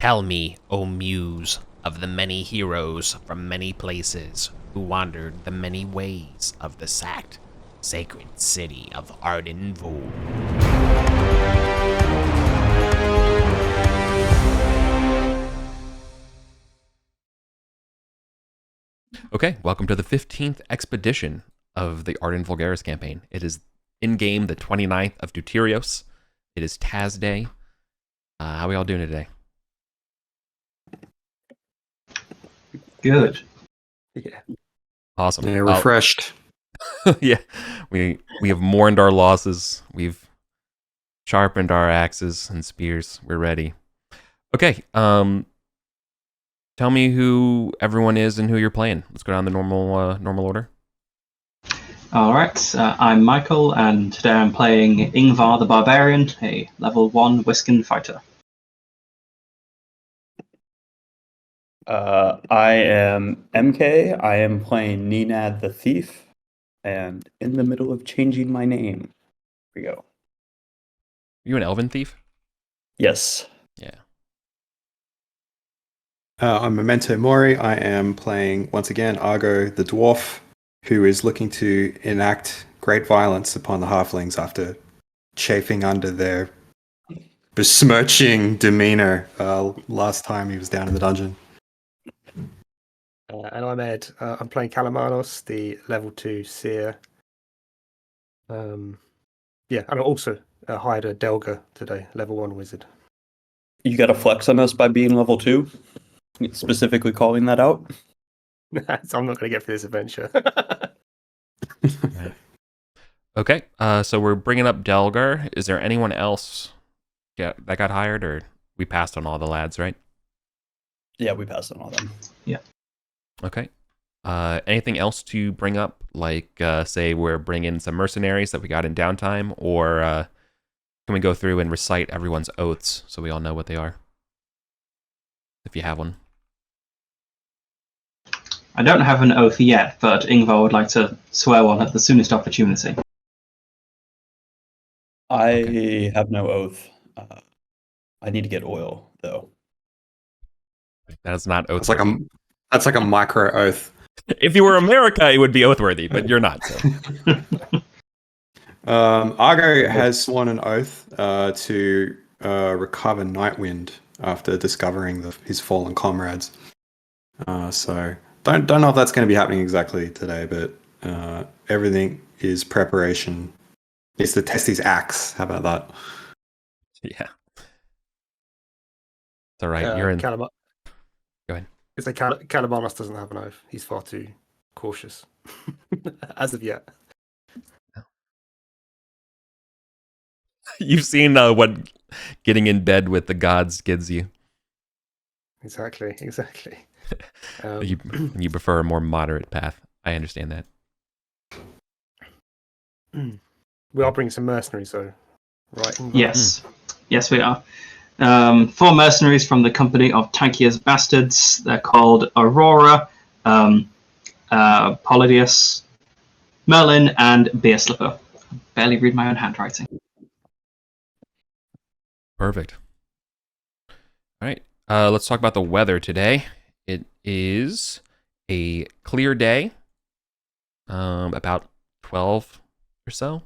Tell me, O Muse, of the many heroes from many places who wandered the many ways of the sacked, sacred city of Arden. Okay, welcome to the 15th expedition of the Arden Vulgaris campaign. It is in-game the 29th of Deuterios. It is Taz Day. How are we all doing today? Good. Yeah. Awesome. Yeah, refreshed. Yeah, we have mourned our losses. We've sharpened our axes and spears. We're ready. Okay. Tell me who everyone is and who you're playing. Let's go down the normal order. All right, I'm Michael, and today I'm playing Ingvar the Barbarian, a level 1 Wiscan fighter. I am MK. I am playing Nenad the Thief, and in the middle of changing my name. Here we go. Are you an elven thief? Yes. Yeah. I'm Memento Mori. I am playing, once again, Argo the Dwarf, who is looking to enact great violence upon the halflings after chafing under their besmirching demeanor last time he was down in the dungeon. And I'm Ed. I'm playing Kalamanos, the level 2 seer. And I also hired a Delga today, level 1 wizard. You got to flex on us by being level 2? Specifically calling that out? So I'm not going to get through this adventure. Okay. So we're bringing up Delgar. Is there anyone else that got hired, or we passed on all the lads, right? Yeah, we passed on all them. Yeah. Okay. Anything else to bring up? Like, say we're bringing some mercenaries that we got in downtime, or can we go through and recite everyone's oaths so we all know what they are? If you have one. I don't have an oath yet, but Ingvar would like to swear one at the soonest opportunity. I have no oath. I need to get oil, though. That is not oath. That's like a micro oath. If you were America, it would be oath-worthy, but you're not. So. Argo has sworn an oath to recover Nightwind after discovering his fallen comrades. So don't know if that's going to be happening exactly today, but everything is preparation. It's to test his axe. How about that? Yeah. It's all right. You're in. Go ahead. It's like Kalamanos doesn't have an oath. He's far too cautious, as of yet. You've seen what getting in bed with the gods gives you. Exactly. You prefer a more moderate path. I understand that. We are bringing some mercenaries, though, right? Yes. Yes, we are. 4 mercenaries from the company of Tankia's Bastards. They're called Aurora, Polydius, Merlin, and Beerslipper. I barely read my own handwriting. Perfect. All right. Let's talk about the weather today. It is a clear day, about 12 or so.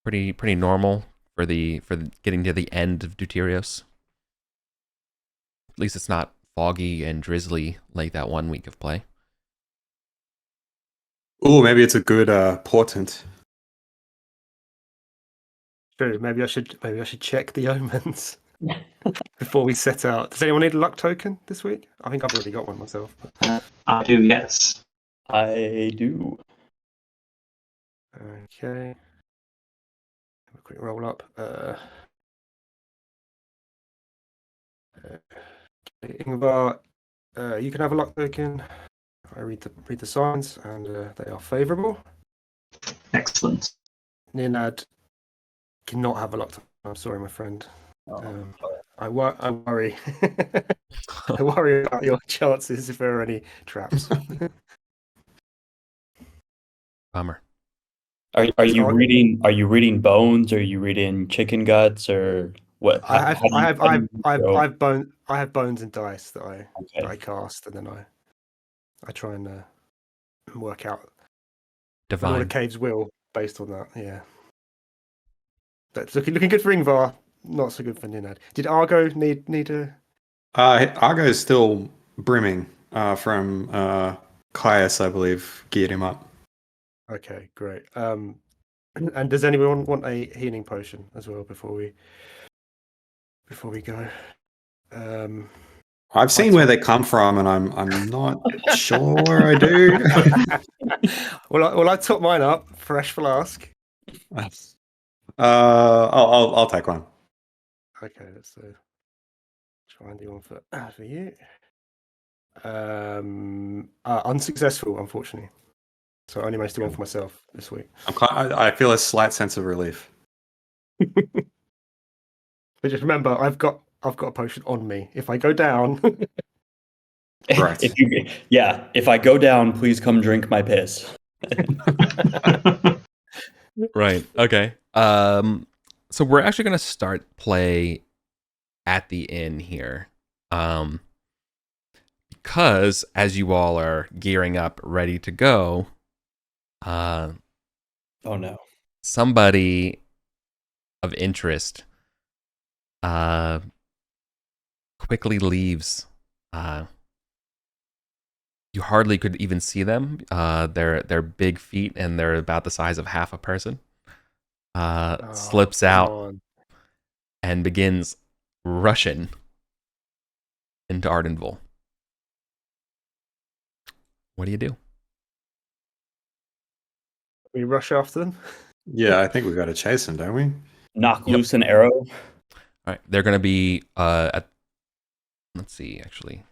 Pretty normal for getting to the end of Deuterios. At least it's not foggy and drizzly like that one week of play. Oh, maybe it's a good portent. True. Maybe I should check the omens before we set out. Does anyone need a luck token this week? I think I've already got one myself. I do, yes. I do. Okay. Have a quick roll up. Ingvar, you can have a luck token. I read the signs, and they are favourable. Excellent. Nenad cannot have a luck token. I'm sorry, my friend. I worry. I worry about your chances if there are any traps. Bummer. Are you reading bones? Or are you reading chicken guts? Or What? I how do you- how do you go? I have bones and dice that Okay. I cast, and then I try and work out what the Divine. caves will based on that. Yeah, that's looking good for Ingvar. Not so good for Ninad. Did Argo need a? Argo's still brimming from Caius, I believe, geared him up. Okay, great. And does anyone want a healing potion as well before we go? I've seen where they come from, and I'm not sure I do. Well, I took mine up, fresh flask. I'll take one. Okay, let's try and do one for you. Unsuccessful, unfortunately. So I only managed to do one for myself this week. I feel a slight sense of relief. But just remember, I've got a potion on me. If I go down, Right. If I go down, please come drink my piss. Right. Okay. So we're actually gonna start play at the inn here. Because as you all are gearing up, ready to go, Oh no. somebody of interest quickly leaves. You hardly could even see them. They're big feet and they're about the size of half a person. Slips out on. and begins rushing into Ardenville. What do you do? We rush after them. Yeah, I think we've got to chase him, don't we? Knock loose an arrow. All right, they're going to be let's see, actually.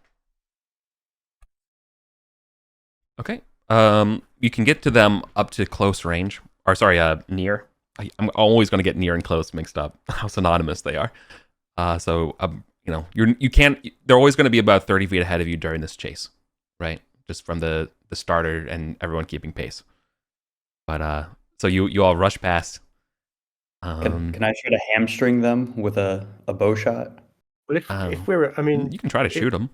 Okay. You can get to them up to close range. Or sorry, near. I'm always going to get near and close mixed up. How synonymous they are. You can't. They're always going to be about 30 feet ahead of you during this chase, right? Just from the starter and everyone keeping pace. But so you all rush past. Can I try to hamstring them with a bow shot? Well, if we're, I mean, you can try to shoot them.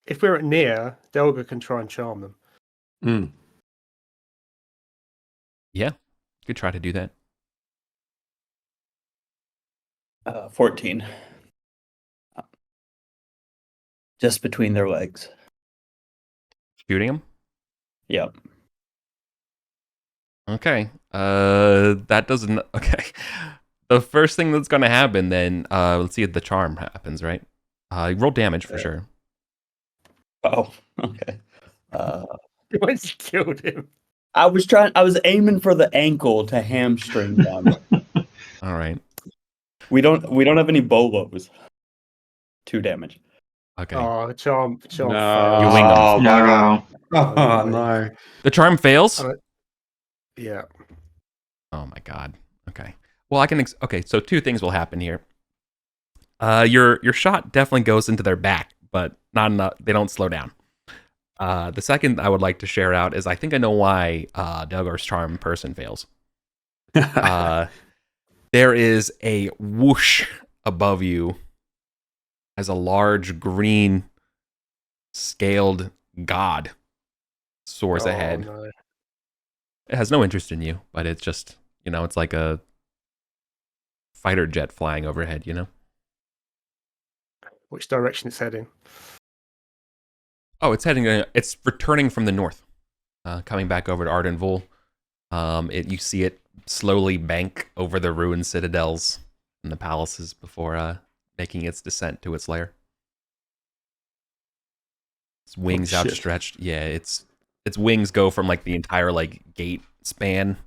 If we're at near, Delga can try and charm them. Yeah, you could try to do that. 14. Just between their legs. Shooting them? Yep. Okay. That doesn't. Okay. The first thing that's going to happen then, let's see if the charm happens, right? Roll damage for sure. Oh, okay. Once you killed him. I was aiming for the ankle to hamstring them. All right. We don't have any bolos. 2 damage. Okay. Oh, charm. No. failed. You wing them. No. Oh, no. The charm fails? Yeah. Oh my god. Okay. Well, okay, so 2 things will happen here. Your shot definitely goes into their back, but not enough. They don't slow down. The second I would like to share out is I think I know why Delgar's charm person fails. There is a whoosh above you as a large green scaled god soars ahead. No. It has no interest in you, but it's just, it's like a fighter jet flying overhead, Which direction it's heading? Oh, it's returning from the north, coming back over to Ardenville. You see it slowly bank over the ruined citadels and the palaces before making its descent to its lair. Its wings outstretched. Yeah, its wings go from like the entire gate span.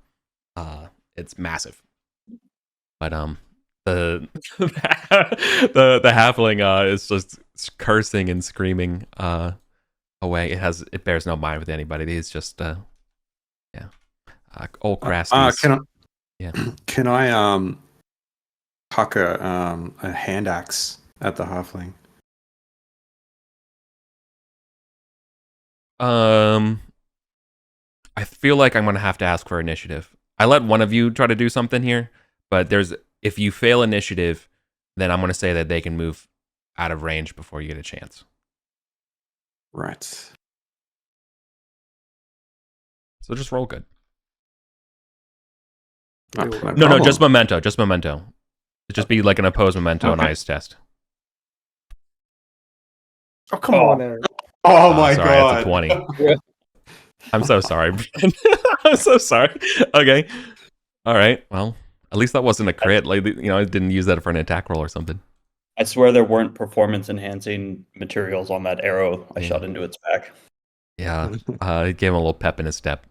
It's massive. But the the halfling is just cursing and screaming away. It bears no mind with anybody. It's just old Crasties. Can I huck a hand axe at the halfling? I feel like I'm gonna have to ask for initiative. I let one of you try to do something here, but if you fail initiative, then I'm going to say that they can move out of range before you get a chance. Right. So just roll good. No No, problem. just memento. Just memento. It'd just be like an opposed memento and Okay. ice test. Oh, come on, Eric. Oh my sorry, god. that's a 20. I'm so sorry. I'm so sorry. Okay. All right. Well, at least that wasn't a crit. Like, you know, I didn't use that for an attack roll or something. I swear there weren't performance enhancing materials on that arrow I Yeah. shot into its back. Yeah. It gave him a little pep in his step.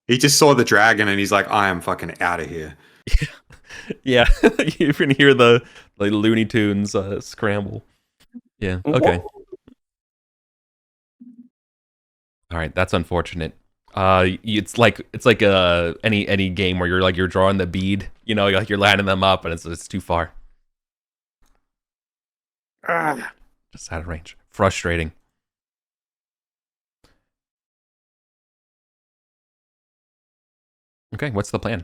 He just saw the dragon and he's like, I am fucking out of here. Yeah. You can hear the Looney Tunes scramble. Yeah. Okay. All right. That's unfortunate. It's like any game where you're drawing the bead, you know, you're lining them up and it's too far. Just out of range. Frustrating. Okay, what's the plan?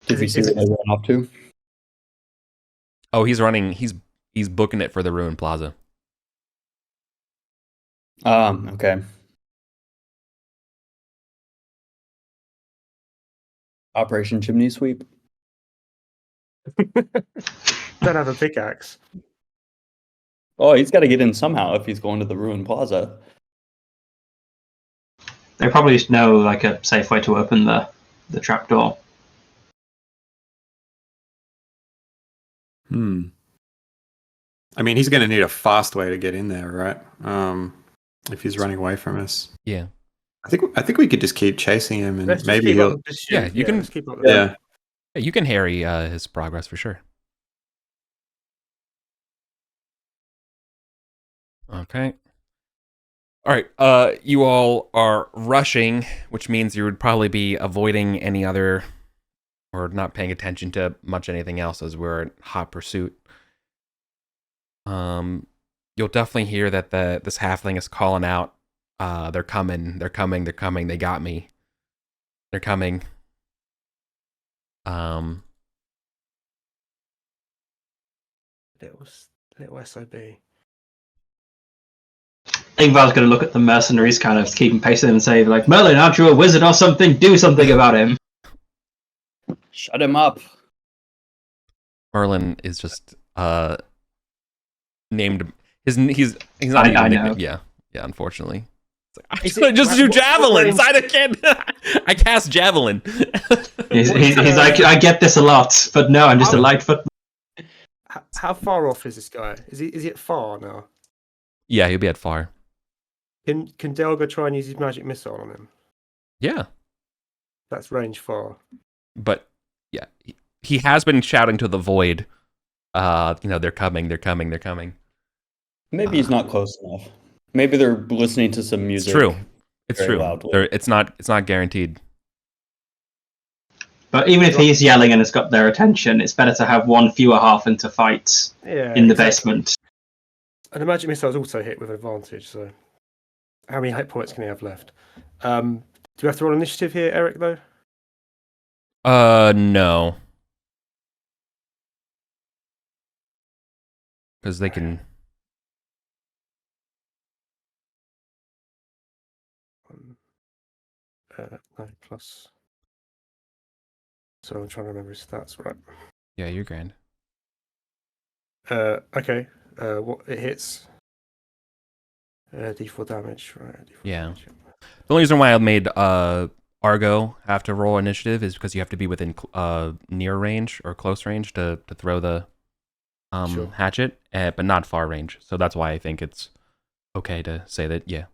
Did you see where they ran off to? Oh, he's running. He's booking it for the Ruin Plaza. Okay. Operation Chimney Sweep. Don't have a pickaxe. Oh, he's got to get in somehow if he's going to the Ruin Plaza. They probably know like a safe way to open the trapdoor. I mean, he's going to need a fast way to get in there, right? If he's running away from us. Yeah. I think we could just keep chasing him and Let's just maybe keep he'll. on- just shoot. Yeah, you can- let's keep on- Yeah. Yeah, you can harry his progress for sure. Okay. All right. You all are rushing, which means you would probably be avoiding any other, or not paying attention to much anything else as we're in hot pursuit. You'll definitely hear that this halfling is calling out. They're coming. They're coming. They're coming. They got me. They're coming. Little SOB. Ingvar's going to look at the mercenaries, kind of keeping pace with them and say, like, Merlin, aren't you a wizard or something? Do something about him. Shut him up. Merlin is just named he's not I even know. nicknamed. Yeah, unfortunately. It's Is like, I just it- do what javelins. range- I can't. I cast javelin. He's like, I get this a lot, but no, I'm just a lightfoot. How far off is this guy? Is he at far now? Yeah, he'll be at far. Can Delga try and use his magic missile on him? Yeah, That's range far. but yeah, he has been shouting to the void. You know, they're coming. They're coming. They're coming. Maybe he's not close enough. Maybe they're listening to some It's music. true. It's very true. loudly. It's not guaranteed. But even if he's yelling and it's got their attention, it's better to have one fewer half into fights Yeah. in the exactly. basement. And the magic missile is also hit with advantage. So, how many hit points can he have left? Do we have to roll initiative here, Eric? Though. No. Because they can. 9 plus. So I'm trying to remember his stats. Right. Yeah, you're grand. Okay. What it hits? D4 damage. Right. D4 Yeah. damage. The only reason why I made Argo have to roll initiative is because you have to be within near range or close range to throw the Sure. hatchet, but not far range. So that's why I think it's okay to say that, yeah,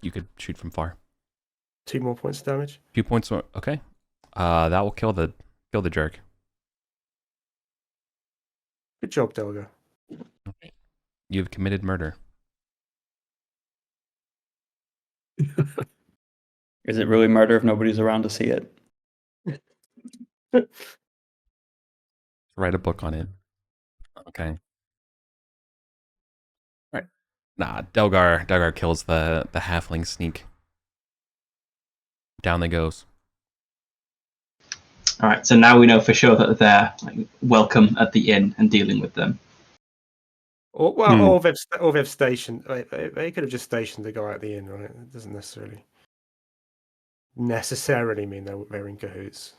you could shoot from far. 2 more points of damage. 2 points more. Okay. That will kill the jerk. Good job, Delga. You've committed murder. Is it really murder if nobody's around to see it? Write a book on it. Okay. Right. Nah, Delgar kills the halfling sneak. Down they goes. All right, so now we know for sure that they're welcome at the inn and dealing with them. Or they've stationed. They could have just stationed the guy at the inn, right? It doesn't necessarily mean they're in cahoots.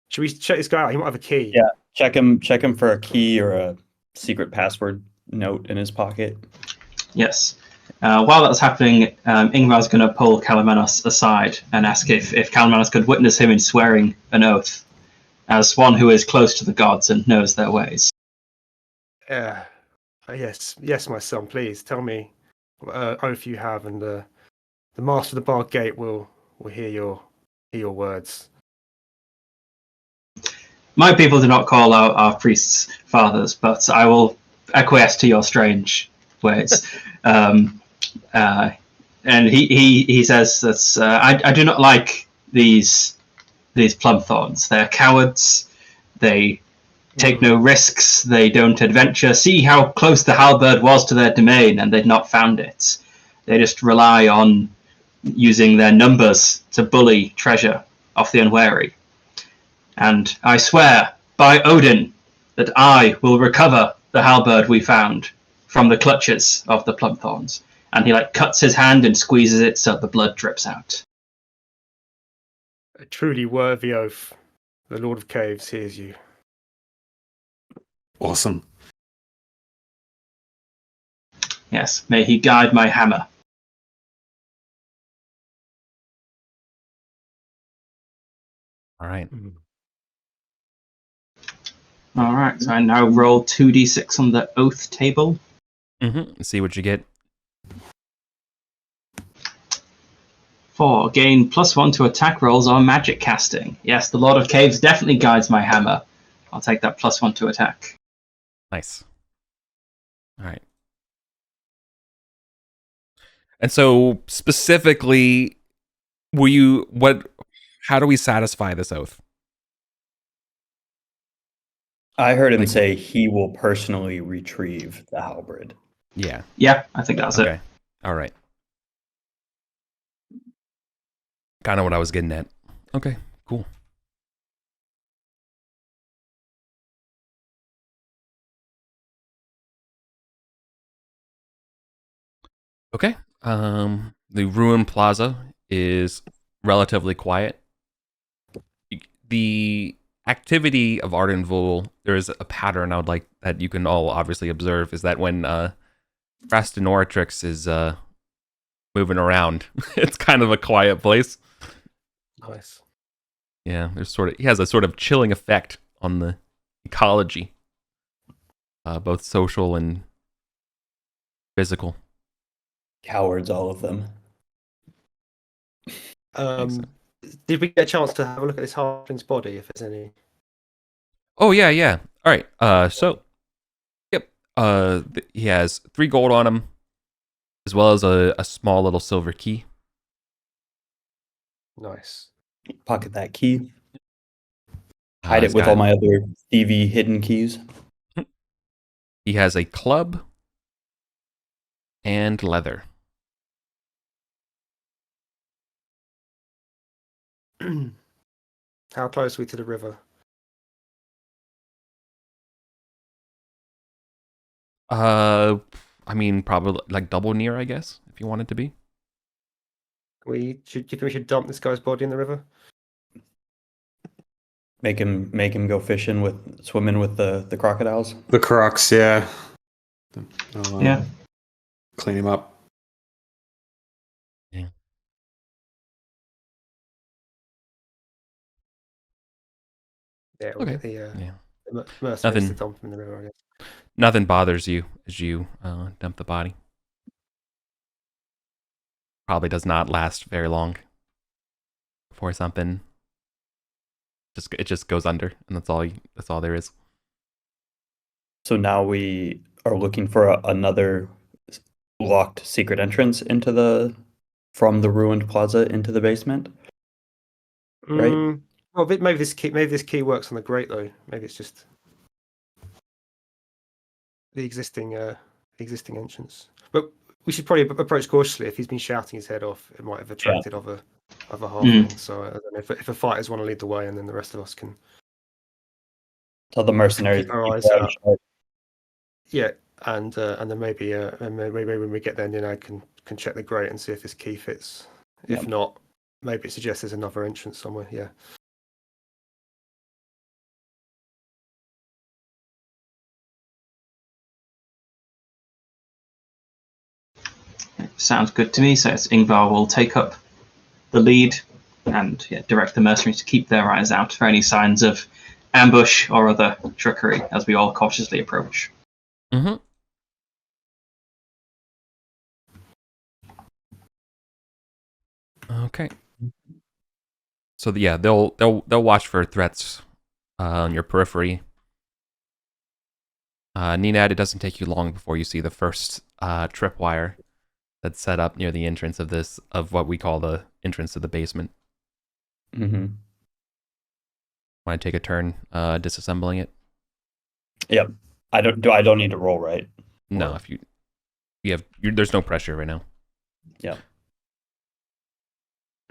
Should we check this guy out? He might have a key. Yeah, check him for a key or a secret password note in his pocket. Yes. While that's happening, Ingvar's going to pull Kalamanos aside and ask if Kalamanos could witness him in swearing an oath as one who is close to the gods and knows their ways. Yes, my son. Please tell me what oath you have, and the master of the bar gate will hear your words. My people do not call out our priests fathers, but I will acquiesce to your strange ways. And he says that I do not like these plum thorns. They're cowards. They take no risks. They don't adventure. See how close the halberd was to their domain, and they'd not found it. They just rely on using their numbers to bully treasure off the unwary. And I swear by Odin that I will recover the halberd we found from the clutches of the plum thorns. And he cuts his hand and squeezes it so the blood drips out. A truly worthy oath. The Lord of Caves hears you. Awesome. Yes, may he guide my hammer. All right. All right, so I now roll 2d6 on the oath table. See what you get. 4. Gain +1 to attack rolls or magic casting. Yes, the Lord of Caves definitely guides my hammer. I'll take that +1 to attack. Nice. All right. And so specifically, how do we satisfy this oath? I heard him say he will personally retrieve the halberd. Yeah. Yeah, I think that's Okay. it. All right. Kind of what I was getting at. Okay, cool. Okay. The Ruin Plaza is relatively quiet. The activity of Ardenvul, there is a pattern I would like that you can all obviously observe, is that when Rastinoritrix is moving around, it's kind of a quiet place. Nice. Yeah, he has a sort of chilling effect on the ecology, both social and physical. Cowards, all of them. Did we get a chance to have a look at this halfling's body, if there's any? Oh yeah. All right. So, yep. He has 3 gold on him, as well as a small little silver key. Nice. Pocket that key. Hide it He's with got- all my other thievy hidden keys. He has a club and leather. How close are we to the river? I mean, probably like double near, I guess, if you want it to be. Do you think we should dump this guy's body in the river? Make him go swimming with the crocodiles. The crocs, yeah. Yeah. Clean him up. Yeah, we'll Okay. get the Yeah. mercenaries Nothing. to dump him in the river, I guess. Nothing bothers you as you dump the body. Probably does not last very long before something it just goes under, and that's all there is. So now we are looking for another locked secret entrance from the ruined plaza into the basement. Right? Well, maybe this key works on the grate though. Maybe it's just the existing entrance. But we should probably approach cautiously. If he's been shouting his head off, it might have attracted other other halflings. So I don't know if the fighters want to lead the way, and then the rest of us can Tell the mercenaries keep our keep eyes their out. sharp. Yeah, and then maybe when we get there, I can check the grate and see if this key fits. If Yep. not, maybe it suggests there's another entrance somewhere. Yeah. Sounds good to me. So Ingvar will take up the lead and direct the mercenaries to keep their eyes out for any signs of ambush or other trickery as we all cautiously approach. Mm-hmm. Okay. So yeah, they'll watch for threats on your periphery. Nenad, it doesn't take you long before you see the first tripwire that's set up near the entrance of what we call the entrance to the basement. Mm-hmm. Want to take a turn disassembling it? Yep. I don't need to roll, right? No, if you have, there's no pressure right now. Yeah.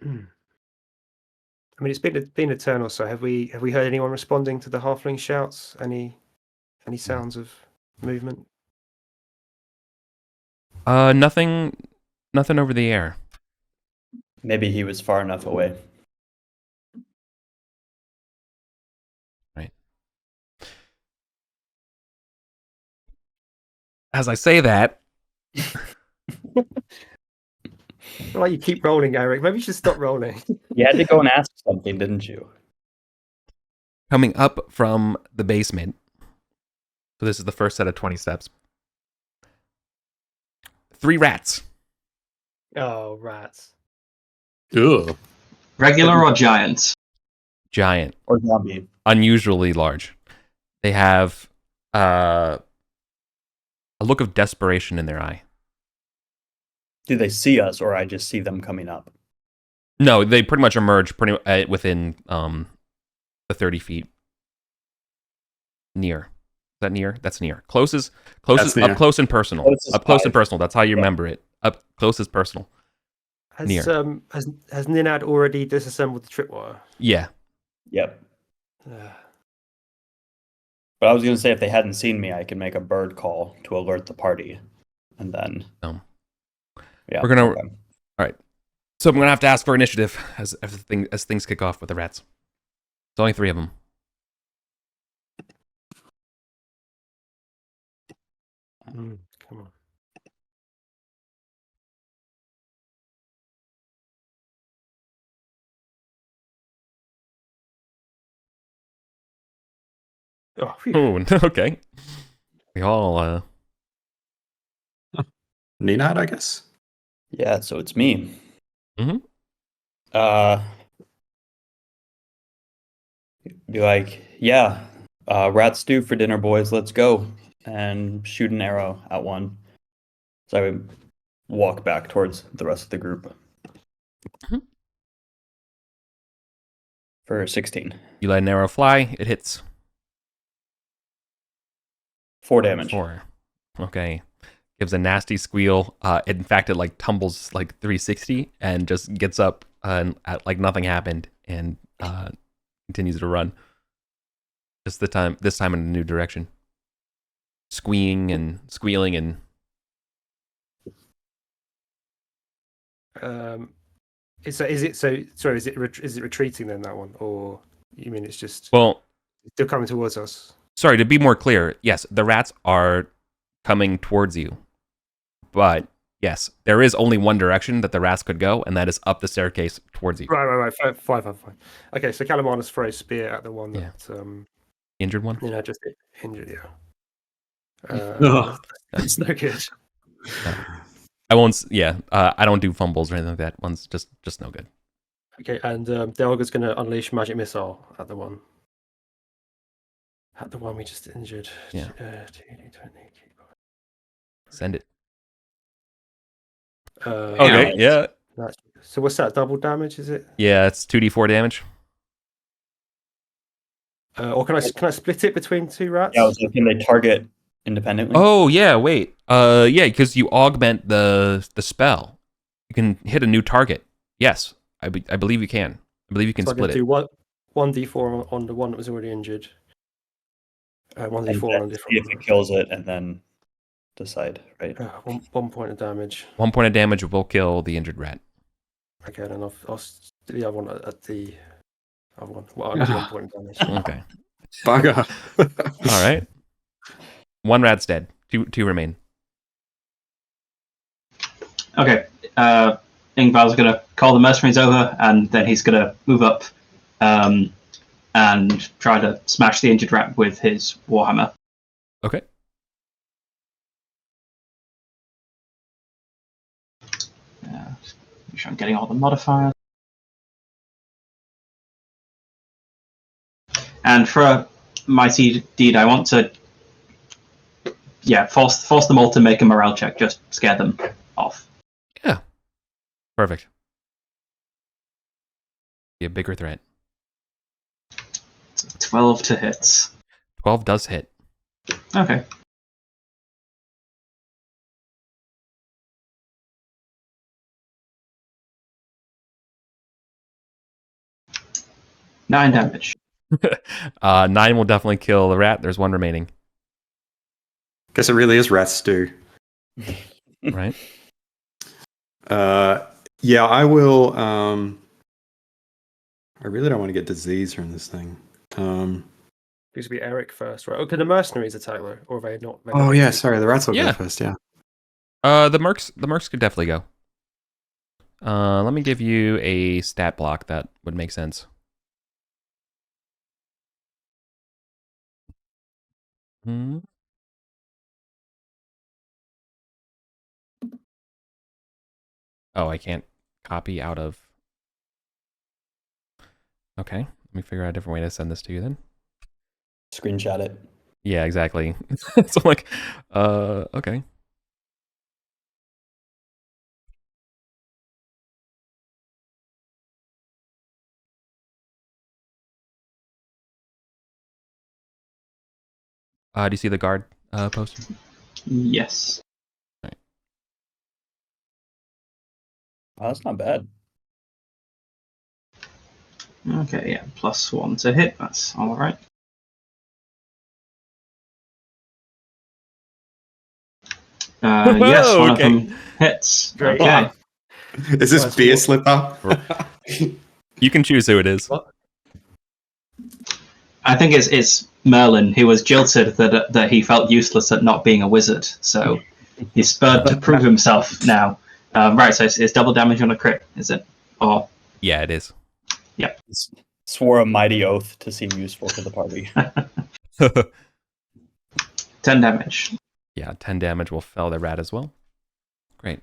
I mean, it's been a turn or so. Have we heard anyone responding to the halfling shouts? Any sounds of movement? Nothing over the air. Maybe he was far enough away. Right. As I say that, Well, you keep rolling, Eric. Maybe you should stop rolling. You had to go and ask something, didn't you? coming up from the basement. So this is the first set of 20 steps. 3 rats. Oh, rats. Ugh. Regular or giant? Giant. Or zombie. Unusually large. They have a look of desperation in their eye. Do they see us, or I just see them coming up? No, they pretty much emerge within the 30 feet. Near. Is that near? That's near. Closest, That's near. up close and personal. Closest Up close 5. and personal. That's how you remember it. Up close is personal. Has Ninad already disassembled the tripwire? Yeah. Yep. Uh, But I was going to say, if they hadn't seen me, I could make a bird call to alert the party. And then... Yeah. We're gonna... okay. All right. So I'm going to have to ask for initiative as things kick off with the rats. There's only 3 of them. come on. Oh, phew. Oh, okay. We all... Nenad, I guess. Yeah, so it's me. Mhm. Be like, yeah, rat stew for dinner, boys. Let's go. And shoot an arrow at one. So I would walk back towards the rest of the group. Mhm. For 16. You let an arrow fly. It hits 4 damage. 4. Okay. Gives a nasty squeal. In fact, it like tumbles like 360 and just gets up and like nothing happened and continues to run. This time in a new direction. Squealing and Is it retreating then, that one, or you mean it's just well, still coming towards us? sorry, to be more clear, yes, the rats are coming towards you. But yes, there is only one direction that the rats could go, and that is up the staircase towards you. Right. Fine. Okay, so Calamanus throws spear at the one Yeah. that Injured one? just injured you. Ugh. That's no good. I won't. Yeah, I don't do fumbles or anything like that. One's just no good. Okay, and Delga's going to unleash magic missile at the one. At the one we just injured. Yeah. 2d20. Send it. Okay, yeah. So what's that? Double damage? Is it? Yeah, it's 2d4 damage. Or can I split it between 2 rats? Yeah, so can they target independently? Oh yeah, wait. Yeah, because you augment the spell. You can hit a new target. Yes. I believe you can. I believe you can So I split can it. do one d4 on the one that was already injured. One And d4 then on a see different if one. it kills it, and then decide, right? 1 point of damage. 1 point of damage will kill the injured rat. Okay, then I'll do the other one at the other one. Well, I'll do 1 point of damage. Okay. Bugger. All right. 1 rat's dead. Two remain. Okay. Ingvar's going to call the mercenaries over, and then he's going to move up and try to smash the injured rat with his warhammer. Okay. Make sure I'm getting all the modifiers. And for a mighty deed, I want to, force them all to make a morale check. Just scare them off. Yeah. Perfect. Be a bigger threat. 12 to hits. 12 does hit. Okay. Nine damage. 9 will definitely kill the rat. There's 1 remaining. Guess it really is rat stew. Right? Yeah, I will. I really don't want to get disease from this thing. This would be Eric first, right? Okay, the mercenaries attack though, or are they not? Oh yeah, sorry, the rats will Yeah. go first. Yeah. The mercs could definitely go. Let me give you a stat block that would make sense. Oh, I can't copy out of. Okay, let me figure out a different way to send this to you then. Screenshot it. Yeah, exactly. So I'm like, okay. Do you see the guard post? Yes. Oh, that's not bad. Okay, yeah. +1 to hit. That's all right. Yes, one Okay. of them hits. Great. Okay. Is this Nice. beer slipper? You can choose who it is. What? I think it's Merlin. He was jilted that he felt useless at not being a wizard, so he's spurred to prove himself now. Right, so it's double damage on a crit, is it? Or Yeah, it is. Swore a mighty oath to seem useful to the party. 10 damage. Yeah, 10 damage will fell the rat as well. Great.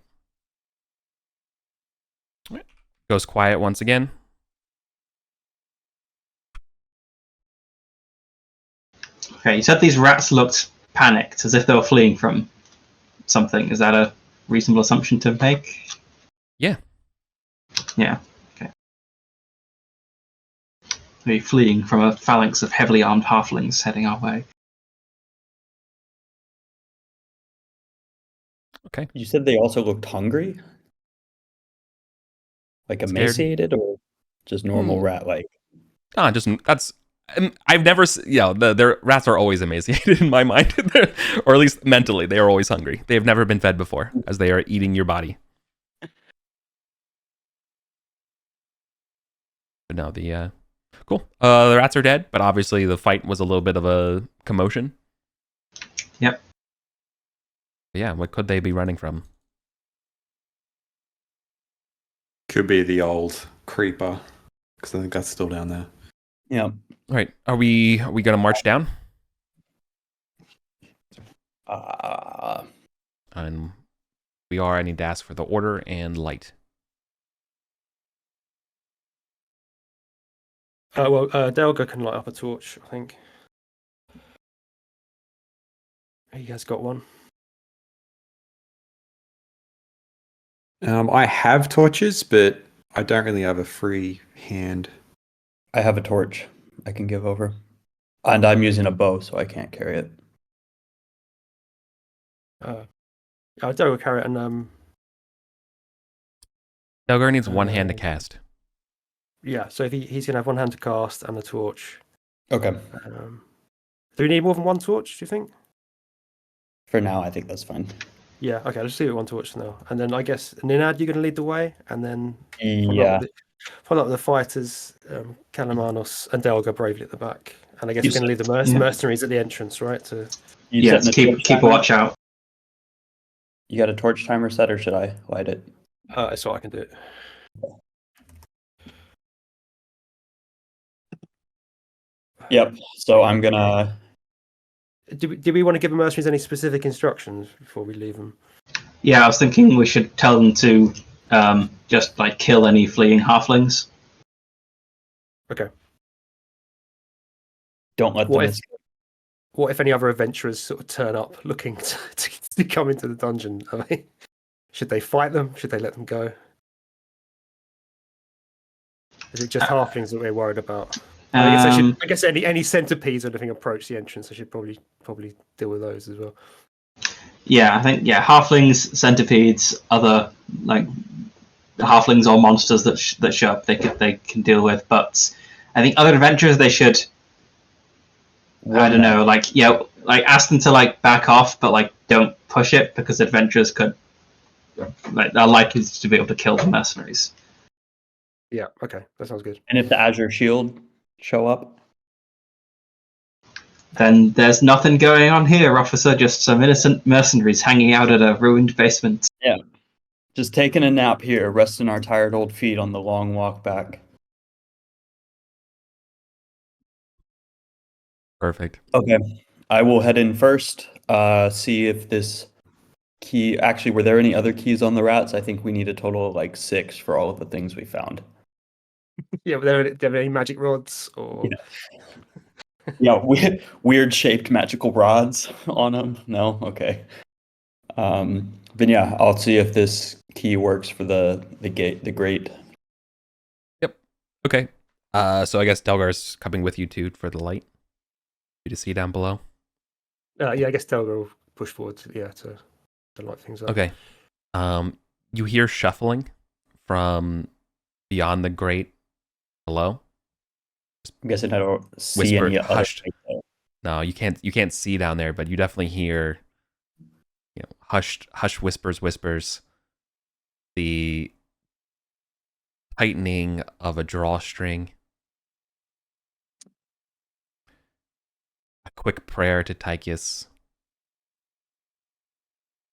Goes quiet once again. Okay, you said these rats looked panicked, as if they were fleeing from something. Is that a reasonable assumption to make? Yeah. Yeah. Okay. They're fleeing from a phalanx of heavily armed halflings heading our way. Okay. You said they also looked hungry? Like Scared. emaciated or just normal rat like? Just that's. I've never, their rats are always emaciated in my mind, or at least mentally, they are always hungry. They have never been fed before, as they are eating your body. But no, cool. The rats are dead, but obviously the fight was a little bit of a commotion. Yep. But yeah, what could they be running from? Could be the old creeper, because I think that's still down there. Yeah. All right, are we gonna march down? And we are. I need to ask for the order and light. Delga can light up a torch, I think. He has got one. I have torches, but I don't really have a free hand. I have a torch I can give over. And I'm using a bow, so I can't carry it. Delga carry it and Delgar needs one hand to cast. Yeah, so if he's going to have one hand to cast and the torch. Okay. Do we need more than one torch, do you think? For now, I think that's fine. Yeah, okay, let's do it one torch now. And then I guess, Ninad, you're going to lead the way, and then Yeah. follow up with the fighters, Kalamanos and Delga bravely at the back. And I guess You we're going to leave the mercenaries at the entrance, right? Yeah, keep a watch out. You got a torch timer set, or should I light it? So I can do it. Yep. So I'm gonna. Do we want to give the mercenaries any specific instructions before we leave them? Yeah, I was thinking we should tell them to just like kill any fleeing halflings. Okay. Don't let them. What if any other adventurers sort of turn up looking to come into the dungeon? I mean, should they fight them? Should they let them go? Is it just halflings that we're worried about? I guess any centipedes or anything approach the entrance. I should probably deal with those as well. Yeah, I think halflings, centipedes, other like halflings or monsters that show up, they can deal with. But I think other adventurers they should. I don't know, like ask them to like back off, but like don't push it because adventurers could are likely to be able to kill the mercenaries. Yeah, okay, that sounds good. And if the Azure Shield show up, then there's nothing going on here, officer. Just some innocent mercenaries hanging out at a ruined basement. Yeah, just taking a nap here, resting our tired old feet on the long walk back. Perfect. Okay, I will head in first. See if this key. Actually, were there any other keys on the rats? I think we need a total of like 6 for all of the things we found. Yeah, were there any magic rods or? Yeah, weird shaped magical rods on them. No, okay. Then yeah, I'll see if this key works for the gate, the grate. Yep. Okay. So I guess Delgar's coming with you too for the light. You to see down below. Yeah, I guess Delga will push forward to light things up. Okay. You hear shuffling from beyond the grate below. I'm guessing I don't see Whisper, any hushed. other. No, you can't see down there, but you definitely hear, hush whispers, the tightening of a drawstring, a quick prayer to Tychus.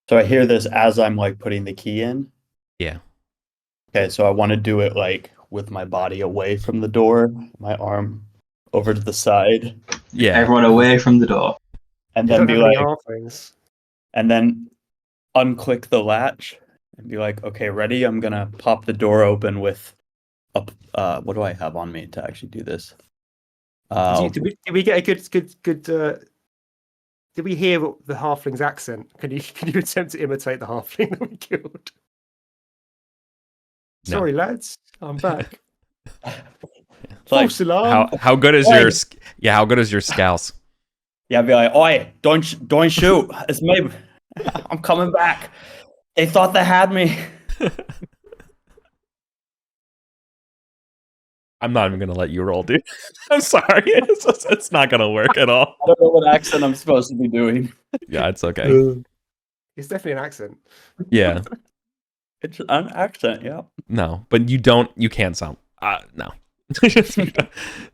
So I hear this as I'm like putting the key in. Yeah. Okay, so I want to do it like with my body away from the door, my arm over to the side. Yeah. Everyone away from the door. And then be like, halflings. and then unclick the latch and be like, okay, ready? I'm gonna pop the door open with what do I have on me to actually do this? Did we get a good did we hear the halfling's accent? Can you attempt to imitate the halfling that we killed? No. Sorry, lads, I'm back. Like, False alarm. How good is how good is your scouse? Yeah, I'd be like, oi, don't shoot. It's me. I'm coming back. They thought they had me. I'm not even gonna let you roll, dude. I'm sorry. It's not gonna work at all. I don't know what accent I'm supposed to be doing. Yeah, it's okay. It's definitely an accent. Yeah. It's an accent, yeah. No, but you can't sound. No.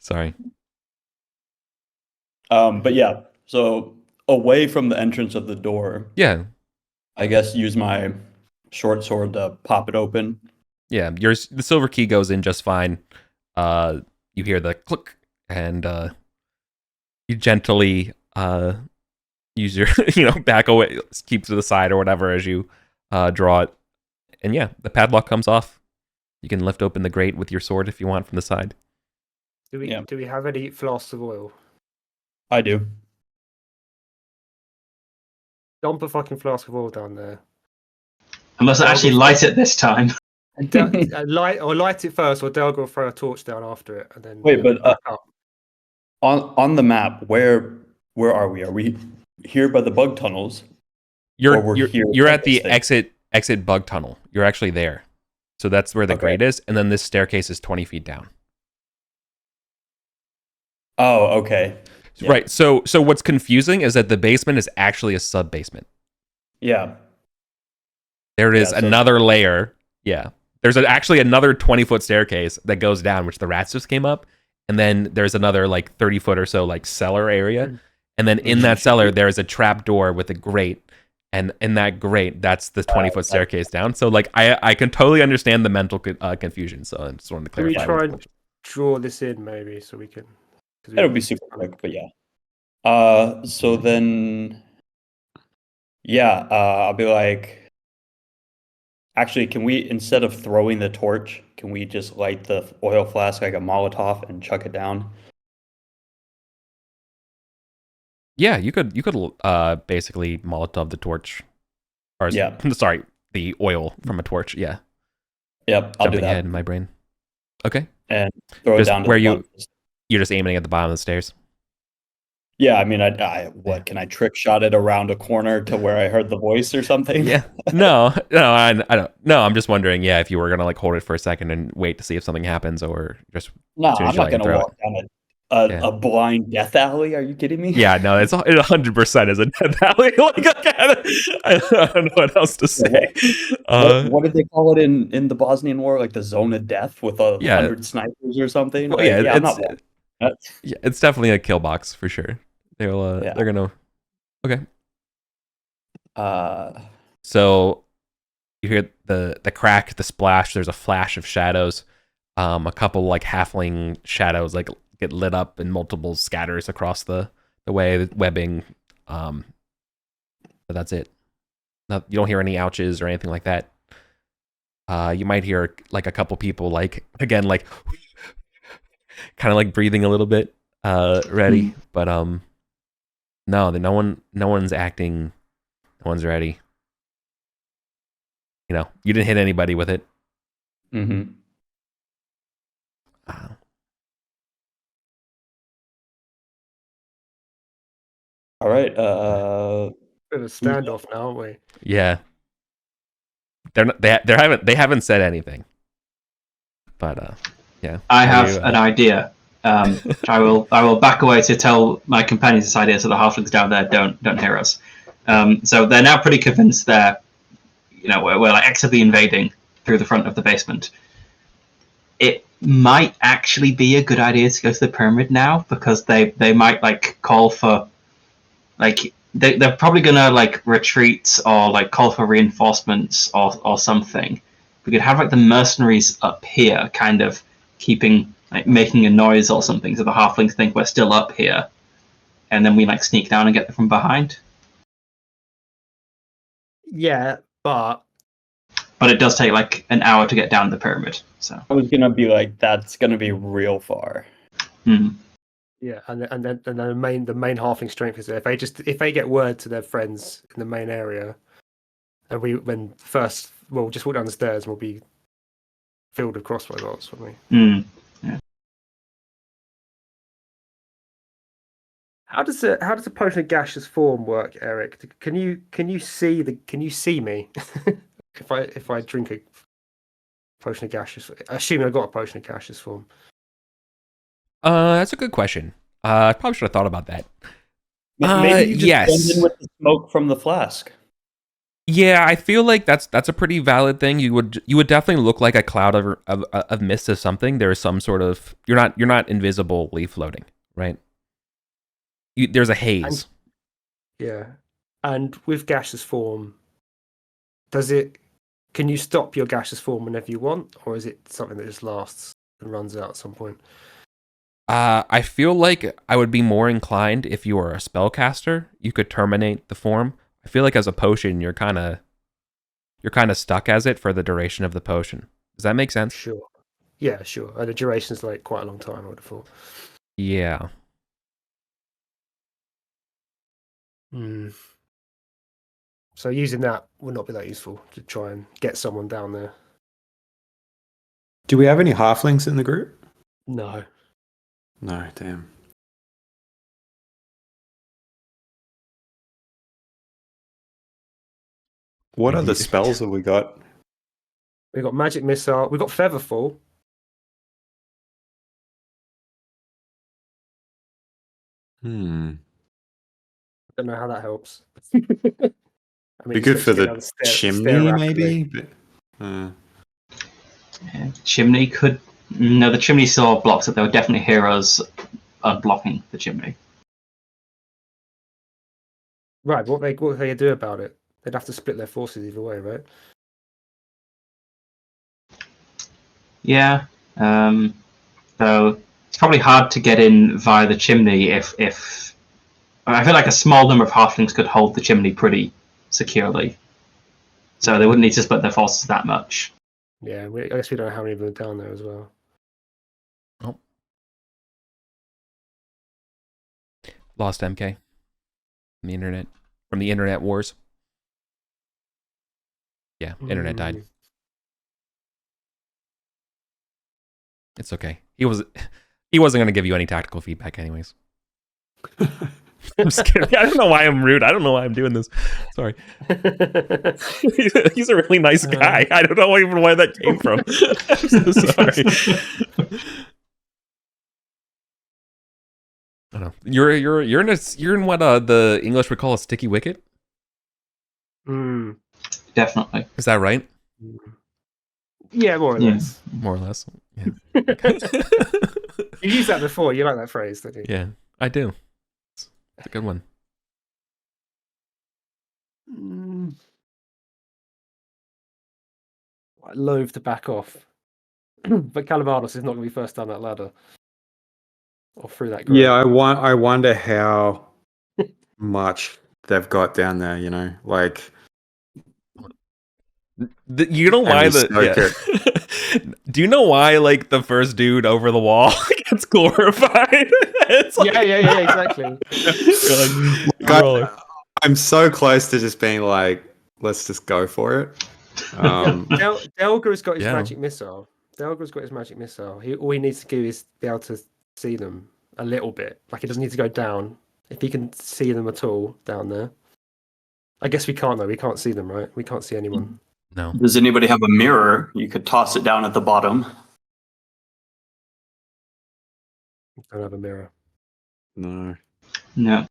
Sorry. But yeah, so away from the entrance of the door, Yeah. I guess use my short sword to pop it open. Yeah. The silver key goes in just fine. You hear the click, and you gently use your back away, keep to the side or whatever as you draw it, and yeah, the padlock comes off. You can lift open the grate with your sword if you want from the side. Do we have any flasks of oil? I do. Dump a fucking flask of oil down there. I must actually light it this time. And light it first, or Delga will throw a torch down after it, and then Wait, but back up. on the map, where are we? Are we here by the bug tunnels? You're here at the this exit bug tunnel. You're actually there. So that's where the grate is, and then this staircase is 20 feet down. Oh, okay. Yeah. Right. So what's confusing is that the basement is actually a sub basement. Yeah. There is Yeah, so- another layer. Yeah. There's actually another 20-foot staircase that goes down, which the rats just came up. And then there's another like 30-foot or so like cellar area. And then in that cellar, there's a trap door with a grate. And in that grate, that's the 20-foot staircase down. So like I can totally understand the mental confusion. So I just wanted to Can we clarify. try and draw this in maybe so we can? It'll be super quick, but yeah. So then, yeah, I'll be like, actually, can we, instead of throwing the torch, can we just light the oil flask like a Molotov and chuck it down? Yeah, you could basically Molotov the torch. Or Yeah. sorry, the oil from a torch. Yeah. Yep, I'll do Jumping that. ahead in my brain. Okay. And throw Just it down to where the you- bottom. You're just aiming at the bottom of the stairs. Yeah, I mean, what can I trick shot it around a corner to where I heard the voice or something? Yeah. No, I don't. No, I'm just wondering. Yeah, if you were gonna like hold it for a second and wait to see if something happens, or just No, soon as I'm you not light and gonna throw walk down Yeah. a blind death alley. Are you kidding me? yeah, no, it 100% is a death alley. Like, I don't know what else to say. What did they call it in the Bosnian War? Like the zone of death with 100 snipers or something? Well, Like, yeah, I'm not walking that. yeah, it's definitely a kill box for sure. They'll Yeah. they're gonna. Okay. Uh, So you hear the crack, the splash. There's a flash of shadows. A couple like halfling shadows like get lit up and multiple scatters across the way, the webbing. But that's it. You don't hear any ouches or anything like that. You might hear like a couple people like again like kind of like breathing a little bit ready, but no, no one's acting. No one's ready. You know, you didn't hit anybody with it. mm-hmm. All right. Bit of a standoff now, aren't we? Yeah, they haven't said anything, but yeah. I have an idea. I will back away to tell my companions this idea, so the halflings down there don't hear us. So they're now pretty convinced we're like actively invading through the front of the basement. It might actually be a good idea to go to the pyramid now, because they might like call for like they're probably gonna like retreat or like call for reinforcements or something. We could have like the mercenaries up here kind of keeping like making a noise or something, so the halflings think we're still up here, and then we like sneak down and get them from behind. Yeah, but it does take like an hour to get down the pyramid. So I was gonna be like, that's gonna be real far. yeah, and then the main halfling strength is there. If they get word to their friends in the main area, and we'll just walk down the stairs and we'll be filled with crossbow bolts, won't we? Yeah. How does a potion of gaseous form work, Eric? Can you see me if I drink a potion of gaseous? Assuming I got a potion of gaseous form. That's a good question. I probably should have thought about that. Maybe you just yes. blend in with the smoke from the flask. Yeah, I feel like that's a pretty valid thing. You would definitely look like a cloud of mist of something. There is some sort of you're not invisibly floating, right? There's a haze. And with gaseous form, can you stop your gaseous form whenever you want, or is it something that just lasts and runs out at some point? I feel like I would be more inclined if you were a spellcaster. You could terminate the form. I feel like as a potion, you're kind of stuck as it for the duration of the potion. Does that make sense? Sure. Yeah, sure. And the duration's like quite a long time, I would have thought. Yeah. So using that would not be that useful to try and get someone down there. Do we have any halflings in the group? No. No, damn. What other spells have we got? We got magic missile. We got featherfall. Hmm. I don't know how that helps. I mean, Be just good for get down the stair chimney, rapidly. maybe. But, Chimney could. No, the chimney still blocks it. There were definitely heroes unblocking the chimney. Right, what would they do about it? They'd have to split their forces either way, right? Yeah. Though it's probably hard to get in via the chimney if I feel like a small number of halflings could hold the chimney pretty securely. So they wouldn't need to split their forces that much. Yeah, I guess we don't know how many of them are down there as well. Oh. Lost MK. From the internet. From the internet wars. Yeah, internet died. It's okay. He wasn't going to give you any tactical feedback anyways. I'm just kidding. I don't know why I'm rude. I don't know why I'm doing this. Sorry. He's a really nice guy. I don't know even where that came from. I'm so sorry. I don't know. You're in what the English would call a sticky wicket? Definitely. Is that right? Yeah, more or less. More or less. Yeah. You used that before. You like that phrase, don't you? Yeah, I do. It's a good one. I loathe to back off. But Calavados is not going to be first down that ladder. Or through that grate. yeah, I wonder how much they've got down there. You know, like You know why do you know why like the first dude over the wall gets glorified? It's like, yeah, exactly. I'm so close to just being like, let's just go for it. Delgar's got his magic missile. Delgar's got his magic missile. All he needs to do is be able to see them a little bit. Like, he doesn't need to go down. If he can see them at all down there. I guess we can't, though. We can't see them, right? We can't see anyone. No. Does anybody have a mirror? You could toss it down at the bottom. Don't have a mirror. No. No.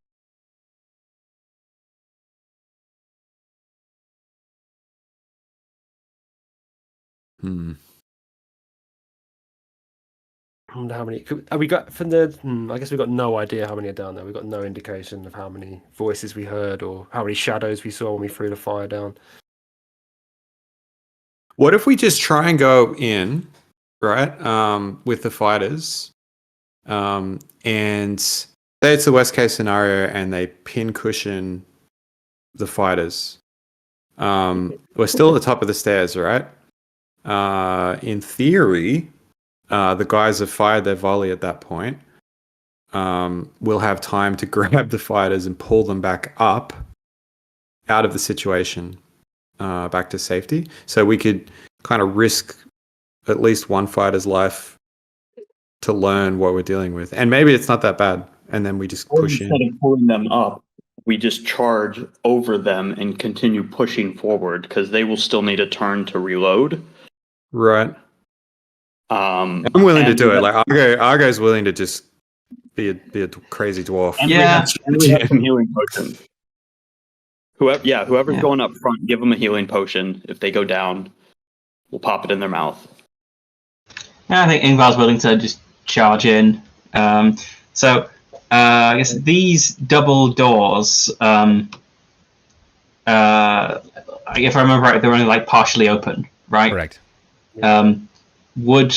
How many have we got from the? I guess we've got no idea how many are down there. We've got no indication of how many voices we heard or how many shadows we saw when we threw the fire down. What if we just try and go in, right, with the fighters, and say it's the worst case scenario, and they pin cushion the fighters. We're still at the top of the stairs, right? In theory, the guys have fired their volley at that point. We'll have time to grab the fighters and pull them back up out of the situation, back to safety. So we could kind of risk at least one fighter's life to learn what we're dealing with. And maybe it's not that bad. And then we just push in. Instead of pulling them up, we just charge over them and continue pushing forward because they will still need a turn to reload. Right. I'm willing to do it. Like Argo's willing to just be a crazy dwarf. And we have some healing potions. Whoever's going up front, give them a healing potion. If they go down, we'll pop it in their mouth. I think Ingvar's willing to just charge in. So I guess these double doors, if I remember right, they're only like partially open, right? Correct. Would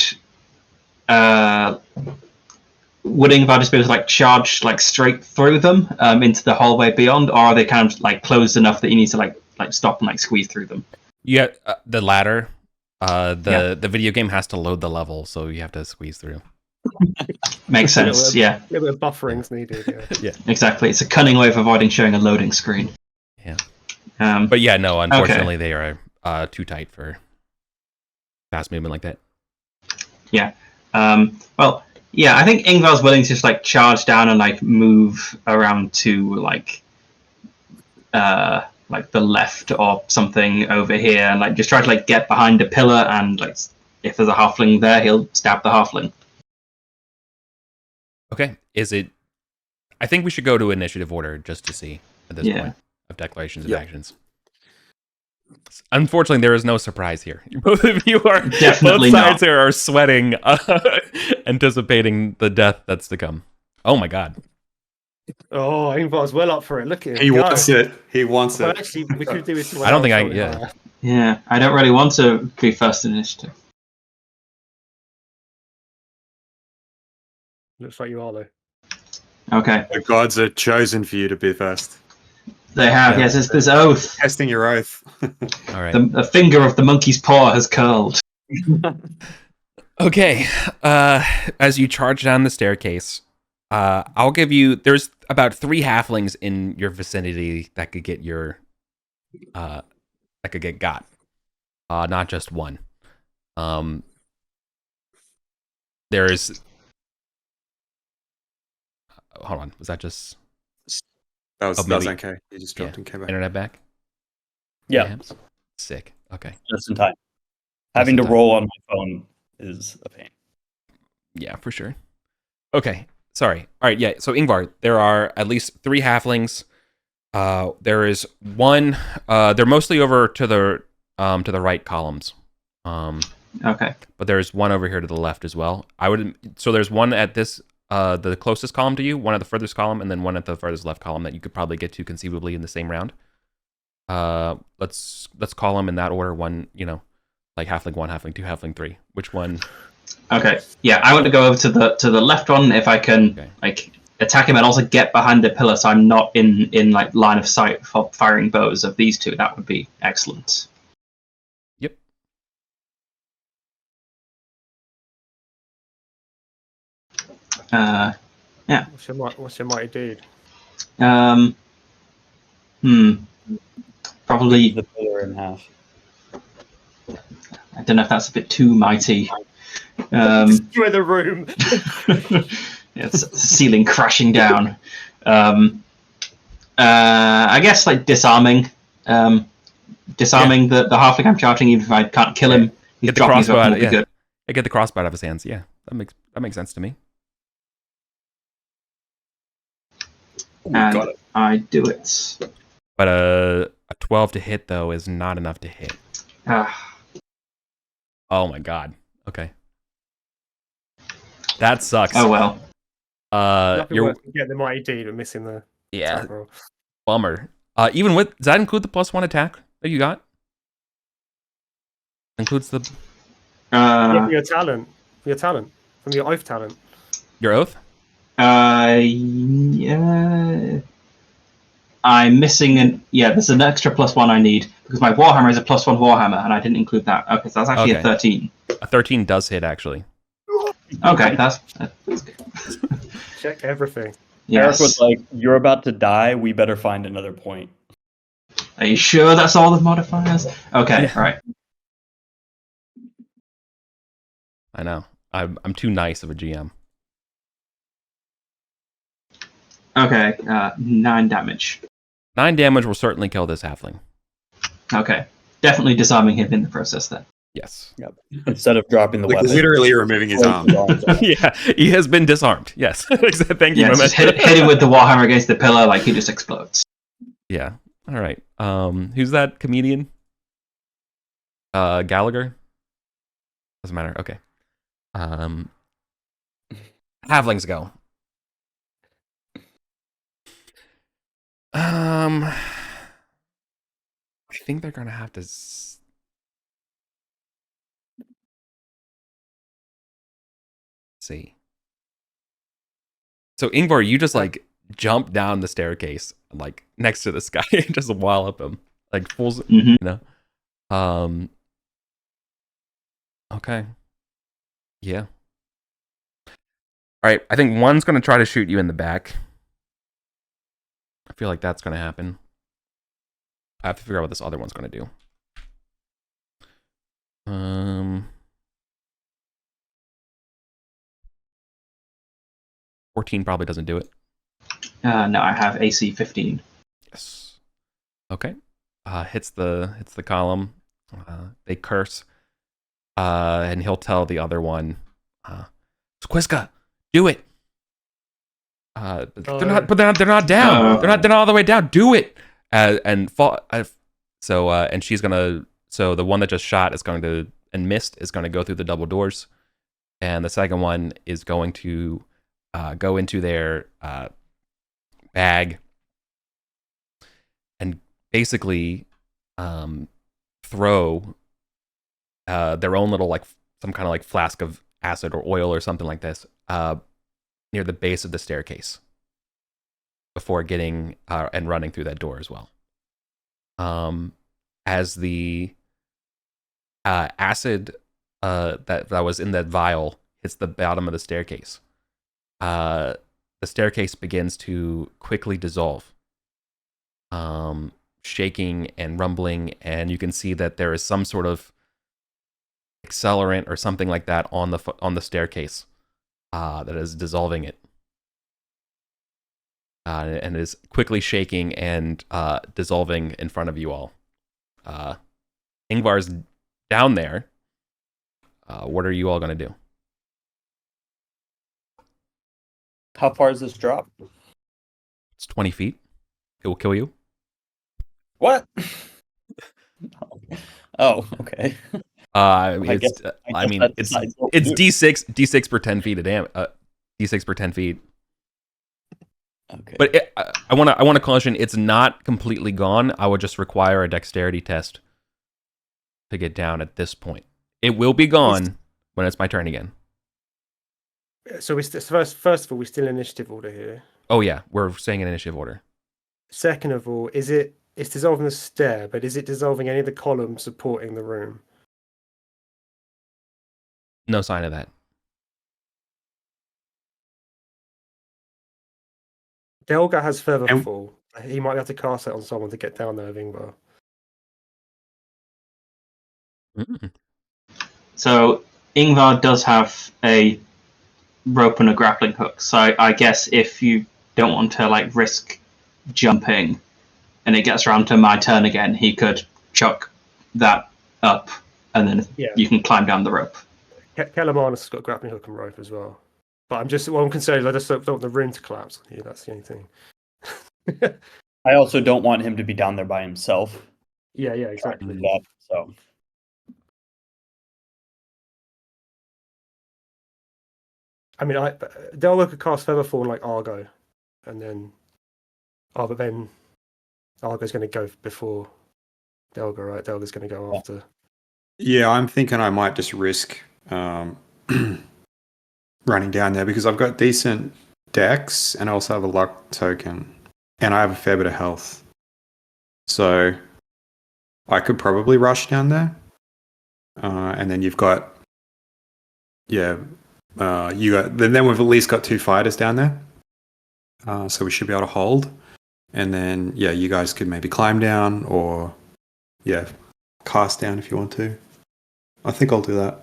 Ingvar just be able to like charge like straight through them into the hallway beyond, or are they kind of like closed enough that you need to like stop and like squeeze through them? Yeah, the ladder. The video game has to load the level, so you have to squeeze through. Makes sense. Yeah. A bit of buffering's needed. Yeah. Exactly. It's a cunning way of avoiding showing a loading screen. Yeah. But yeah, no. Unfortunately, they are too tight for fast movement like that. Yeah. Well, yeah. I think Ingvar's willing to just like charge down and like move around to like the left or something over here, and like just try to like get behind a pillar, and like if there's a halfling there, he'll stab the halfling. Okay. Is it? I think we should go to initiative order just to see at this Yeah. point of declarations Yep. and actions. Unfortunately, there is no surprise here. Both of you are Definitely both sides not. here are sweating, anticipating the death that's to come. Oh my god! Oh, Ingvar's well up for it. Look at him. He go. wants it. He wants Well, it. actually, we could do this. I don't think Yeah, I don't really want to be first in initiative. Looks like you are though. Okay, The gods are chosen for you to be first. they have. Yeah. Yes, it's this oath. Testing your oath. All right. The finger of the monkey's paw has curled. Okay. As you charge down the staircase, I'll give you. There's about 3 halflings in your vicinity that could get your. That could get got. Not just one. There's. Hold on. Was that just That was maybe- okay. You just dropped and came back. internet back? Yeah, Perhaps? Sick. Okay. just in time. Having to in time. roll on my phone is a pain. Yeah, for sure. Okay. Sorry. All right. Yeah. So Ingvar, there are at least 3 halflings. There is one. They're mostly over to the right columns. Okay. But there's one over here to the left as well. So there's one at this the closest column to you, one at the furthest column, and then one at the furthest left column that you could probably get to conceivably in the same round. Let's call them in that order. One, like halfling 1, halfling 2, halfling 3. Which one? Okay. Yeah, I want to go over to the left one if I can, Okay. attack him and also get behind the pillar so I'm not in like line of sight for firing bows of these two. That would be excellent. Yep. What's your mighty deed? Probably. The pillar in half. I don't know if that's a bit too mighty. Destroy the room. It's ceiling crashing down. I guess like disarming the halfling I'm charging, even if I can't kill him. He's Get the dropping his crossbow weapon out. will be Yeah. good. I get the crossbow out of his hands. Yeah. That makes sense to me. Ooh, And got it. I do it. But a 12 to hit though is not enough to hit. Ah, Oh my god. Okay. That sucks. oh well. Nothing You're worse than getting the mighty deed and missing the yeah, attack roll. bummer. Even with does that include the +1 attack that you got? Includes the Yeah, from your talent. From your oath talent. your oath? Yeah. I'm missing there's an extra +1 I need because my Warhammer is a +1 Warhammer and I didn't include that. Okay, so that's actually Okay. a 13. A 13 does hit actually. Okay, that's good. Check everything. Yes. Eric was like, "You're about to die. We better find another point." Are you sure that's all the modifiers? Okay, right. I know. I'm too nice of a GM. Okay, 9 damage. 9 damage will certainly kill this halfling. Okay, definitely disarming him in the process then. Yes. Yep. Instead of dropping the Like weapon, literally removing his arm. Yeah, he has been disarmed. Yes. Thank you. Yeah, just hit him with the Warhammer against the pillar, like he just explodes. Yeah. All right. Who's that comedian? Gallagher? Doesn't matter. Okay. Halflings go. I think they're gonna have to see. So Ingvar, you just like jump down the staircase, like next to this guy, and just wallop him, like full. Mhm. Okay. Yeah. All right. I think one's gonna try to shoot you in the back. I feel like that's gonna happen. I have to figure out what this other one's gonna do. 14 probably doesn't do it. No, I have AC 15. Yes. Okay. Hits the column. They curse. And he'll tell the other one, Squiska, do it. They're not down. They're not all the way down. Do it. And fall. And she's gonna. So the one that just shot is going to and missed is going to go through the double doors, and the second one is going to go into their bag and basically throw their own little like some kind of like flask of acid or oil or something like this near the base of the staircase before getting and running through that door as well. As the acid that was in that vial hits the bottom of the staircase, the staircase begins to quickly dissolve, shaking and rumbling, and you can see that there is some sort of accelerant or something like that on the staircase that is dissolving it, and is quickly shaking and dissolving in front of you all. Ingvar's down there. What are you all going to do? How far is this drop? It's 20 feet. It will kill you. What? Oh, okay. I I mean, guess it's that's what we do. D6 per 10 feet of D6 per 10 feet. Okay. But I want to caution, it's not completely gone. I would just require a dexterity test to get down at this point. It will be gone when it's my turn again. So first of all, we're still in initiative order here. Oh yeah, we're staying in initiative order. Second of all, it's dissolving the stair, but is it dissolving any of the columns supporting the room? No sign of that. Delga has further And- fall. He might have to cast it on someone to get down there with Ingvar. Mm. So Ingvar does have a rope and a grappling hook. So I guess if you don't want to like risk jumping, and it gets around to my turn again, he could chuck that up, and then you can climb down the rope. Kelamanus has got a grappling hook and rope as well. But I'm concerned. I just don't want the room to collapse on you. That's the only thing. I also don't want him to be down there by himself. Yeah, exactly. So I mean, Delga could cast Featherfall like Argo, and then, but then Argo's going to go before Delga, right? Delga's going to go after. Yeah, I'm thinking I might just risk running down there because I've got decent dex and I also have a luck token and I have a fair bit of health. So I could probably rush down there. And then you've got, then we've at least got 2 fighters down there. So we should be able to hold. And then, you guys could maybe climb down or, cast down if you want to. I think I'll do that.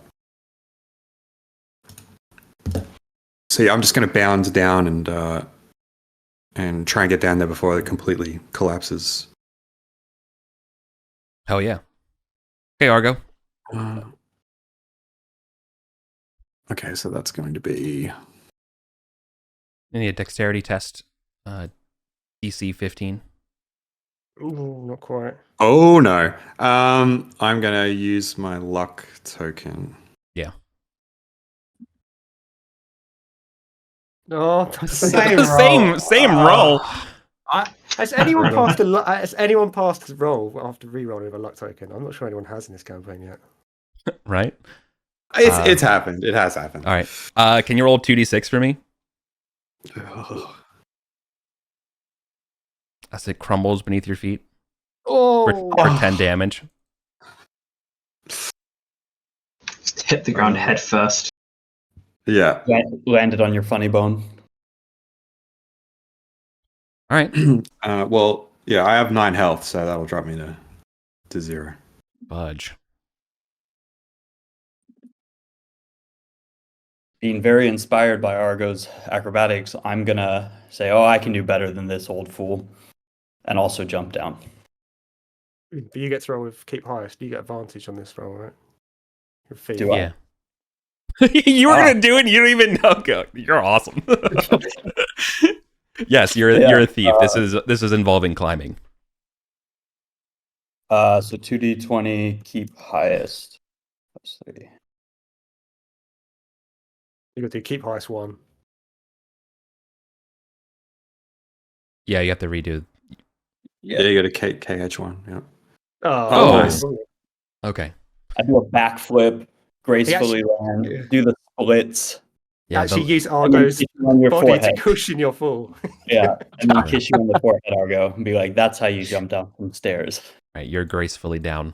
So I'm just going to bound down and try and get down there before it completely collapses. Hell yeah. Hey, Argo. Okay, so that's going to be... You need a dexterity test. DC 15. Ooh, not quite. Oh, no. I'm going to use my luck token. Yeah. Oh, Same roll. Has anyone passed a roll after re-rolling with a luck token? I'm not sure anyone has in this campaign yet. Right? It's happened. It has happened. All right. Can you roll 2d6 for me? As it crumbles beneath your feet for 10 damage. Just hit the ground head first. Yeah. landed on your funny bone. All right. I have 9 health, so that'll drop me to 0. Budge. Being very inspired by Argo's acrobatics, I'm gonna say, I can do better than this old fool. And also jump down. But you get to roll with keep highest. You get advantage on this roll, right? Your feet. Do I? Yeah. You were going to do it and you don't even know. You're awesome. Yes, you're Yeah, a thief. This is involving climbing. So 2d20, keep highest. Let's see. You got to keep highest one. Yeah, you have to redo. Yeah, you got a KH1. Yeah. Oh, nice. Okay. I do a backflip, gracefully land, yeah. do the splits. Yeah. Actually, use and then Argo's kiss you on your body forehead. to cushion your fall. Yeah, and then Yeah. kiss you on the forehead, Argo, and be like, "That's how you jump down from stairs." Right, you're gracefully down.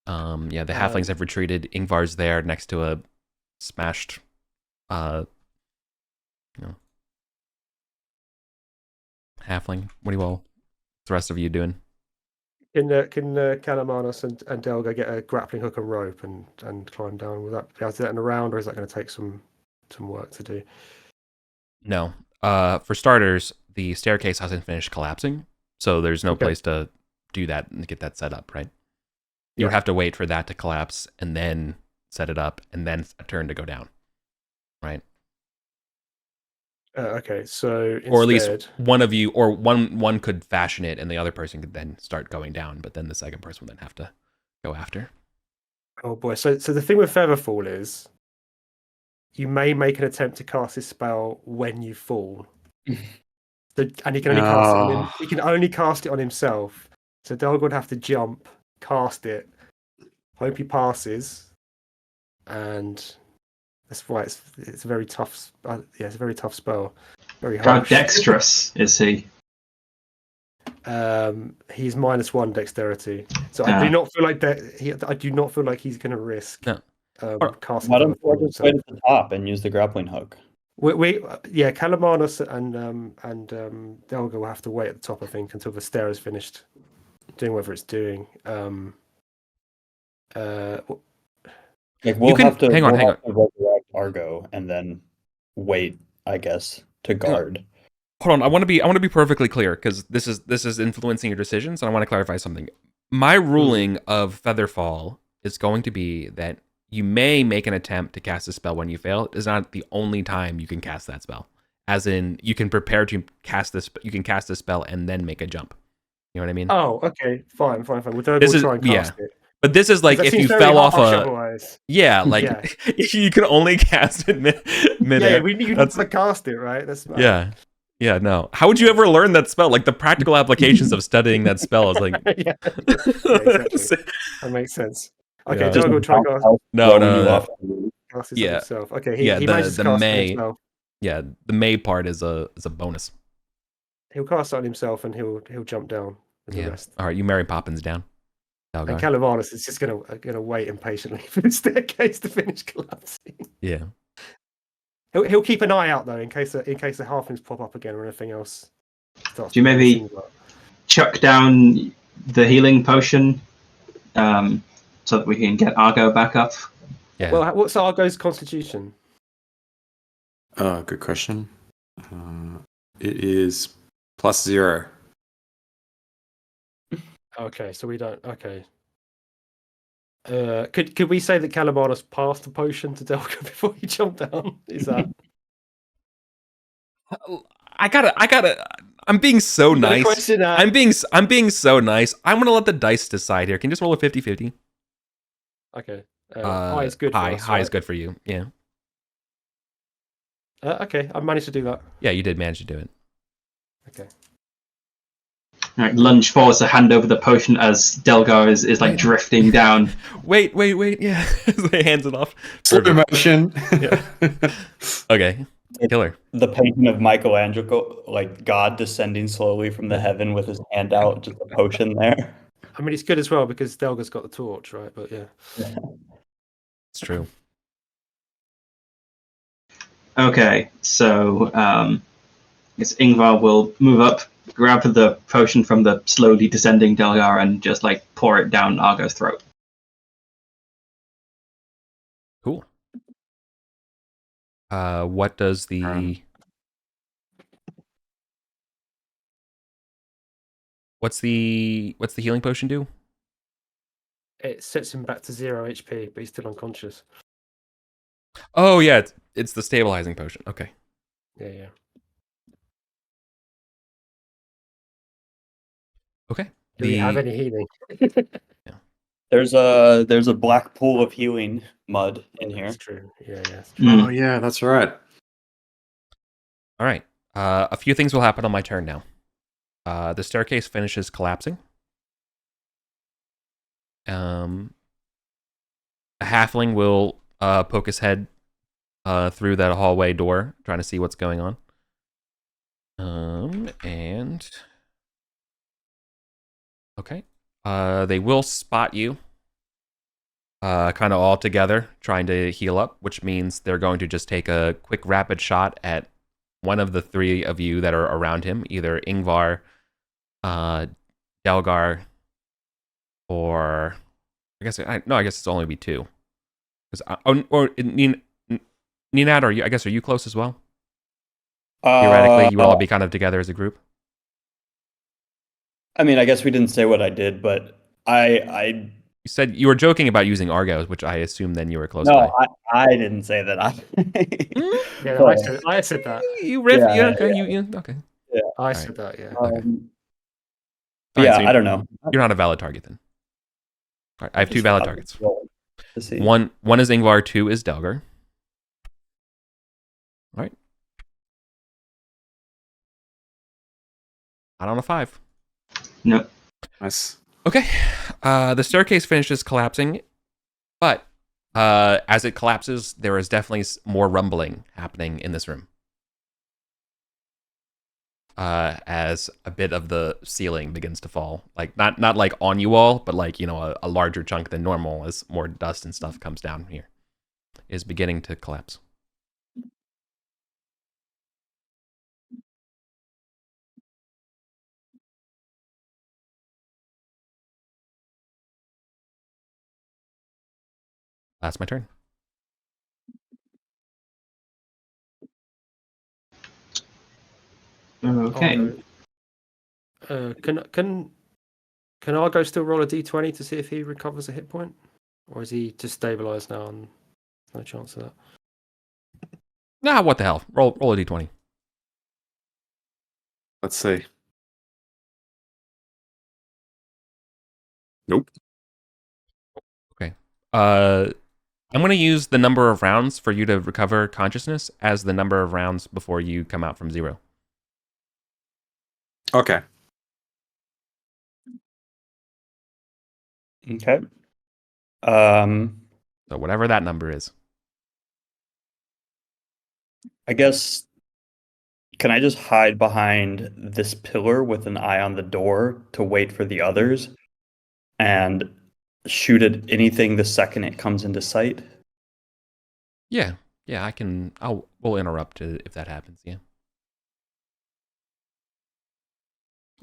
Yeah, the halflings have retreated. Ingvar's there next to a smashed, halfling. What what's the rest of you doing? Can Kalamanos and Delga get a grappling hook and rope and climb down? Will that be able to do that in a round, or is that going to take some work to do? No. For starters, the staircase hasn't finished collapsing, so there's no Okay. place to do that and get that set up, right? You would Yeah. have to wait for that to collapse and then set it up and then a turn to go down, right? Okay, so instead, Or at least one of you, or one could fashion it and the other person could then start going down, but then the second person would then have to go after. oh boy, so the thing with Featherfall is you may make an attempt to cast this spell when you fall. And he can only cast it on him. He can only cast it on himself. So Delga would have to jump, cast it, hope he passes, and that's why it's a very tough. It's a very tough spell. Very How harsh. dexterous is he? He's -1 dexterity, so I Ah. do not feel like that. I do not feel like he's going to risk No. casting. Why don't Featherfall we just himself. wait at the top and use the grappling hook? Kalamanos and Delga will have to wait at the top, I think, until the stair is finished doing whatever it's doing. Like we'll can- have to hang on. resurrect Argo and then wait, I guess, to guard. Hold on, I want to be perfectly clear because this is influencing your decisions, and I want to clarify something. My ruling of Featherfall is going to be that you may make an attempt to cast a spell when you fail. It is not the only time you can cast that spell. As in, you can prepare to cast this. You can cast a spell and then make a jump. You know what I mean? Oh, okay, fine. Well, Delga This will is- try and yeah. cast it. But this is like That if seems you very fell off harsh a otherwise. like Yeah. you can only cast it midair. We need That's- to cast it, right? That's Yeah, no. How would you ever learn that spell? Like the practical applications of studying that spell is like yeah, exactly. That makes sense. Okay, Yeah. Delga will try and cast No. this Yeah. on himself. Okay, he Yeah, manages the to cast it May- himself. Yeah, the May part is a bonus. He'll cast it on himself and he'll jump down with the Yeah. rest. All right, you Mary Poppins down. And Dalgar. Calavanus is just gonna wait impatiently for the staircase to finish collapsing. Yeah. He'll keep an eye out though in case the halflings pop up again or anything else. Starts Do you maybe- messing up. Chuck down the healing potion so that we can get Argo back up. Yeah. Well, what's Argo's constitution? Good question. It is +0. Okay, so we don't. Okay. Could we say that Calamanus passed the potion to Delga before he jumped down? Is that I gotta. I'm being so No nice. question, I'm being so nice. I'm gonna let the dice decide here. Can you just roll a 50-50? okay? High is good. For us, High is right? good for you. Yeah. Okay, I managed to do that. Yeah, you did manage to do it. Okay. All right, lunge forwards to hand over the potion as Delgar is like Wait. drifting down. Wait. Yeah. He hands it off. Slow Perfect. motion. Okay. Killer. The painting of Michelangelo, like God descending slowly from the heaven with his hand out, just a potion there. I mean, it's good as well because Delga's got the torch, right? But yeah. It's true. Okay, so I guess Ingvar will move up, grab the potion from the slowly descending Delgar, and just like pour it down Argo's throat. Cool. What does the what's the healing potion do? It sets him back to 0 HP, but he's still unconscious. Oh yeah, it's the stabilizing potion. Okay. Yeah. Okay. Do we have any healing? There's a black pool of healing mud in here. That's true. Yeah, that's true. Mm. Oh yeah, that's right. All right. A few things will happen on my turn now. The staircase finishes collapsing. A halfling will poke his head through that hallway door, trying to see what's going on. And okay. They will spot you. Kind of all together, trying to heal up, which means they're going to just take a quick, rapid shot at one of the three of you that are around him, either Ingvar, Delgar, or I guess it's only be two. Or Ninad, are you close as well? Theoretically, you would all be kind of together as a group. I mean, I guess we didn't say what I did, but I You said you were joking about using Argos, which I assume then you were close by. no, I didn't say that. Yeah, no, I said that. You riff, Yeah, okay, yeah. okay. Yeah. I said that. Yeah. Okay. But Alright, so I don't know. You're not a valid target then. All right, I have two valid targets. To see. One is Ingvar, two is Delgar. All right. Not on a 5. No. Nice. Okay. The staircase finishes collapsing, but as it collapses, there is definitely more rumbling happening in this room. As a bit of the ceiling begins to fall, like not like on you all, but like a larger chunk than normal as more dust and stuff comes down here, is beginning to collapse. That's my turn. Okay. Can Argo still roll a d20 to see if he recovers a hit point, or is he just stabilized now and no chance of that? Nah, what the hell? Roll a d20. Let's see. Nope. Okay. I'm going to use the number of rounds for you to recover consciousness as the number of rounds before you come out from 0. Okay. Okay. So whatever that number is. I guess, can I just hide behind this pillar with an eye on the door to wait for the others and shoot at anything the second it comes into sight? Yeah, we'll interrupt if that happens, yeah.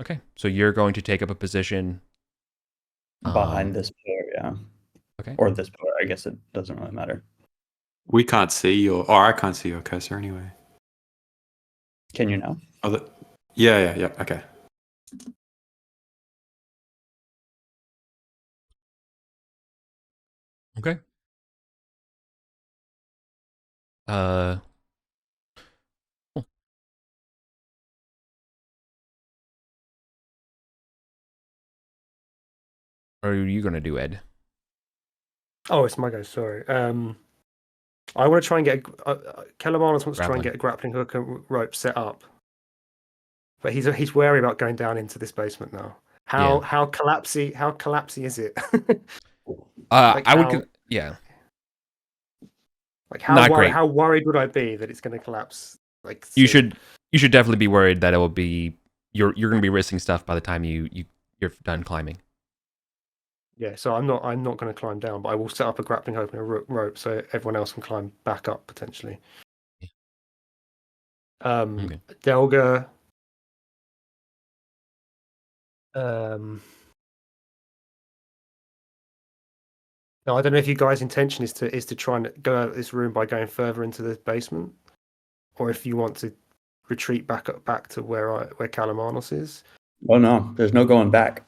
Okay, so you're going to take up a position Behind this pillar, yeah. Okay. Or this pillar, I guess it doesn't really matter. We can't see or I can't see your cursor anyway. Can you now? Oh, yeah. Okay. Okay. Cool. What are you going to do, Ed? Oh, it's my go. Sorry. I want to try and get Kellermanos wants to try and get a grappling hook and rope set up, but he's wary about going down into this basement now. How collapsy is it? I would, yeah. Like Not great. How worried would I be that it's going to collapse? Like You should definitely be worried that it will be you're going to be risking stuff by the time you're done climbing. Yeah, so I'm not going to climb down, but I will set up a grappling hook and a rope so everyone else can climb back up potentially. Okay. Delga. No, I don't know if you guys' intention is to try and go out of this room by going further into the basement, or if you want to retreat back to where Kalamanos is. Oh no, there's no going back.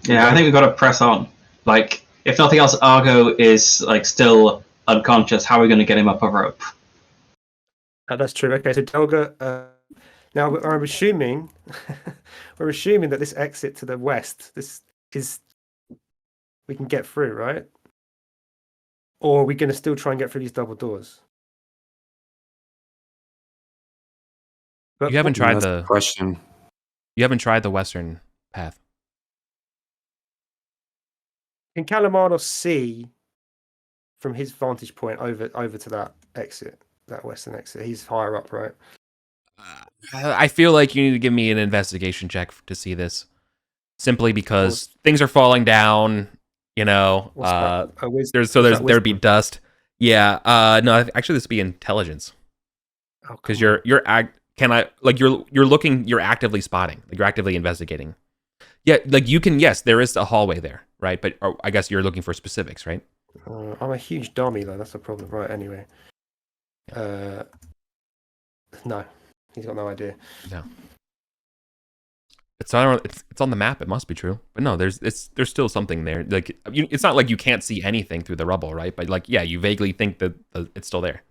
Yeah, I think we've got to press on. Like, if nothing else, Argo is like still unconscious. How are we going to get him up a rope? That's true. Okay, so Delga. Now I'm assuming we're assuming that this exit to the west, this is we can get through, right? Or are we going to still try and get through these double doors? But You haven't tried That's the the question. western path. can Calamano see from his vantage point over to that exit, that western exit? He's higher up, right? I feel like you need to give me an investigation check to see this, simply because things are falling down. You know, What's that? there'd be dust. Yeah. No, actually, this would be intelligence, Oh, because come on. you're actively spotting, like you're actively investigating. Yeah, like you can. Yes, there is a hallway there, right? But I guess you're looking for specifics, right? I'm a huge dummy though. That's the problem, right? Anyway, no, he's got no idea. No. It's on the map. It must be true, but no, there's still something there. Like it's not like you can't see anything through the rubble, right? But like, yeah, you vaguely think that it's still there.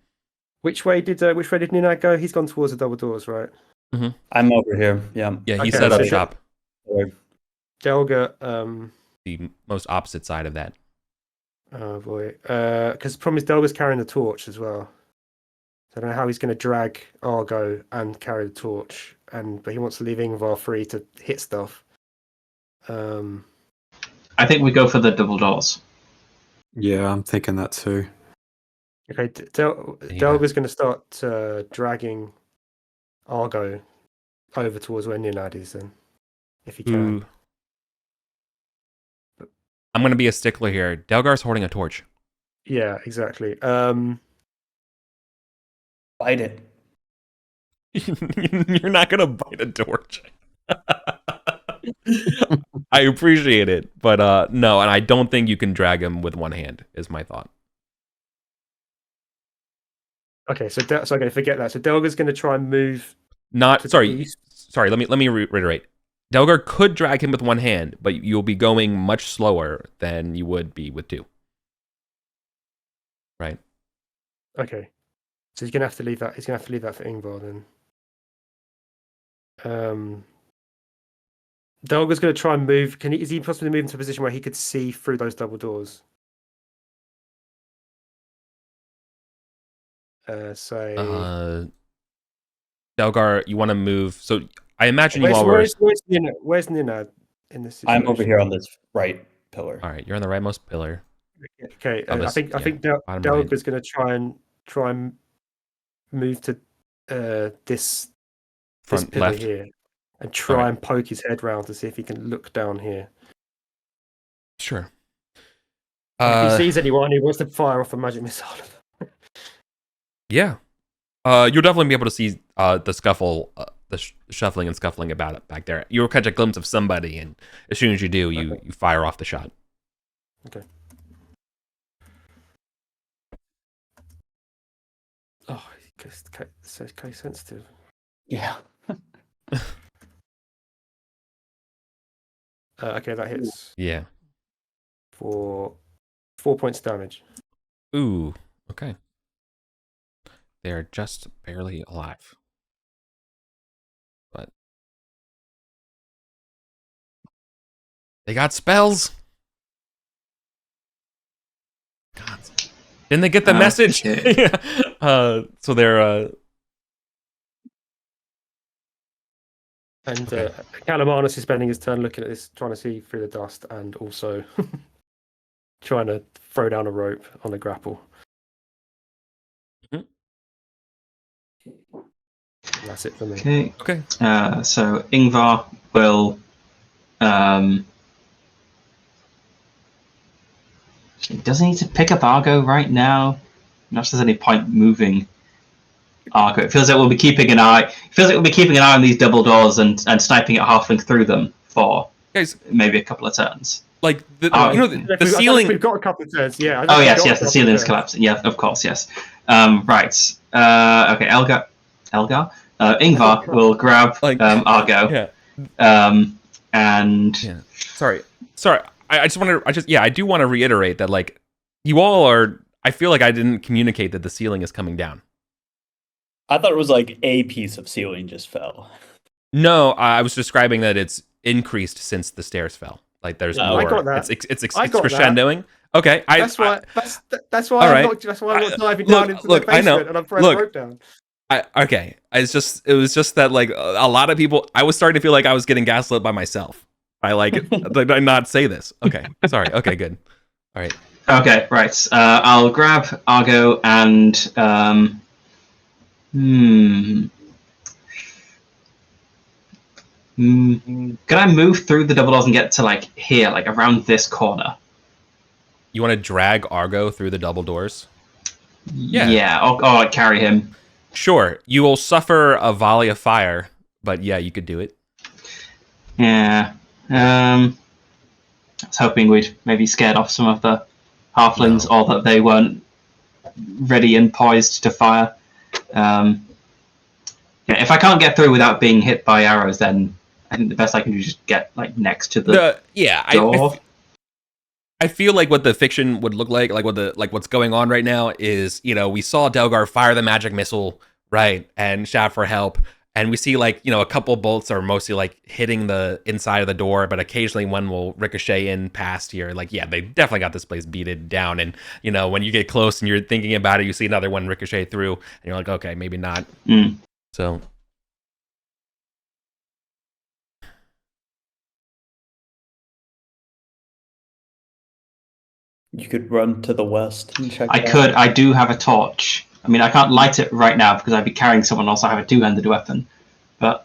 Which way did Ninad go? He's gone towards the double doors, right? I'm over here. Yeah. Yeah, he Okay, set up so shop. Delga, The most opposite side of that. oh boy, because the problem is Delga's carrying the torch as well. So I don't know how he's going to drag Argo and carry the torch, but he wants to leave Ingvar free to hit stuff. I think we go for the double doors. Yeah, I'm thinking that too. Okay, Delga's going to start dragging Argo over towards where Ninad is, then, if he can. Ooh. I'm going to be a stickler here. Delgar's holding a torch. Yeah, exactly. Bite it. You're not going to bite a torch. I appreciate it, but no, and I don't think you can drag him with one hand, is my thought. Okay, so okay, forget that. So Delga's going to try and move. Sorry. Let me reiterate. Delgar could drag him with one hand, but you'll be going much slower than you would be with two. Right. Okay, so he's going to have to leave that. He's going to have to leave that for Ingvar then. Delga's going to try and move. Is he possibly move into a position where he could see through those double doors? Say. Delgar, you want to move? So I imagine you all where's Ninad in this situation? I'm over here on this right pillar. All right, you're on the rightmost pillar. Okay, I think Delga's going to try and move to this Front pillar left here and try and poke his head round to see if he can look down here. Sure. If he sees anyone, he wants to fire off a magic missile. Yeah. You'll definitely be able to see the scuffle, the shuffling and scuffling about it back there. You'll catch a glimpse of somebody, and as soon as you do, you fire off the shot. Okay. Oh, it's so case sensitive. Yeah. Okay, that hits. Yeah. For 4 points damage. Ooh. Okay. They're just barely alive. But they got spells. God. Didn't they get the message? Okay. So they're And Calamanus is spending his turn looking at this, trying to see through the dust, and also trying to throw down a rope on a grapple. Mhm. That's it for me. Okay. So Ingvar will. Does he need to pick up Argo right now? Not sure there's any point moving Argo. It feels like we'll be keeping an eye. It feels like we'll be keeping an eye on these double doors and sniping at halfling through them for maybe a couple of turns. Like the ceiling. We've got a couple of turns. Yeah. Oh yes, the ceiling's collapsing. Yeah, of course, yes. Right. Okay, Elgar. Ingvar will grab Argo. Yeah. And Sorry. I do want to reiterate that, like, you all are. I feel like I didn't communicate that the ceiling is coming down. I thought it was like a piece of ceiling just fell. No, I was describing that it's increased since the stairs fell. Like there's Oh, more. I got that. It's I got that. crescendoing. Okay, That's why. That's why all I'm right. not. That's why I'm not diving Look, down into look, the I know. basement and I'm throwing Look. the rope down. Okay. It was just that like a lot of people. I was starting to feel like I was getting gaslit by myself. I like did I not say this? Okay, sorry. Okay, good. All right. Okay, right. I'll grab Argo and can I move through the double doors and get to like here, like around this corner? You want to drag Argo through the double doors? Yeah. I'll carry him. Sure. You will suffer a volley of fire, but yeah, you could do it. Yeah. I was hoping we'd maybe scared off some of the halflings, or that they weren't ready and poised to fire. Yeah, if I can't get through without being hit by arrows, then I think the best I can do is just get like next to the door. I feel like what the fiction would look like what's going on right now is, we saw Delgar fire the magic missile, right, and shout for help, and we see like, a couple bolts are mostly like hitting the inside of the door, but occasionally one will ricochet in past here. Like, yeah, they definitely got this place beaten down, and when you get close and you're thinking about it, you see another one ricochet through, and you're like, okay, maybe not. So. You could run to the west and check. I do have a torch. I mean, I can't light it right now because I'd be carrying someone else. I have a two-handed weapon. But,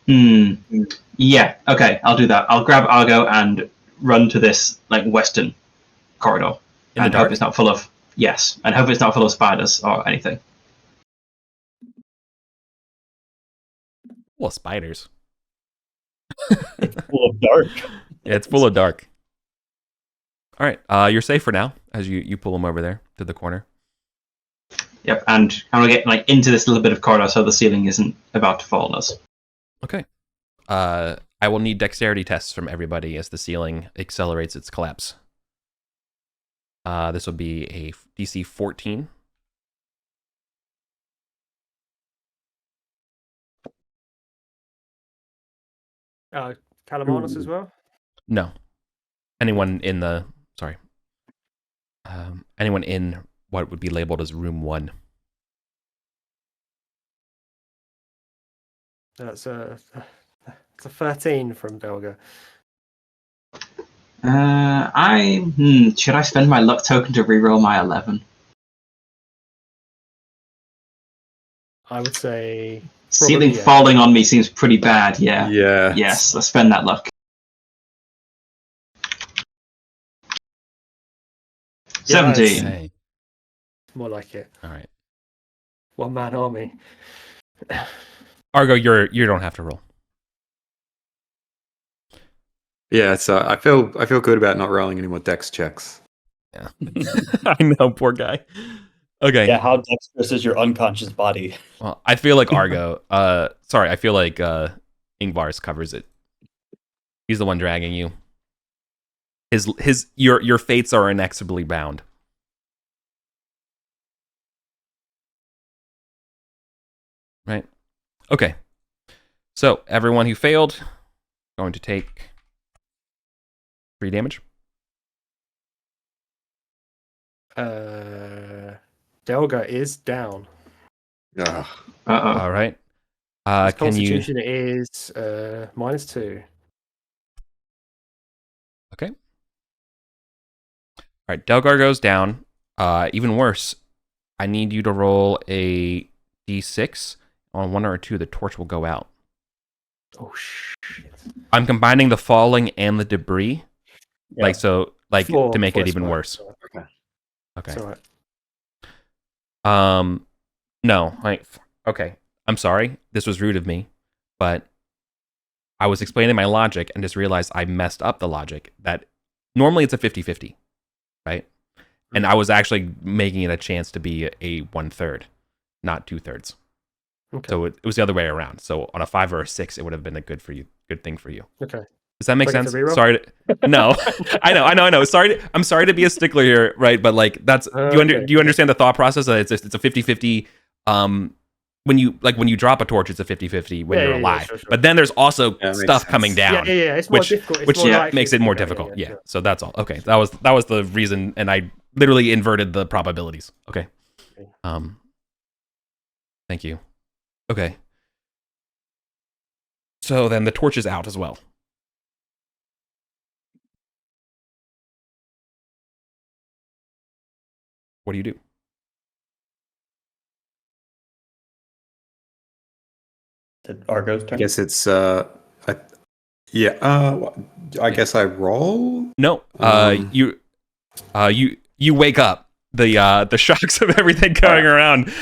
yeah, okay, I'll do that. I'll grab Argo and run to this, like, western corridor. And hope it's not full of... Yes, and hope it's not full of spiders or anything. Full of spiders. It's full of dark. Yeah, it's full of dark. All right, you're safe for now as you pull them over there to the corner. Yep, and I'm gonna get like into this little bit of corridor so the ceiling isn't about to fall on us. Okay. I will need dexterity tests from everybody as the ceiling accelerates its collapse. This will be a DC 14. Calamanus as well? No. Anyone in anyone in what would be labeled as room 1. It's a 13 from Delga. Should I spend my luck token to reroll my 11? I would say Ceiling falling on me seems pretty bad. Yeah. Yeah. Yes, let's spend that luck. 17. Hey. More like it. All right. One-man army. Argo, you don't have to roll. Yeah, so I feel good about not rolling any more dex checks. Yeah. I know, poor guy. Okay. Yeah, how dexterous is your unconscious body? Well, I feel like Argo. I feel like Ingvars covers it. He's the one dragging you. Your fates are inexorably bound. Right. Okay. So everyone who failed going to take 3 damage. Delga is down. Ugh. All right. His Can you? constitution is -2. Okay. All right. Delgar goes down. Even worse, I need you to roll a d6. On 1 or 2, the torch will go out. Oh shit! I'm combining the falling and the debris, Yeah. to make it even worse. Okay. Okay. It's all right. No, okay. I'm sorry. This was rude of me, but I was explaining my logic and just realized I messed up the logic. That normally it's a 50-50, right? And I was actually making it a chance to be a 1/3, not 2/3. Okay. So it was the other way around. So on a 5 or a 6, it would have been a good thing for you. Okay. Does that make Bring it to sense? reroll? Sorry. No, I know. I'm sorry to be a stickler here, right? But like, that's Okay. do you understand the thought process? That it's a 50-50. When you drop a torch, it's a 50-50 when Yeah, you're yeah, alive. sure. But then there's also Yeah, makes stuff sense. coming down, Yeah. It's more which- difficult. It's which more yeah, likely makes it to more go, difficult. Yeah. sure. So that's all. Okay. That was the reason, and I literally inverted the probabilities. Okay. Okay. Thank you. Okay. So then the torch is out as well. What do you do? Is it Argo's I turn? guess it's I guess I roll. No. Um, You wake up. The shocks of everything going around.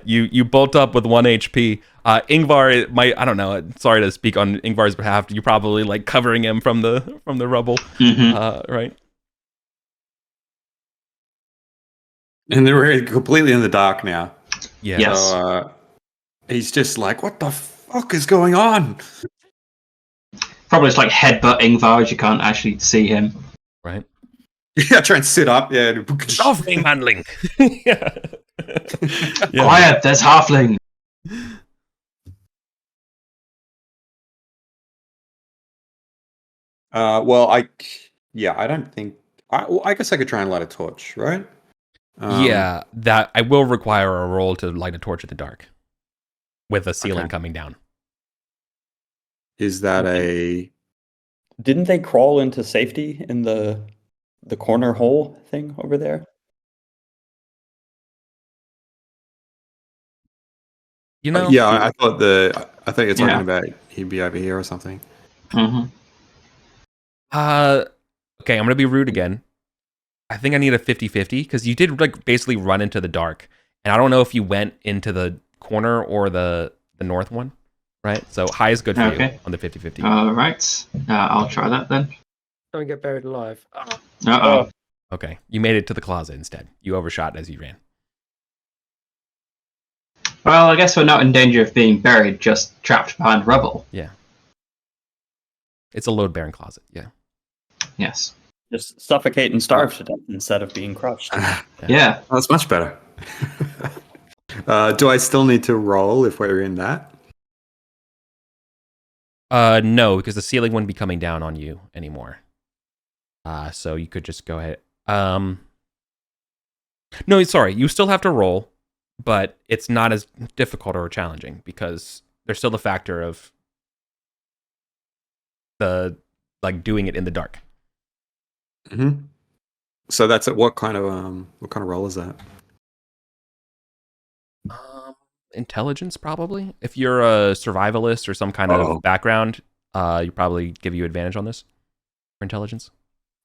You bolt up with 1 HP. Ingvar I don't know. Sorry to speak on Ingvar's behalf. You're probably like covering him from the rubble, right? And they're completely in the dark now. Yeah. Yes. So he's just like, "What the fuck is going on?" Probably just like headbutt Ingvar as you can't actually see him. Right. Yeah, try and sit up. Yeah. Halfling handling. Yeah. Yeah. Quiet, there's halfling. Well, I don't think. I guess I could try and light a torch, right? Yeah, that I will require a roll to light a torch in the dark with a ceiling Okay. coming down. Is that a? Didn't they crawl into safety in the corner hole thing over there? You know? Yeah, I thought I think you're talking Yeah. about he'd be over here or something. Mm-hmm. Okay, I'm gonna be rude again. I think I need a 50-50 because you did like basically run into the dark, and I don't know if you went into the corner or the north one, right? So high is good for you Okay. on the 50-50. All right. I'll try that then. Don't get buried alive. Uh-oh. Okay, you made it to the closet instead. You overshot as you ran. Well, I guess we're not in danger of being buried, just trapped behind rubble. Yeah, it's a load-bearing closet. Yeah. Yes. Just suffocate and starve to death instead of being crushed. Yeah. Oh, that's much better. Do I still need to roll if we're in that? No, because the ceiling wouldn't be coming down on you anymore. So you could just go ahead. No, sorry, you still have to roll, but it's not as difficult or challenging because there's still the factor of the like doing it in the dark. Mm-hmm. So that's it. What kind of roll is that? Intelligence, probably. If you're a survivalist or some kind of background, you probably give you advantage on this for intelligence.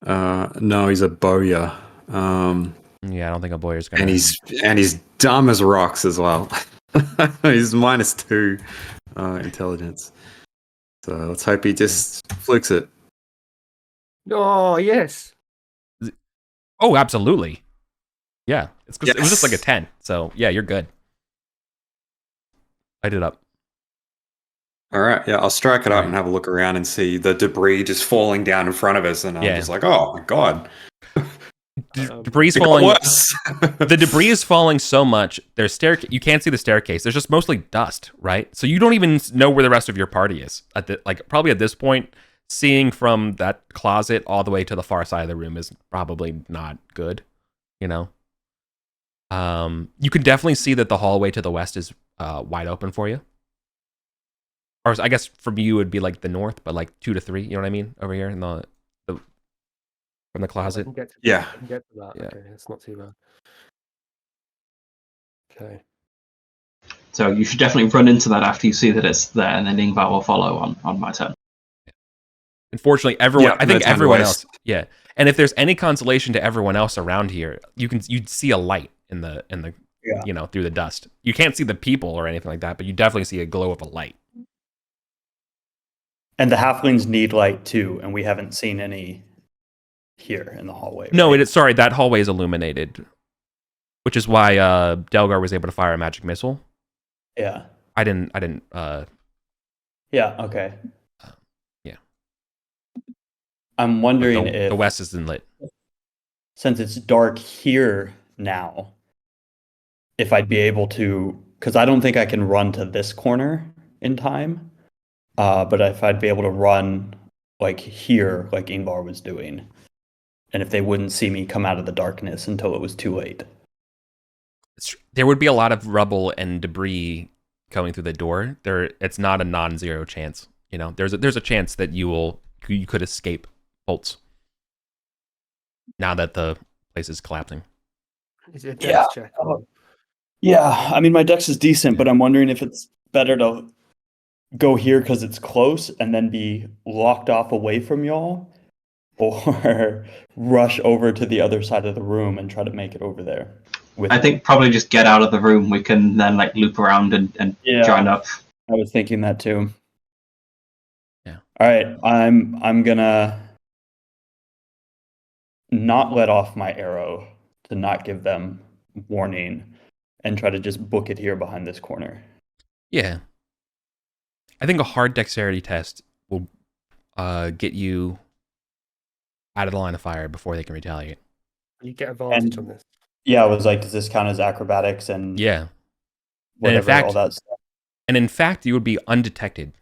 No, he's a bowyer. Yeah, I don't think a boyer's gonna. And he's dumb as rocks as well. He's -2 intelligence. So let's hope he just flukes it. Oh yes. Oh, absolutely. Yeah, it was just like a Yes. 10. So yeah, you're good. Light it up. All right, yeah, I'll strike it up and have a look around and see the debris just falling down in front of us, and I'm Yeah. just like, oh my god, Debris it got falling. worse. The debris is falling so much. There's you can't see the staircase. There's just mostly dust, right? So you don't even know where the rest of your party is. Probably at this point, seeing from that closet all the way to the far side of the room is probably not good. You know. You can definitely see that the hallway to the west is wide open for you. Or I guess from you it would be like the north, but like 2 to 3. You know what I mean? Over here in the from the I closet. can get to, Yeah. I can get to that. Yeah. Okay, it's not too bad. Okay. So you should definitely run into that after you see that it's there, and then Ingvar will follow on my turn. Unfortunately, everyone. Yeah, I think that's on everyone west. else. Yeah, and if there's any consolation to everyone else around here, you'd see a light in the Yeah. through the dust. You can't see the people or anything like that, but you definitely see a glow of a light. And the halflings need light too, and we haven't seen any here in the hallway. No, right? sorry, that hallway is illuminated, which is why Delgar was able to fire a magic missile. Yeah. I didn't. Yeah. Okay. Yeah. I'm But wondering the if, west isn't lit. since it's dark here now, if I'd be able to, because I don't think I can run to this corner in time. But if I'd be able to run like here, like Ingvar was doing, and if they wouldn't see me come out of the darkness until it was too late. There would be a lot of rubble and debris coming through the door. It's not a non-zero chance. You know, there's a chance that you could escape bolts. Now that the place is collapsing. Is it a Yeah. dex check? Or... Yeah, I mean my dex is decent, but I'm wondering if it's better to go here because it's close and then be locked off away from y'all, or rush over to the other side of the room and try to make it over there. I think probably just get out of the room. We can then like loop around and join up. I was thinking that too. Yeah. All right, I'm gonna not let off my arrow to not give them warning and try to just book it here behind this corner. Yeah. I think a hard dexterity test will get you out of the line of fire before they can retaliate. You get advantage And- on this. Yeah, I was like, does this count as acrobatics and Yeah. whatever, in fact- all that stuff? And in fact, you would be undetected.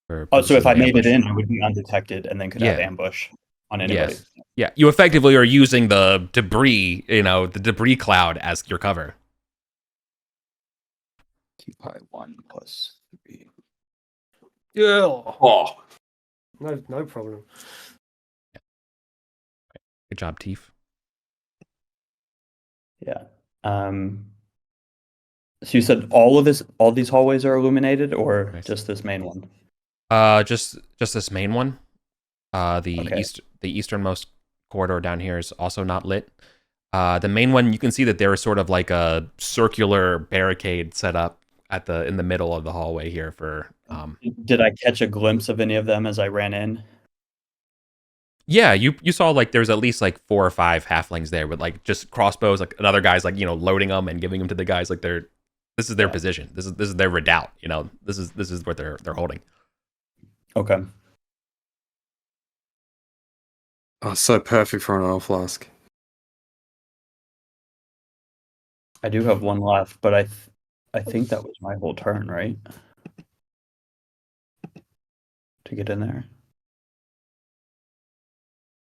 For Oh, so if purposes I of made it ambush. in, I would be undetected and then could have Yeah. ambush on anybody. Yes. Yeah, you effectively are using the debris, the debris cloud as your cover. Occupy 1 plus 3. Yeah. Oh, No problem. Good job, Teef. Yeah. So you said all these hallways are illuminated, or Nice. just this main one? Just this main one. The Okay. easternmost corridor down here is also not lit. The main one, you can see that there is sort of like a circular barricade set up in the middle of the hallway here for. Did I catch a glimpse of any of them as I ran in? Yeah, you saw like there's at least like 4 or 5 halflings there with like just crossbows. Like another guy's like loading them and giving them to the guys like this is their position. This is their redoubt. This is what they're holding. Okay. oh, so perfect for an oil flask. I do have one left, but I think that was my whole turn, right? To get in there.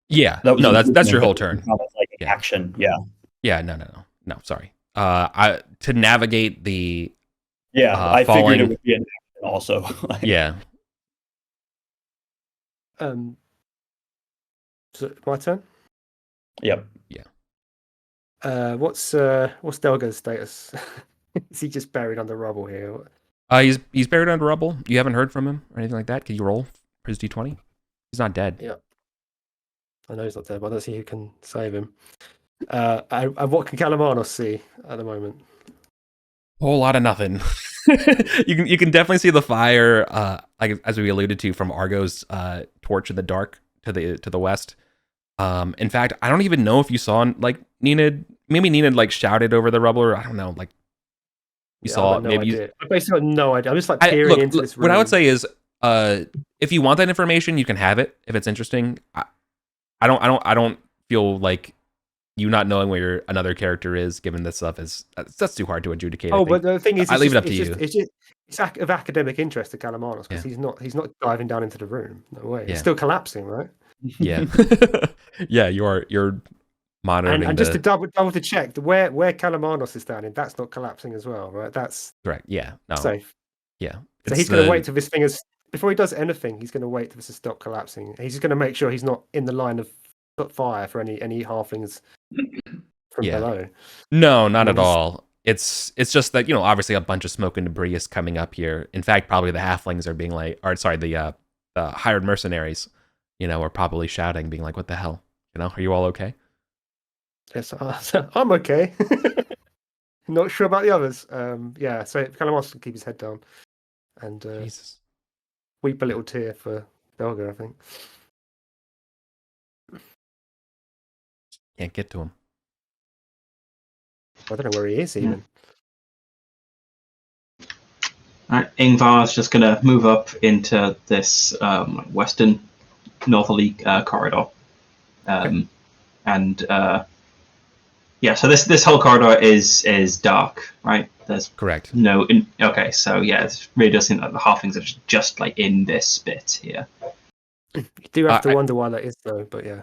Yeah, That was no, that's movement, your but whole it turn. sounded like Yeah. action. Yeah. Yeah, no, sorry. To navigate the Yeah, I falling. figured it would be an action also. Like, Yeah, So my turn. Yep. What's Delga's status? Is he just buried under rubble here? he's buried under rubble. You haven't heard from him or anything like that. Can you roll for his d20? He's not dead. Yeah. I know he's not dead, but I don't see who can save him. And what can Calamanos see at the moment? Whole lot of nothing. you can definitely see the fire, like as we alluded to from Argo's torch in the dark to the west. In fact, I don't even know if you saw like Nina like shouted over the rubble, or I don't know, like you saw I've got no maybe. idea. I basically got no idea. I'm just like peering into this room. What I would say is, if you want that information, you can have it if it's interesting. I don't feel like you not knowing where another character is, given this stuff is that's too hard to adjudicate. Oh, but the thing is, I leave it up to you. It's of academic interest to Calamanos because he's not diving down into the room. No way. It's still collapsing, right? Yeah, yeah. You're monitoring. And just to double to check, where Calamanos is standing, that's not collapsing as well, right? That's correct. Yeah, no, safe. yeah. So he's going to wait till this thing is before he does anything. He's going to wait till this is stopped collapsing. He's just going to make sure he's not in the line of fire for any halflings from below. No, not at all. It's just that obviously a bunch of smoke and debris is coming up here. In fact, probably the halflings are being like, or sorry, the hired mercenaries, are probably shouting, being like, "What the hell? Are you all okay?" Yes, I'm okay. Not sure about the others. Yeah, so Calamanos can keep his head down and Jesus. weep a little tear for Belga, I think. Can't get to him. I don't know where he is even. Right, Ingvar's just going to move up into this western northerly corridor. And so this whole corridor is dark, right? There's Correct. no... okay, so yeah, it really does seem like the halflings are just like in this bit here. You do have to wonder why that is, though, but yeah.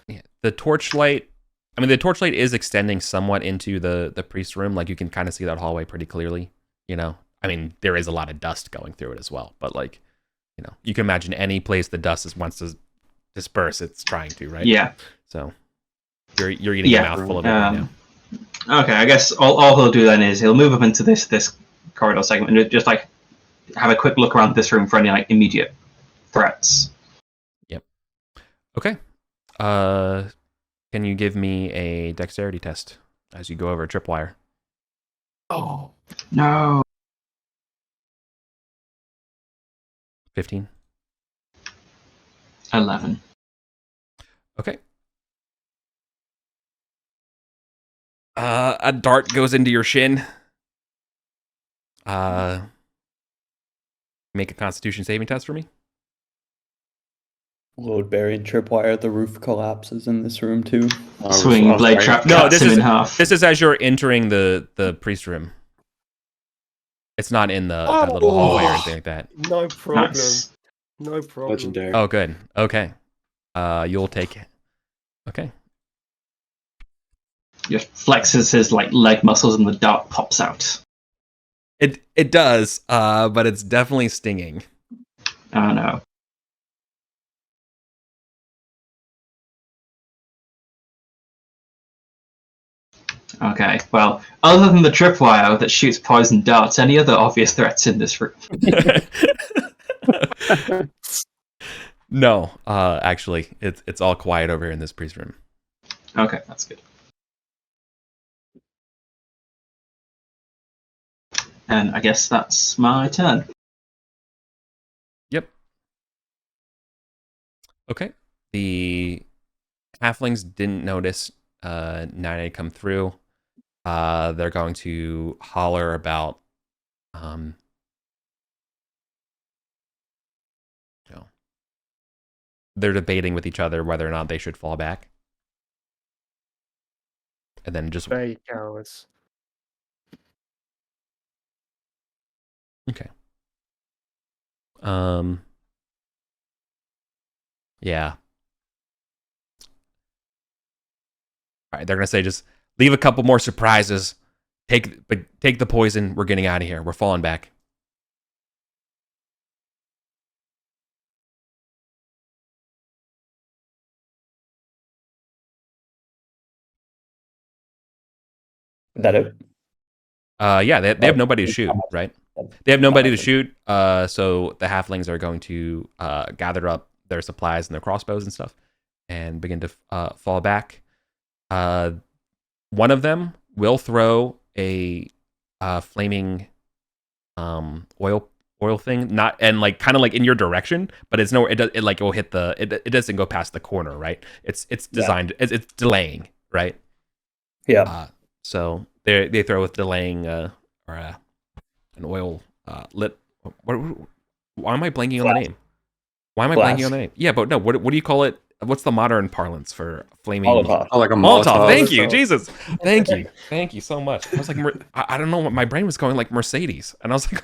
Yeah. The torchlight... I mean, the torchlight is extending somewhat into the priest room. Like, you can kind of see that hallway pretty clearly, you know? I mean, there is a lot of dust going through it as well, but, like, you know, you can imagine any place the dust wants to disperse, it's trying to, right? Yeah. So, you're eating a mouthful of it right now. Okay, I guess all he'll do then is he'll move up into this corridor segment and just, like, have a quick look around this room for any, like, immediate threats. Yep. Okay. Can you give me a dexterity test as you go over a tripwire? Oh, no. 15. 11. Okay. A dart goes into your shin. Make a Constitution saving test for me. Load-bearing tripwire. The roof collapses in this room too. Swinging blade trap cuts him in half. This is as you're entering the priest room. It's not in that little hallway or anything like that. No problem. Nice. No problem. Legendary. Oh, good. Okay. You'll take it. Okay. Just flexes his like leg muscles and the dart pops out. It does, but it's definitely stinging. Oh no. Okay, well, other than the tripwire that shoots poison darts, any other obvious threats in this room? No, actually, it's all quiet over here in this priest room. Okay, that's good. And I guess that's my turn. Yep. Okay. The halflings didn't notice Nine come through. They're going to holler about they're debating with each other whether or not they should fall back. And then just Very cowards. okay. Yeah. All right, they're gonna say just leave a couple more surprises. Take the poison. We're getting out of here. We're falling back. Is that it? Yeah, they have nobody to shoot, right? They have nobody to shoot. So the halflings are going to gather up their supplies and their crossbows and stuff, and begin to fall back. One of them will throw a flaming oil thing, not and like kind of like in your direction, but it's no, it like will hit the it doesn't go past the corner, right? It's designed it's delaying, right? Yeah. So they throw with delaying or an oil lit. Why am I blanking on the name? Why am I blanking on the name? Yeah, but no. What do you call it? What's the modern parlance for flaming? Molotov. Oh, like a Molotov. Molotov. Thank you, Jesus. Thank you so much. I was like, I don't know what my brain was going like Mercedes, and I was like,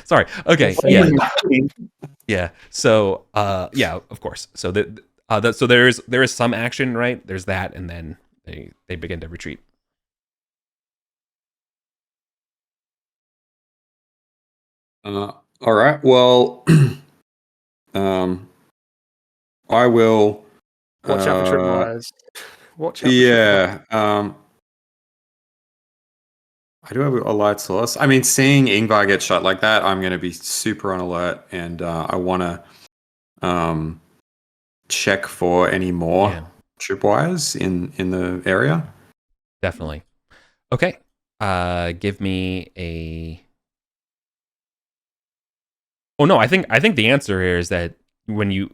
sorry. Okay, yeah, yeah. So, yeah, of course. So so there is some action, right? There's that, and then they begin to retreat. All right. Well, I will. Watch out for tripwires. Watch out. Yeah. I do have a light source. I mean, seeing Ingvar get shot like that, I'm going to be super on alert, and I want to check for any more tripwires in the area. Definitely. Okay. Give me a. Oh no, I think the answer here is that when you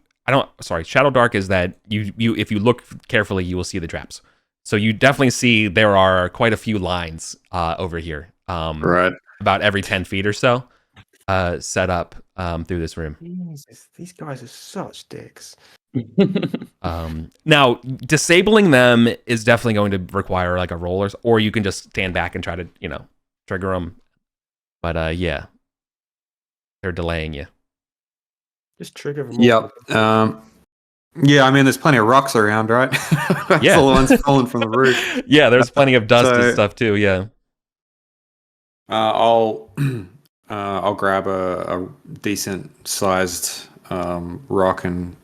Shadow Dark is that you if you look carefully you will see the traps. So you definitely see there are quite a few lines over here. Right. About every 10 feet or so. set up through this room. Jesus, these guys are such dicks. Now, disabling them is definitely going to require like a roll, or you can just stand back and try to, trigger them. But yeah, they're delaying you. Just trigger them. Yep. Yeah, I mean, there's plenty of rocks around, right? That's Yeah. all the ones falling from the roof. Yeah, there's plenty of dust and So- stuff too. Yeah. I'll grab a decent sized rock and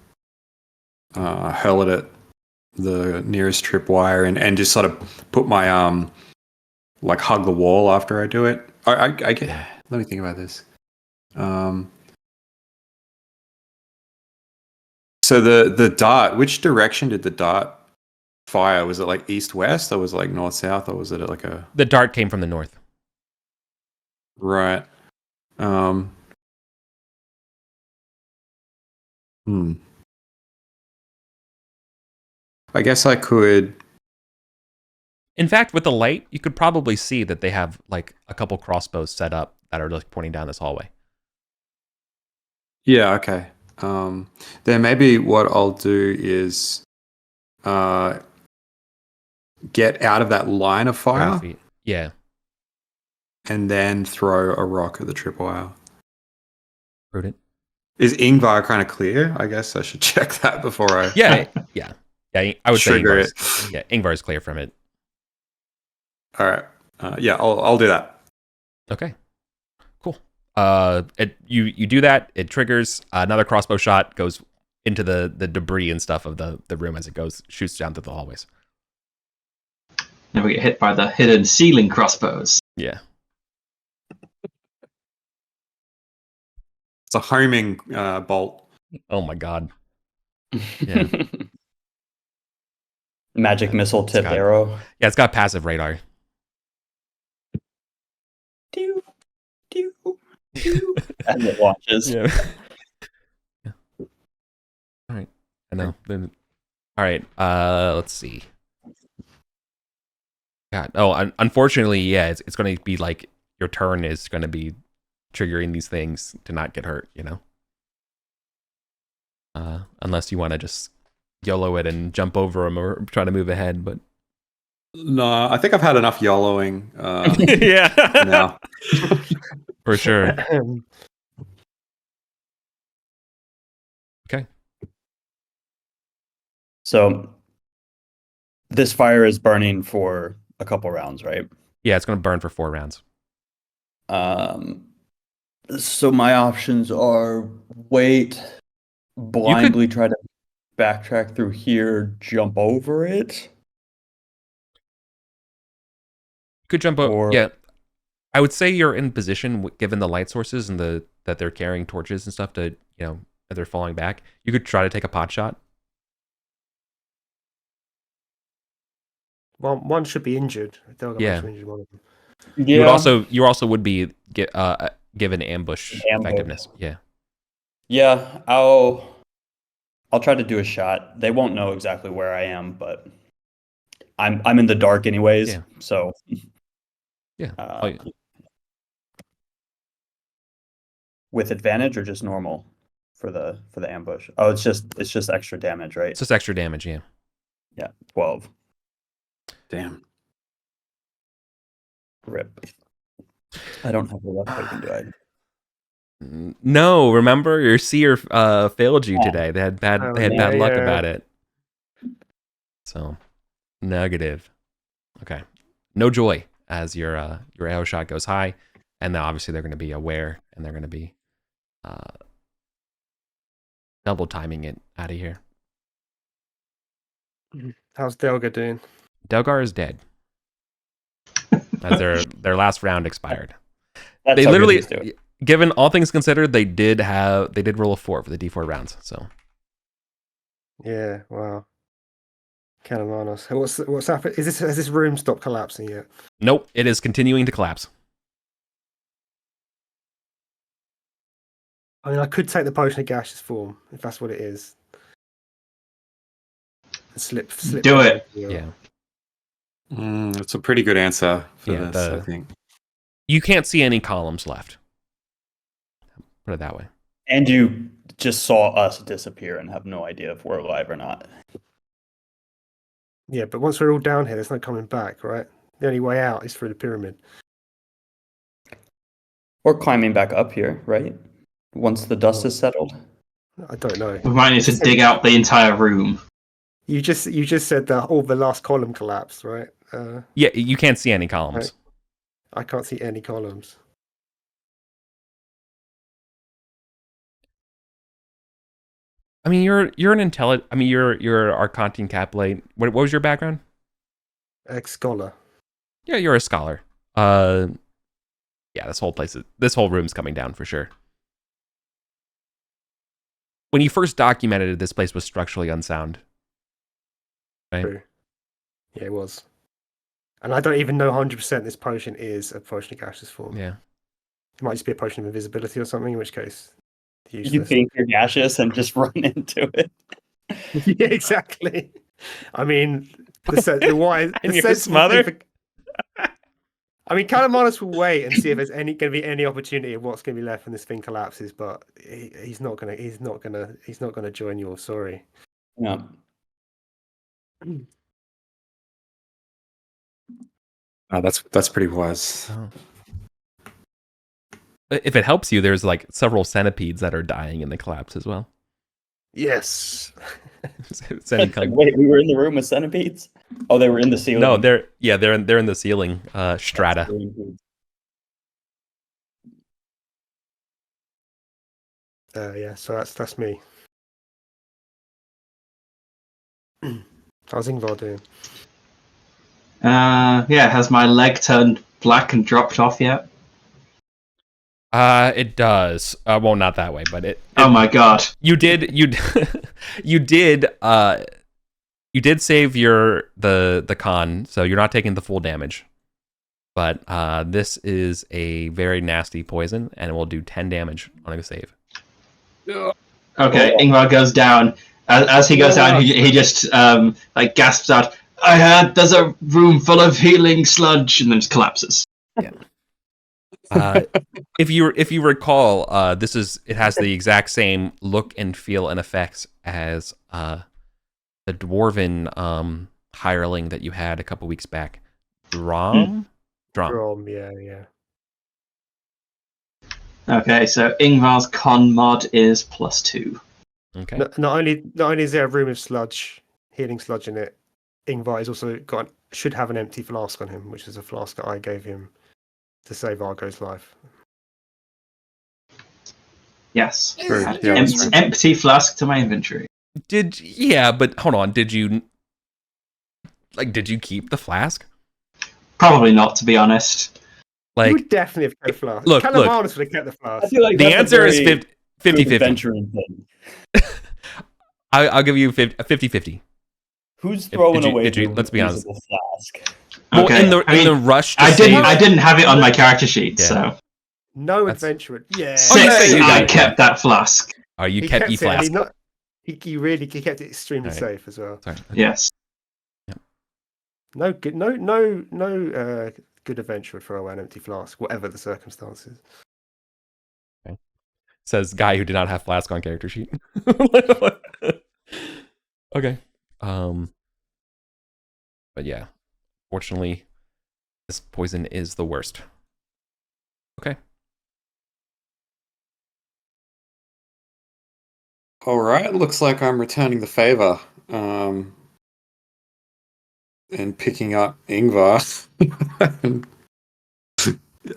hurl it at the nearest tripwire and just sort of put my like hug the wall after I do it. I get. Let me think about this. So the dart, which direction did the dart fire? Was it like east-west, or was it like north-south, or was it like a... The dart came from the north. Right. I guess I could... In fact, with the light, you could probably see that they have like a couple crossbows set up that are like pointing down this hallway. Yeah, okay. Then maybe what I'll do is get out of that line of 30 fire feet. Yeah. and then throw a rock at the tripwire. Prudent. Is Ingvar kind of clear? I guess I should check that before I... Yeah. Yeah. I would say Trigger Ingvar's, yeah, Ingvar's clear from it. All right. Yeah, I'll do that. Okay. Cool. You do that. It triggers. Another crossbow shot goes into the debris and stuff of the room as it shoots down through the hallways. Then we get hit by the hidden ceiling crossbows. Yeah. It's a homing bolt. Oh my god. Yeah. Magic missile tip got- arrow. Yeah, it's got passive radar. Pew, pew, pew. As it launches. Yeah. Yeah. All right. I know. Then. All right. Let's see. God. Oh, unfortunately, yeah. It's going to be like your turn is going to be triggering these things to not get hurt. Unless you want to just YOLO it and jump over them or try to move ahead, but No, I think I've had enough YOLOing yeah, now. for sure. Okay. So this fire is burning for a couple rounds, right? Yeah, it's going to burn for 4 rounds. So my options are wait, blindly try to backtrack through here, jump over it. You could jump over. Or- Yeah, I would say you're in position given the light sources and that they're carrying torches and stuff to that they're falling back. You could try to take a pot shot. Well, one should be injured. They'll get Yeah. injured, one of them. Yeah. You also would be given ambush Ambush. effectiveness. Yeah. Yeah, I'll try to do a shot. They won't know exactly where I am, but I'm in the dark anyways. Yeah. So Yeah. with advantage or just normal for the ambush. Oh, it's just extra damage, right? It's just extra damage. Yeah. Yeah, 12. Damn. Rip. I don't have a weapon, do I? No, remember your seer failed you today. They had bad Oh, bad luck yeah. about it. So negative. Okay. No joy as your arrow shot goes high, and now obviously they're going to be aware and they're going to be double timing it out of here. How's Delga doing? Delgar is dead. As their last round expired. That's They how good literally, he's doing. given all things considered, they did roll a 4 for the D4 rounds. So Yeah, wow. Kalamanos. What's happened? Has this room stopped collapsing yet? nope, it is continuing to collapse. I mean, I could take the potion of gaseous form if that's what it is. And slip. Do down it. here. Yeah. That's a pretty good answer for Yeah, this, I think. You can't see any columns left. Put it that way. And you just saw us disappear and have no idea if we're alive or not. Yeah, but once we're all down here, there's no coming back, right? The only way out is through the pyramid. Or climbing back up here, right? Once the dust is settled. I don't know. We might need to dig out the entire room. You just said that all the last column collapsed, right? Yeah, you can't see any columns. I can't see any columns. I mean, you're an intelligent. I mean, you're Archontian Caplate. What was your background? Ex-scholar. Yeah, you're a scholar. Yeah, this whole room's coming down for sure. When you first documented it, this place was structurally unsound. Right? True. Yeah, it was. And I don't even know 100% this potion is a potion of gaseous form. Yeah. It might just be a potion of invisibility or something, in which case, You useless. think you're gaseous and just run into it. Yeah, exactly. I mean, the wise. And the you're sensible smothered? thing for- I mean, Calamanus will wait and see if there's going to be any opportunity of what's going to be left when this thing collapses. But he's not gonna join you. Sorry. Yeah. That's pretty wise. Oh. If it helps you, there's like several centipedes that are dying in the collapse as well. Yes. Wait, we were in the room with centipedes? Oh, they were in the ceiling. No, they're in the ceiling strata. Yeah. So that's me. How's Ingvar doing? Yeah, has my leg turned black and dropped off yet? It does. Well, not that way, but it Oh my god. you did you did save the con, so you're not taking the full damage. But this is a very nasty poison, and it will do 10 damage on a save. Okay, Ingvar goes down. As he goes down, he just like gasps out, "I heard there's a room full of healing sludge," and then just collapses. Yeah. If you recall, it has the exact same look and feel and effects as the dwarven hireling that you had a couple weeks back. Drom? Yeah. Okay, so Ingvar's con mod is +2. Okay. Not only is there a room of sludge, healing sludge in it, Ingvar has also should have an empty flask on him, which is a flask that I gave him to save Argo's life. Yes. True. Yeah, that's true. Empty flask to my inventory. But hold on. Did you keep the flask? Probably not, to be honest. You would definitely have kept the flask. Look. Calamanus would have kept the I flask. feel like The that's a answer is very 50-50. adventuring thing. I'll give you 50-50. Who's throwing away did you- the let's be honest. reusable flask? Well, Okay, in the rush to I save, didn't have it on my character sheet, Yeah. so No That's- adventure. Yeah. Oh, you said six. you I did. kept that flask. you He kept kept the it, and flask. he kept it extremely Alright. safe as well. Sorry. Yes. No good adventure would throw away an empty flask, whatever the circumstances. Says guy who did not have flask on character sheet. Okay. But yeah, fortunately, this poison is the worst. Okay. All right, looks like I'm returning the favor and picking up Ingvar.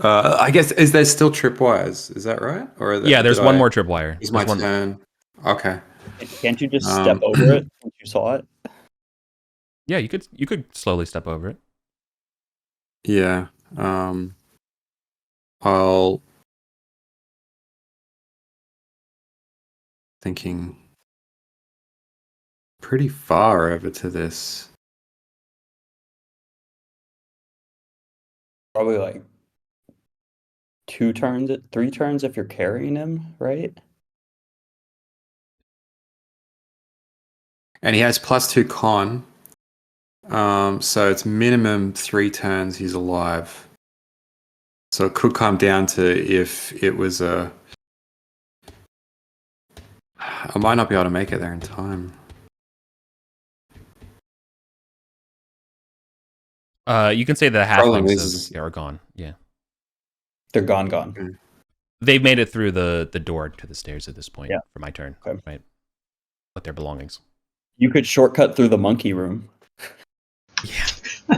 I guess is there still tripwires? Is that right? Or Yeah, there's one more tripwire. Is my There's one- turn? Okay. Can't you just step over it once you saw it? Yeah, you could slowly step over it. Yeah. I'll thinking pretty far over to this. Probably like 3 turns if you're carrying him, right? And he has +2 con. So it's minimum 3 turns he's alive. So it could come down to if it was a I might not be able to make it there in time. You can say the Problem halflings is- are gone. Yeah. They're gone. They've made it through the door to the stairs at this point Yeah. for my turn. Okay. Right. With their belongings. You could shortcut through the monkey room. Yeah.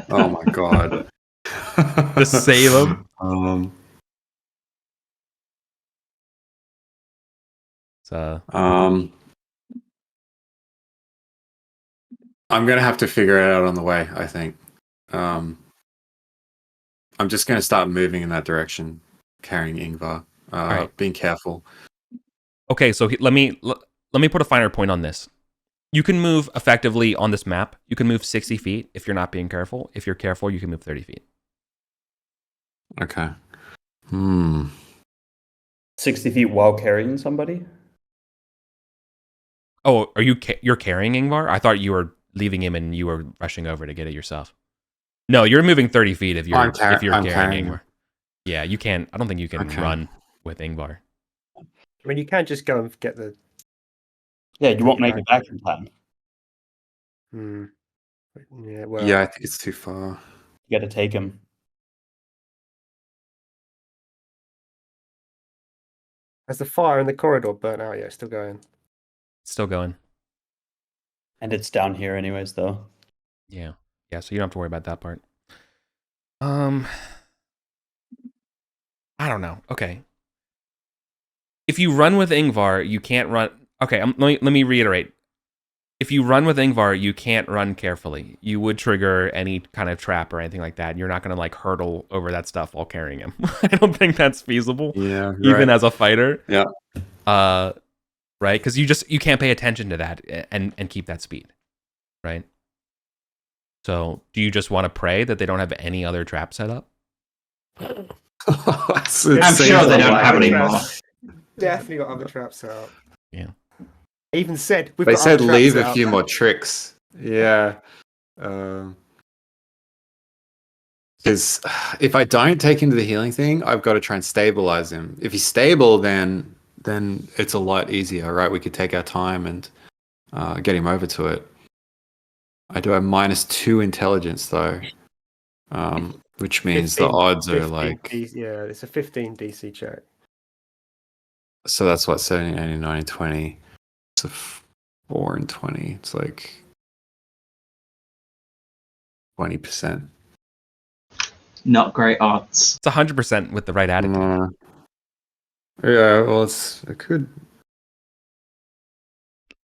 Oh my god. To save them. So I'm gonna have to figure it out on the way, I think. I'm just gonna start moving in that direction, carrying Ingvar. right. Being careful. Okay, so let me put a finer point on this. You can move effectively on this map. You can move 60 feet if you're not being careful. If you're careful, you can move 30 feet. Okay. 60 feet while carrying somebody? Oh, you're carrying Ingvar? I thought you were leaving him and you were rushing over to get it yourself. No, you're moving 30 feet if you're I'm carrying carrying Ingvar. Yeah, you can't. I don't think you can run with Ingvar. I mean, you can just go and get the. Yeah, you won't make it back in time. Yeah, well. Yeah, I think it's too far. You got to take him. Has the fire in the corridor burnt out yet? It's still going. Still going. And it's down here anyways, though. Yeah. Yeah, so you don't have to worry about that part. I don't know. Okay. If you run with Ingvar, you can't run. Okay, let me reiterate. If you run with Ingvar, you can't run carefully. You would trigger any kind of trap or anything like that. You're not going to like hurdle over that stuff while carrying him. I don't think that's feasible. Yeah, even as a fighter. Yeah. Right? Because you can't pay attention to that and keep that speed. Right? So do you just want to pray that they don't have any other trap set up? I'm sure they don't have any more. Definitely got other traps set up. Yeah. I even said They said leave a few more tricks. Yeah. Because if I don't take him to the healing thing, I've got to try and stabilize him. If he's stable, then it's a lot easier, right? We could take our time and get him over to it. I do have -2 intelligence though, which means 15, the odds 15 are like. yeah, it's a 15 DC check. So that's what 70, 80, 90, 20. It's a 4 and 20. It's like 20%. Not great odds. It's 100% with the right attitude. Yeah, well, it could.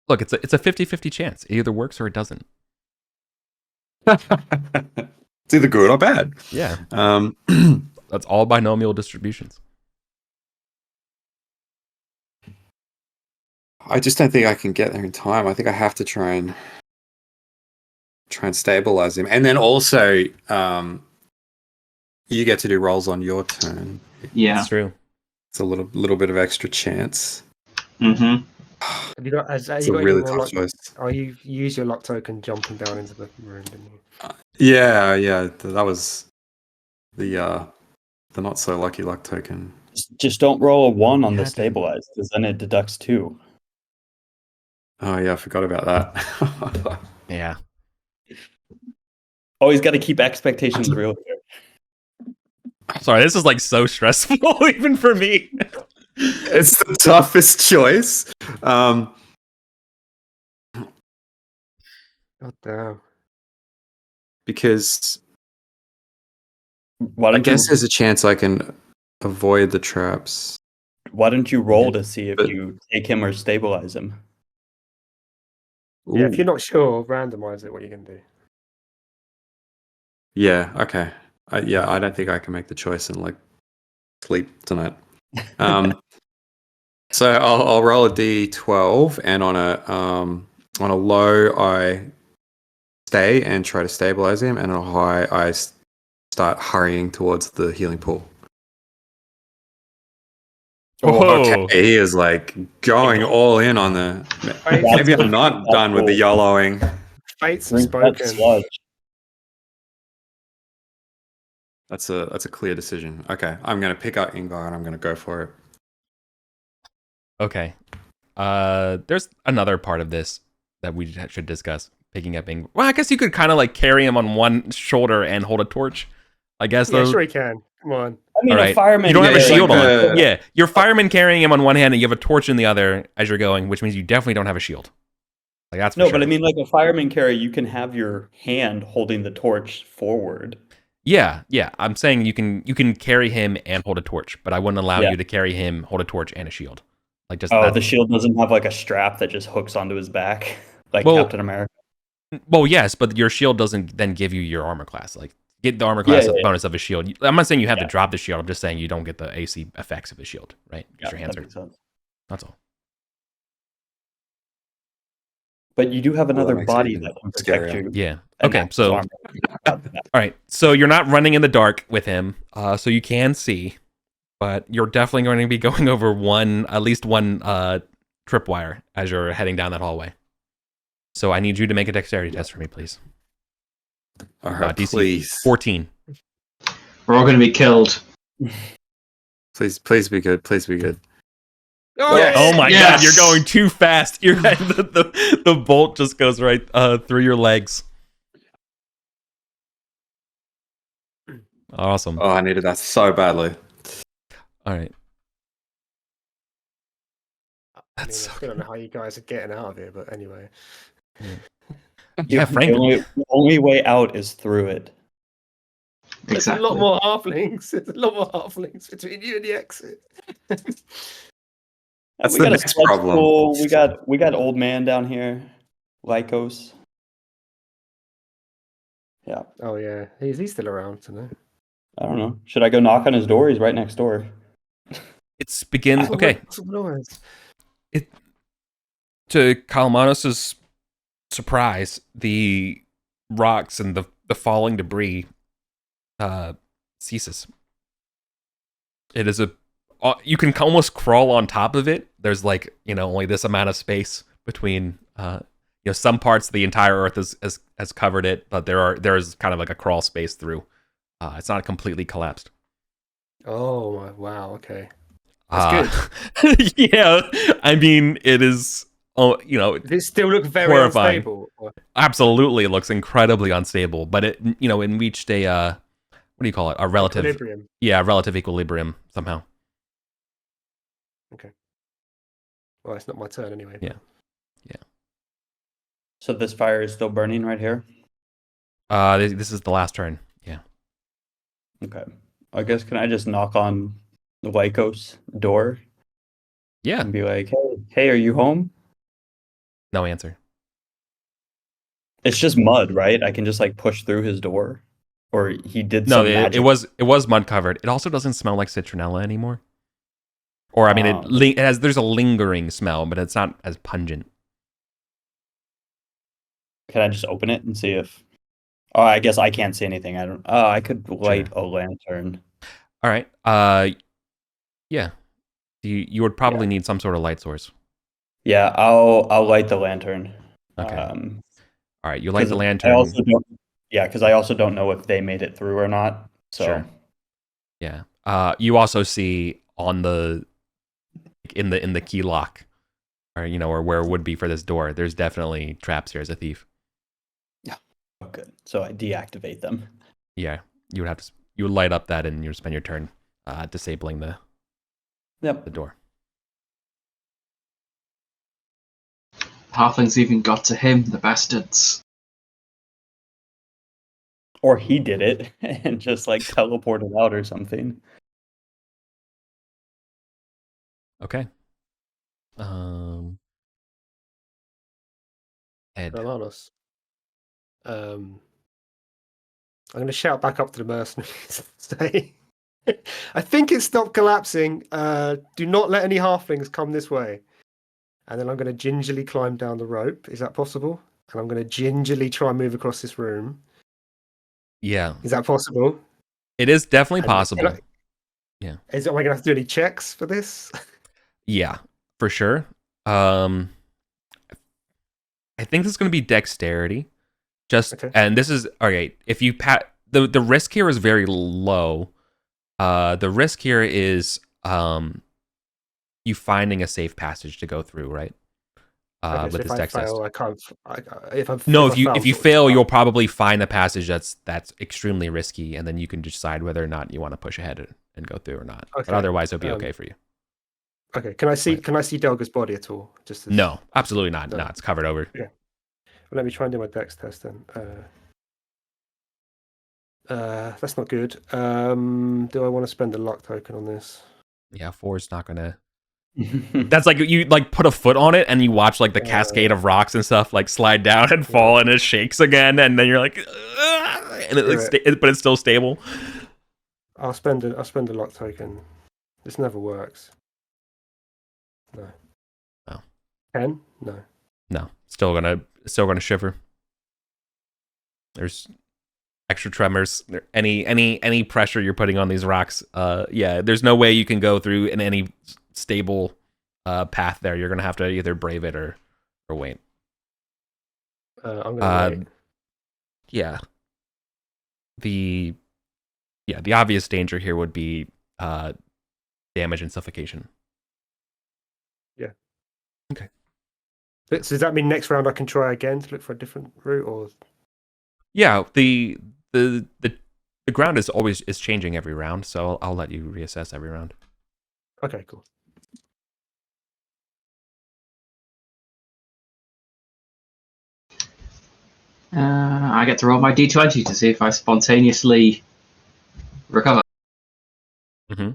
Look, it's a 50-50 chance. It either works or it doesn't. It's either good or bad. Yeah. That's all binomial distributions. I just don't think I can get there in time. I think I have to try and stabilize him, and then also you get to do rolls on your turn. Yeah, That's true. It's a little bit of extra chance. Mm-hmm. Have you got? It's you a got really any more tough choice. Oh, you use your lock token jumping down into the room, didn't you? Yeah. That was the not so lucky luck token. Just don't roll a 1 on You the had to- stabilize, because then it deducts 2. Oh yeah, I forgot about that. Yeah. Always got to keep expectations real here. Sorry, this is like so stressful, even for me. It's the toughest choice. God damn. Because Why I don't guess you, there's a chance I can avoid the traps. why don't you roll to see if But- you take him or stabilize him? Yeah, if Ooh. you're not sure, randomize it. What you can do. Yeah, okay. I don't think I can make the choice and like sleep tonight. So I'll roll a d12, and on a low I stay and try to stabilize him, and on a high I start hurrying towards the healing pool. Whoa. Okay, he is like going all in on the. Maybe I'm not done with the YOLOing. Fates have Drink that spoken. sludge. That's a clear decision. Okay, I'm going to pick up Ingvar and I'm going to go for it. Okay. There's another part of this that we should discuss. Picking up being well, I guess you could kind of like carry him on one shoulder and hold a torch. I guess Yeah, though. sure he can. Come on. I mean, All a right. fireman. You don't have a yeah, shield like on. the- Yeah, you're fireman carrying him on one hand, and you have a torch in the other as you're going, which means you definitely don't have a shield. Like that's for No, sure. but I mean, like a fireman carry, you can have your hand holding the torch forward. Yeah. I'm saying you can carry him and hold a torch, but I wouldn't allow Yeah. you to carry him, hold a torch, and a shield. Like just Oh, that. the shield doesn't have like a strap that just hooks onto his back, like Well, Captain America. Well, yes, but your shield doesn't then give you your armor class. Like get the armor class Yeah. bonus of a shield. I'm not saying you have to Yeah. drop the shield. I'm just saying you don't get the AC effects of the shield, right? Because your hands that are. makes sense. That's all. But you do have Well, that another makes it body even that can protect scarier. you. Yeah. and Okay. that's So armor. all right. So you're not running in the dark with him, so you can see, but you're definitely going to be going over at least one tripwire as you're heading down that hallway. So I need you to make a dexterity test for me, please. All right, DC please. 14. We're all going to be killed. Please be good. Please be good. Oh, Yes. Oh my Yes. god, you're going too fast. The bolt just goes right through your legs. Awesome. Oh, I needed that so badly. All right. I That's so still don't know how you guys are getting out of here, but anyway. Yeah, Frank. The only way out is through it. There's Exactly. a lot more halflings. There's a lot more halflings between you and the exit. That's We the got a next sled problem. school, we got old man down here, Lycos. Yeah, Oh yeah, he's still around today. I don't know. Should I go knock on his door? He's right next door. It's begins. Okay. To Kalmanos' surprise, the rocks and the falling debris ceases. It is you can almost crawl on top of it. There's like, only this amount of space between, some parts of the entire earth has covered it, but there's kind of like a crawl space through. It's not completely collapsed. Oh wow, okay. That's good. Yeah, I mean, it is. Oh, Does it still look very horrifying. unstable? Absolutely, it looks incredibly unstable. But it reached a what do you call it? A relative, Equilibrium. yeah, relative equilibrium somehow. Well, it's not my turn anyway. Yeah. So this fire is still burning right here? This is the last turn. Yeah. Okay. I guess, can I just knock on the Lycos door Yeah. and be like, hey, are you home? No answer. It's just mud, right? I can just like push through his door? Or he did No, some magic? it was mud covered. It also doesn't smell like citronella anymore. Or I mean, it has there's a lingering smell, but it's not as pungent. Can I just open it and see if... Oh, I guess I can't see anything. I don't... Oh, I could light a lantern. All right. Yeah. You would probably need some sort of light source. Yeah, I'll light the lantern. Okay. All right. You light the lantern. I also don't... Yeah, because I also don't know if they made it through or not. So. Sure. Yeah. You also see on the in the key lock, or where it would be for this door. There's definitely traps here as a thief. Oh, good. So I deactivate them. Yeah. You would light up that, and you would spend your turn disabling the door. Halflings even got to him, the bastards. Or he did it and just like teleported out or something. Okay. Ed. Romanos. I'm going to shout back up to the mercenaries and say, I think it stopped collapsing. Do not let any halflings come this way. And then I'm going to gingerly climb down the rope. Is that possible? And I'm going to gingerly try and move across this room. Yeah. Is that possible? It is definitely possible. Yeah. Am I going to have to do any checks for this? Yeah, for sure. I think this is going to be dexterity. And this is all right. If you the risk here is very low. The risk here is you you finding a safe passage to go through, right? Okay, With so this if I dex test. fail, I can't. If I No, if I if you sort of fail, start- you'll probably find a passage that's extremely risky, and then you can decide whether or not you want to push ahead and go through or not. But Okay, otherwise, it'll be okay for you. Okay, can I see Right. Delga's body at all? Just as, No, absolutely not. No. No, it's covered over. Well, let me try and do my dex test then. That's not good. Do I want to spend a luck token on this? Yeah, 4 is not gonna. That's like you like put a foot on it and you watch like the cascade of rocks and stuff like slide down and fall and it shakes again and then you're like, "Ugh," and but it's still stable. I'll spend a luck token. This never works. No. No. 10? No. No, still gonna shiver. There's extra tremors. Any pressure you're putting on these rocks. Yeah, there's no way you can go through in any stable path there. You're gonna have to either brave it or wait. I'm gonna wait. Yeah. The obvious danger here would be damage and suffocation. Yeah. Okay. So does that mean next round I can try again to look for a different route, or? Yeah, the ground is changing every round, so I'll let you reassess every round. Okay, cool. I get to roll my d20 to see if I spontaneously recover. Mm-hmm.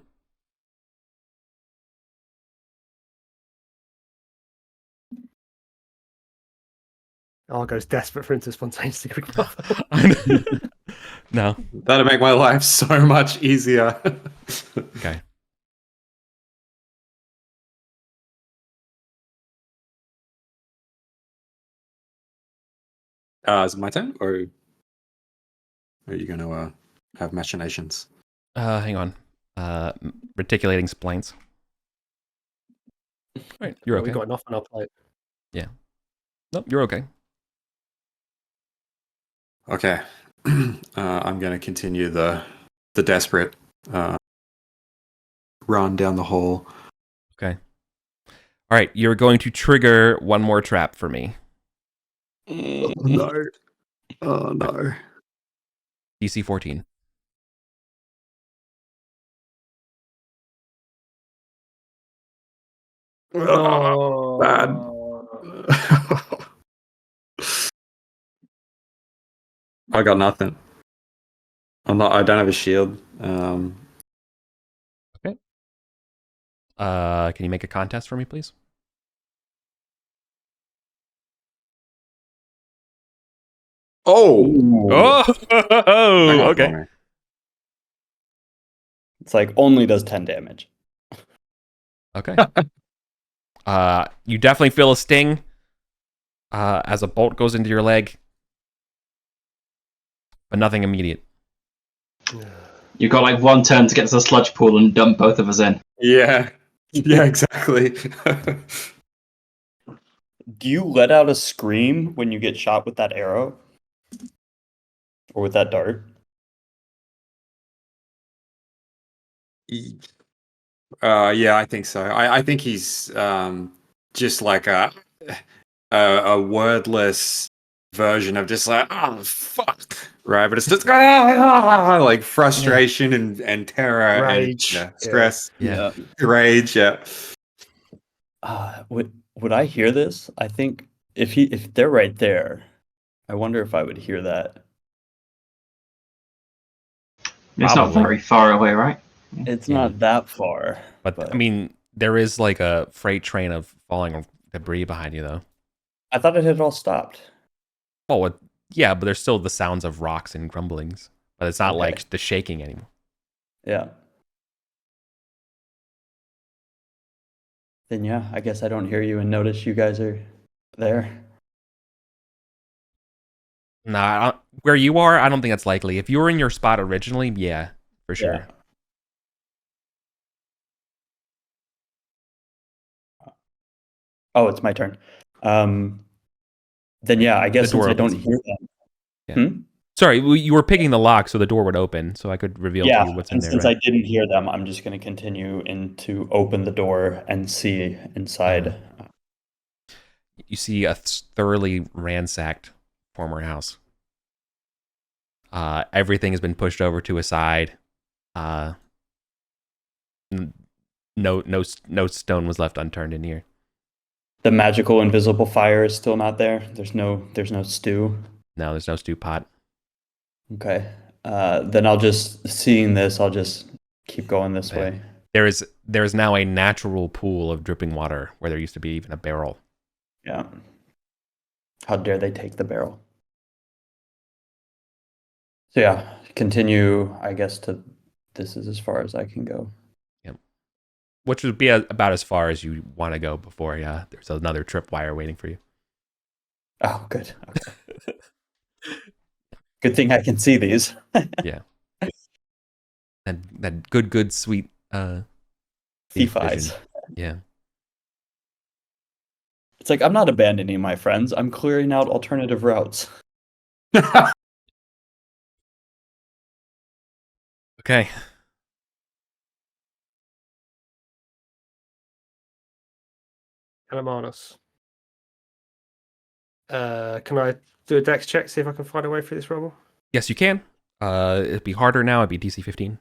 Argo's desperate for him to spontaneously recover. No. That'd make my life so much easier. Okay. Is it my turn, or are you going to have machinations? Hang on. Reticulating splines. Right, you're okay. We got enough on our plate. Yeah. Nope, you're okay. Okay. I'm going to continue the desperate run down the hole. Okay. All right, you're going to trigger one more trap for me. Oh, no. Oh, no. DC 14. Oh, bad. I got nothing. I don't have a shield. Okay. Can you make a contest for me, please? Oh. Hang on Okay. for me. It's like only does 10 damage. Okay. You definitely feel a sting as a bolt goes into your leg, but nothing immediate. You've got like one turn to get to the sludge pool and dump both of us in. Yeah. Yeah, exactly. Do you let out a scream when you get shot with that arrow? Or with that dart? Yeah, I think so. I think he's just like a wordless version of just like, oh fuck, right? But it's just like frustration and terror, Rage. and stress, Yeah. rage. Yeah. Would I hear this? I think if they're right there, I wonder if I would hear that. It's not Probably. very far away, right? It's Yeah. not that far. But I mean, there is like a freight train of falling debris behind you, though. I thought it had all stopped. Oh, yeah, but there's still the sounds of rocks and grumblings. But it's not Okay. like the shaking anymore. Yeah. Then yeah, I guess I don't hear you and notice you guys are there. Nah, where you are, I don't think that's likely. If you were in your spot originally, yeah, for sure. Yeah. Oh, it's my turn. Then yeah, I guess door since I don't opens. hear them. Yeah. Hmm? Sorry, you were picking the lock so the door would open, so I could reveal to you what's in and there. since Right? I didn't hear them, I'm just going to continue to open the door and see inside. You see a thoroughly ransacked former house. Everything has been pushed over to a side. No stone was left unturned in here. The magical invisible fire is still not there. There's no stew. No, there's no stew pot. Okay. Then I'll just keep going this way. There is now a natural pool of dripping water where there used to be even a barrel. Yeah. How dare they take the barrel? So yeah, continue, I guess, this is as far as I can go. Yep. Which would be about as far as you want to go before there's another tripwire waiting for you. Oh, good. Okay. Good thing I can see these. Yeah. That good sweet thief eyes. vision. Yeah. It's like, I'm not abandoning my friends. I'm clearing out alternative routes. Okay. Alamanus. Can I do a dex check, see if I can find a way through this rubble? Yes, you can. It'd be harder now. It'd be DC 15.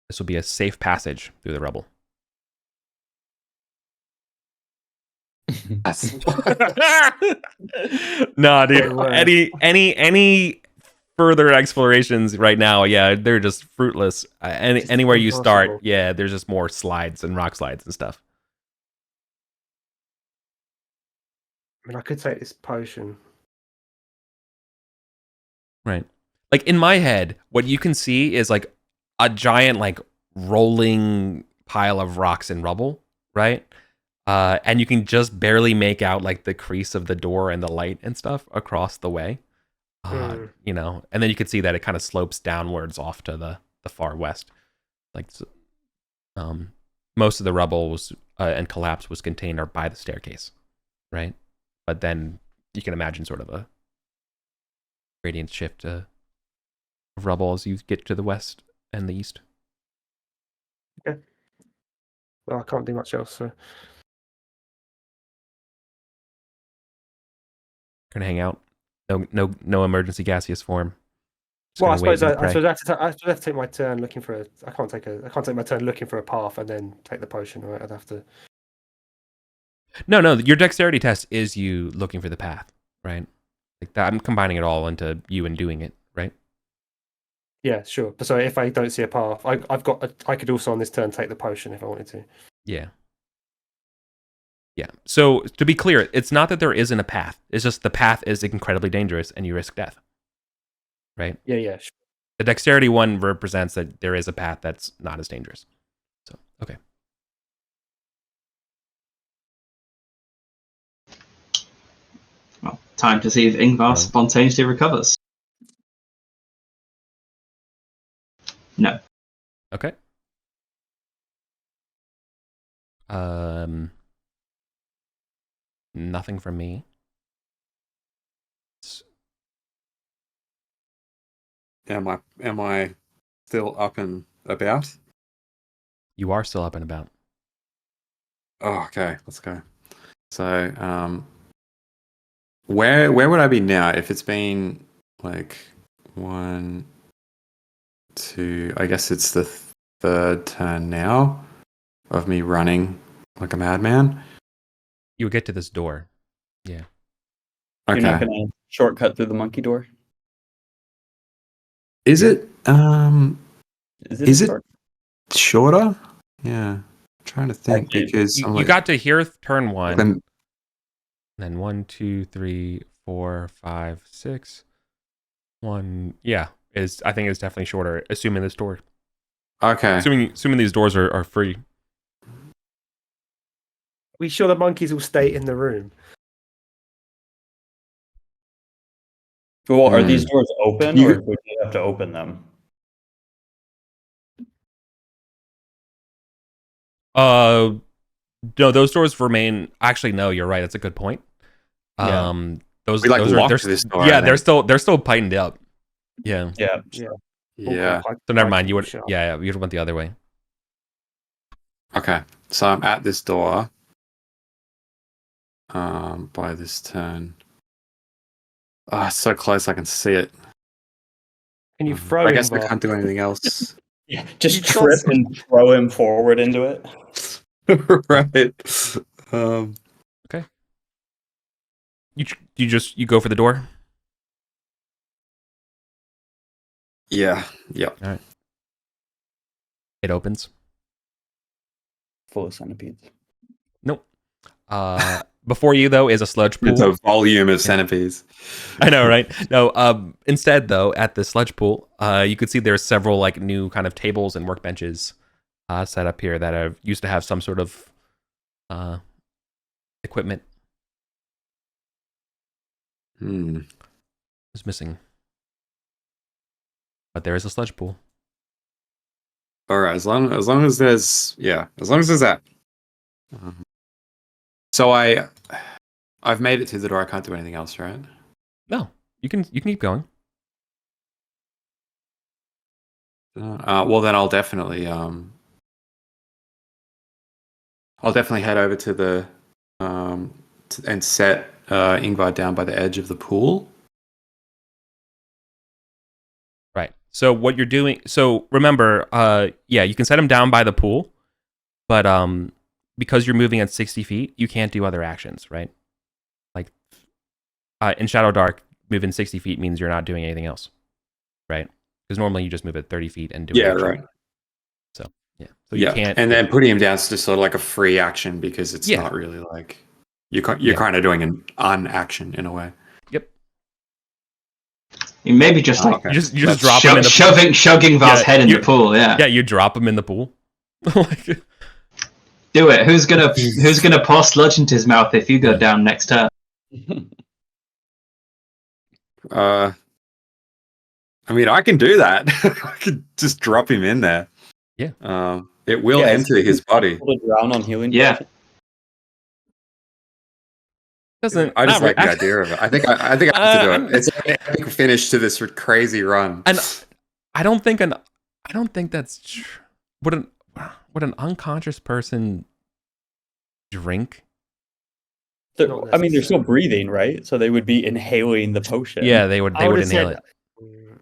This will be a safe passage through the rubble. Nah, dude. Any further explorations right now, they're just fruitless. Anywhere you start, there's just more slides and rock slides and stuff. I mean, I could take this potion. Right. Like in my head, what you can see is like a giant like rolling pile of rocks and rubble, right? And you can just barely make out like the crease of the door and the light and stuff across the way. You know, and then you can see that it kind of slopes downwards off to the far west. Like, most of the rubble was and collapse was contained by the staircase, right? But then you can imagine sort of a gradient shift of rubble as you get to the west and the east. Okay. Well, I can't do much else, so. Gonna hang out. No emergency gaseous form. Just Well, I gonna suppose wait and I pray. have to take my turn looking for I can't take my turn looking for a path and then take the potion, right? I'd have to. No, your dexterity test is you looking for the path, right? Like that, I'm combining it all into you and doing it, right? Yeah, sure. But so if I don't see a path, I could also on this turn take the potion if I wanted to. Yeah. Yeah. So to be clear, it's not that there isn't a path. It's just the path is incredibly dangerous and you risk death. Right? Yeah, sure. The dexterity one represents that there is a path that's not as dangerous. So, okay. Well, time to see if Ingvar spontaneously recovers. No. Okay. Nothing from me. Am I still up and about? You are still up and about. Oh, okay, let's go. So, where would I be now if it's been like 1, 2? I guess it's the third turn now of me running like a madman. You would get to this door. Yeah. Okay. You're not going to shortcut through the monkey door? Is it? Is it short? shorter? Yeah. I'm trying to think because you got to here turn 1. Then, then 1, 2, 3, 4, 5, 6. 1. Yeah. I think it's definitely shorter, assuming this door. okay. Assuming these doors are free. We sure the monkeys will stay in the room? Well, are these doors open, or would you have to open them? No, those doors remain. Actually, no, you're right. That's a good point. Yeah. those We, like, those are locked they're this door, yeah I think. they're still pightened up. Yeah. Yeah. Yeah. So never mind. You would you would have went the other way. Okay. So I'm at this door. By this turn. Oh, it's so close I can see it. Can you throw I him? guess we Var? can't do anything else. Yeah. Just You trip can't- and throw him forward into it. Right. You go for the door. Yeah. Yep. All right. It opens. Full of centipedes. Nope. Before you though is a sludge pool. It's a volume of centipedes. I know, right? No. Instead, though, at the sludge pool, you could see there's several like new kind of tables and workbenches set up here that have used to have some sort of equipment. Is missing, but there is a sludge pool. All right. As long as there's that. So I've made it to the door. I can't do anything else, right? No, you can keep going. Well, then I'll definitely head over to the and set Ingvar down by the edge of the pool. Right. So what you're doing? So remember, you can set him down by the pool, but because you're moving at 60 feet, you can't do other actions, right? Like in Shadow Dark, moving 60 feet means you're not doing anything else, right? Because normally you just move at 30 feet and do an action. Right. So you can't. And then putting him down is just sort of like a free action because it's not really like you're kind of doing an unaction in a way. Yep. You maybe just like you just drop him in the shoving Val's head in the pool. Yeah, you drop him in the pool. Do it. Who's gonna pour sludge into his mouth if you go down next turn? I mean, I can do that. I could just drop him in there. Yeah. It will enter his body. To drown on healing. Yeah. Doesn't. I just like the idea of it. I think I have to do it. It's an epic finish to this crazy run. And I don't think that's true. Would an unconscious person drink? I mean, they're still breathing, right? So they would be inhaling the potion. Yeah, they would inhale it.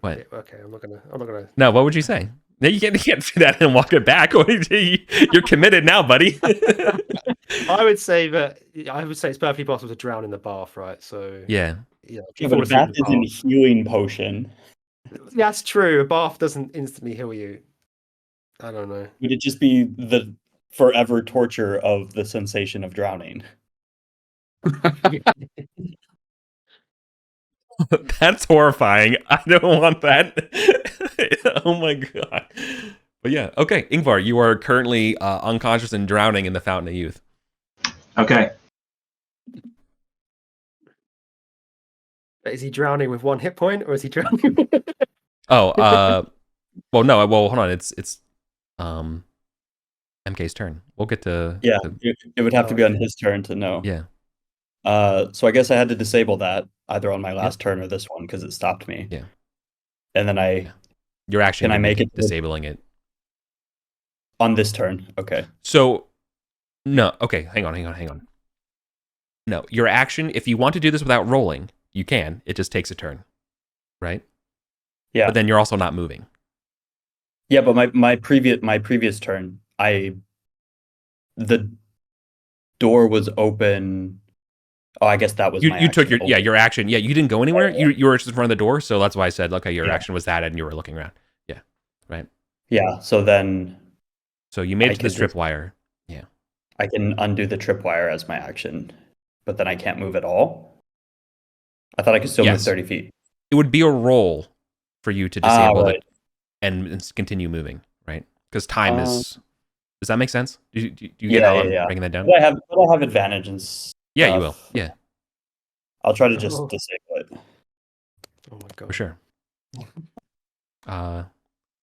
What? Okay, I'm not gonna. No, what would you say? No, you can't do that and walk it back. You're committed now, buddy. I would say it's perfectly possible to drown in the bath, right? So yeah, but a bath is a healing potion. That's true. A bath doesn't instantly heal you. I don't know. Would it just be the forever torture of the sensation of drowning? That's horrifying. I don't want that. Oh my god. But yeah, okay, Ingvar, you are currently unconscious and drowning in the Fountain of Youth. Okay. Is he drowning with 1 hit point, or is he drowning? Well, no. Well, hold on. It's MK's turn. We'll get to. Yeah, it would have to be on his turn to know. Yeah. So I guess I had to disable that either on my last turn or this one because it stopped me. Yeah. And then you're actually can I make it disabling it on this turn? Okay. So no. Okay. Hang on. No, your action. If you want to do this without rolling, you can. It just takes a turn, right? Yeah. But then you're also not moving. Yeah, but my previous turn, the door was open. Oh, I guess that was you took your action. Yeah, you didn't go anywhere. You were just in front of the door, so that's why I said, okay, your action was that, and you were looking around. Yeah, right. Yeah. So you made it to the tripwire. Yeah. I can undo the tripwire as my action, but then I can't move at all. I thought I could still move 30 feet. It would be a roll for you to disable it and continue moving, right? Because time is. Does that make sense? Do you get how I'm breaking that down? I'll have advantage and stuff. Yeah, you will. Yeah. I'll try to just disable it. Oh my god. For sure.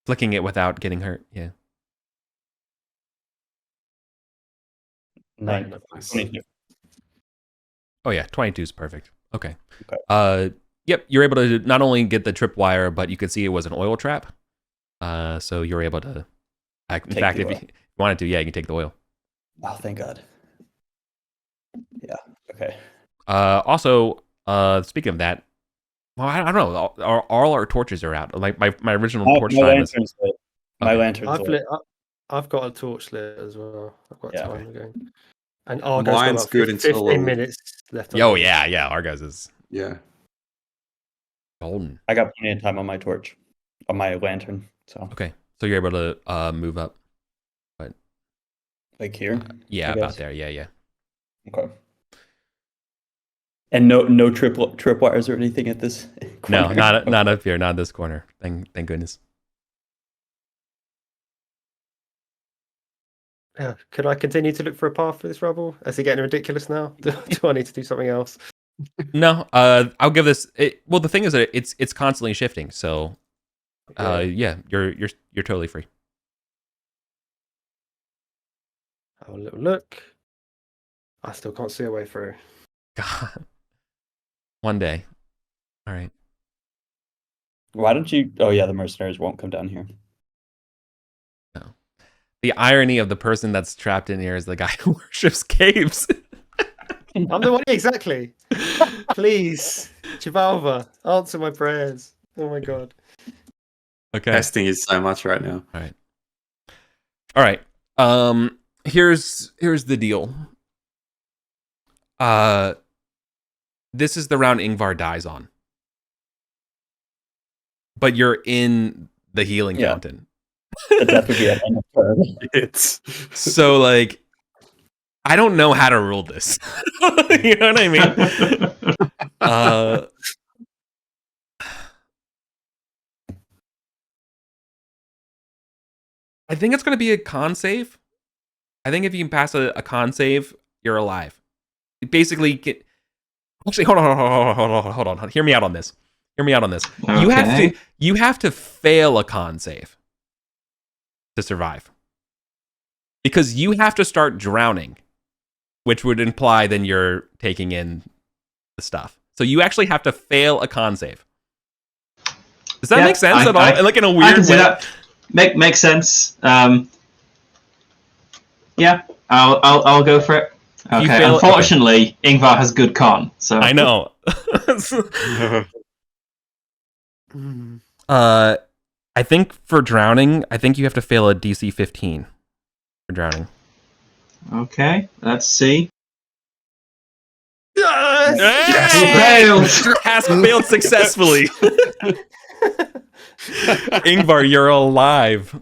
Flicking it without getting hurt. Yeah. 9. 22. Oh yeah, 22 is perfect. Okay. Okay. Yep. You're able to not only get the tripwire, but you could see it was an oil trap. So you're able to. In Take fact, the if you oil. wanted to, yeah, you can take the oil. Oh, thank God. Yeah. Okay. Also, speaking of that, well, I don't know. All our torches are out. Like my original torch My time is. lantern's lit. My Okay. lantern's lit. I've got a torch lit as well. I've got Yeah. time again. And Argo's got Mine's about good 15 until- minutes left. on Oh his. yeah. Argos is Yeah. golden. I got plenty of time on my torch, on my lantern. So Okay, so you're able to move up. like here. Yeah, I about guess. there. Yeah. Okay. And no tripwires or anything at this. No, corner? not up here, not this corner. Thank goodness. Yeah. Could I continue to look for a path for this rubble? Is it getting ridiculous now? Do I need to do something else? No, I'll give this. Well, the thing is that it's constantly shifting. So, yeah, you're totally free. Have a little look. I still can't see a way through. God, one day. All right. Why don't you? Oh yeah, the mercenaries won't come down here. The irony of the person that's trapped in here is the guy who worships caves. I'm the one exactly. Please, Chivalva, answer my prayers. Oh my god. Okay. Testing is so much right now. All right. Here's the deal. This is the round Ingvar dies on. But you're in the healing fountain. The death would be at end of turn. It's So like I don't know how to rule this. You know what I mean? I think it's going to be a con save. I think if you can pass a con save, you're alive. You basically get. Actually, hold on. Hear me out on this. Okay. You have to fail a con save to survive. Because you have to start drowning, which would imply then you're taking in the stuff. So you actually have to fail a con save. Does that make sense at all? Like in a weird I can see way. that. Makes sense. Yeah, I'll go for it. You Okay. fail- Unfortunately, Ingvar has good con, so I know. Mm. I think for drowning, I think you have to fail a DC 15 for drowning. Okay, let's see. Yes! Failed. Has failed successfully. Ingvar, you're alive.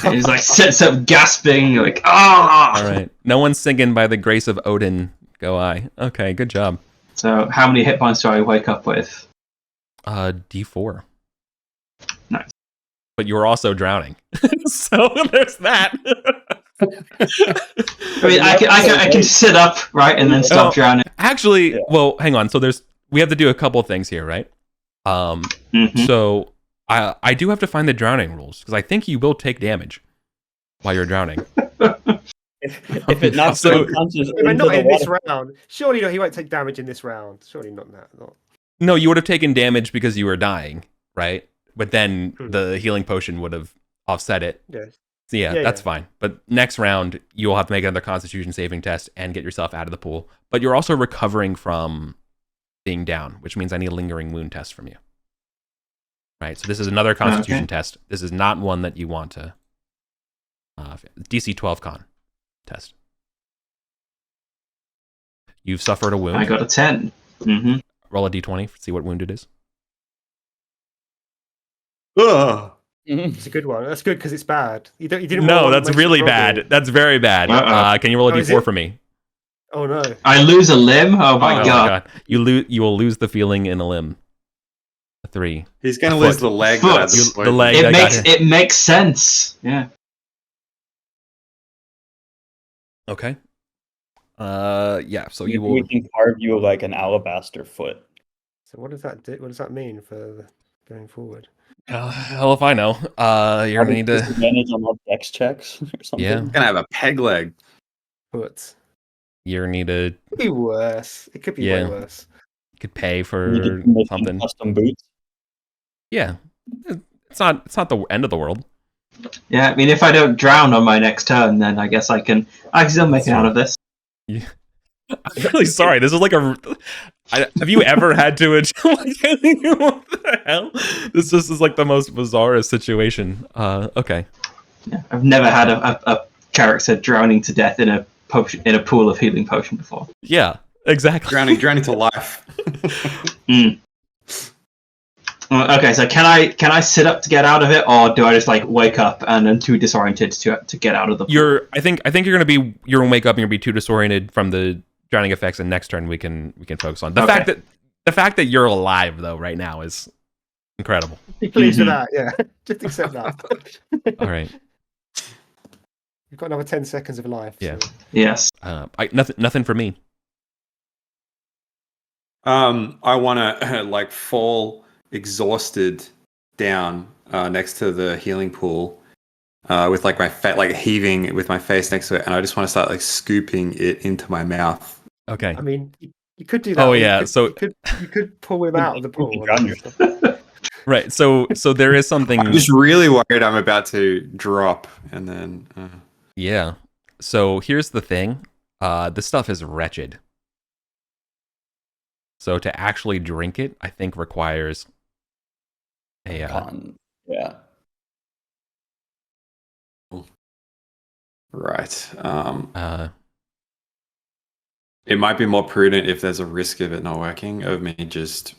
He's like sits up gasping, like ah. All right. No one's singing by the grace of Odin. Go I. Okay, good job. So, how many hit points do I wake up with? D4. Nice. But you were also drowning, so there's that. I mean, I can sit up, right, and then stop drowning. Actually, well, hang on. So we have to do a couple things here, right? Mhm. So I do have to find the drowning rules because I think you will take damage while you're drowning. If it knocks So- so, unconscious Yeah, but into not the in this water. round. Surely not, he won't take damage in this round. Surely not that. Not. No, you would have taken damage because you were dying, right? But then the healing potion would have offset it. Yes. So yeah, Yeah, that's yeah. fine. But next round, you'll have to make another Constitution saving test and get yourself out of the pool. But you're also recovering from being down, which means I need a lingering wound test from you. Right. So this is another Constitution test. This is not one that you want to. DC 12 con test. You've suffered a wound. I got a 10. Mm-hmm. Roll a d20. See what wound it is. Ugh. It's a good one. That's good because it's bad. You didn't. No, want one that's that makes really you bad. groggy. That's very bad. Uh-oh. Can you roll a Oh, is d4 it? for me? Oh no. I lose a limb. Oh my Oh god. You will lose the feeling in a limb. A 3. He's gonna A lose foot. the leg. Foot. that has The exploded. leg. I got It makes sense. Yeah. Okay. Yeah. So you We will. can carve you like an alabaster foot. So what does that do? What does that mean for going forward? Hell if I know. You're gonna need to. Disadvantage on all dex checks or something. Yeah. Gonna have a peg leg. Foot. You need to Could be worse. It could be Yeah. way worse. could pay Need for to make something. custom boots. Yeah, it's not the end of the world. Yeah, I mean, if I don't drown on my next turn, then I guess I can still make it out of this. I'm really sorry. This is like have you ever had to what the hell? This just is like the most bizarre situation. Okay. Yeah, I've never had a character drowning to death in a pool of healing potion before. Yeah, exactly. Drowning to life. Okay, so can I sit up to get out of it, or do I just like wake up and I'm too disoriented to get out of the pool? I think you're gonna wake up and you're gonna be too disoriented from the drowning effects, and next turn we can focus on the fact that you're alive though right now is incredible. Be pleased with that, yeah. Just accept that. All right. You've got another 10 seconds of life. Yeah. So. Yes. Nothing for me. I want to like fall exhausted down next to the healing pool with like my like heaving with my face next to it, and I just want to start like scooping it into my mouth. Okay. I mean, you could do that. Oh yeah. You could pull him out of the pool. Right. So there is something. I'm just really worried I'm about to drop, and then. Yeah. So here's the thing. This stuff is wretched. So to actually drink it, I think requires a yeah. Right. It might be more prudent if there's a risk of it not working, of me just.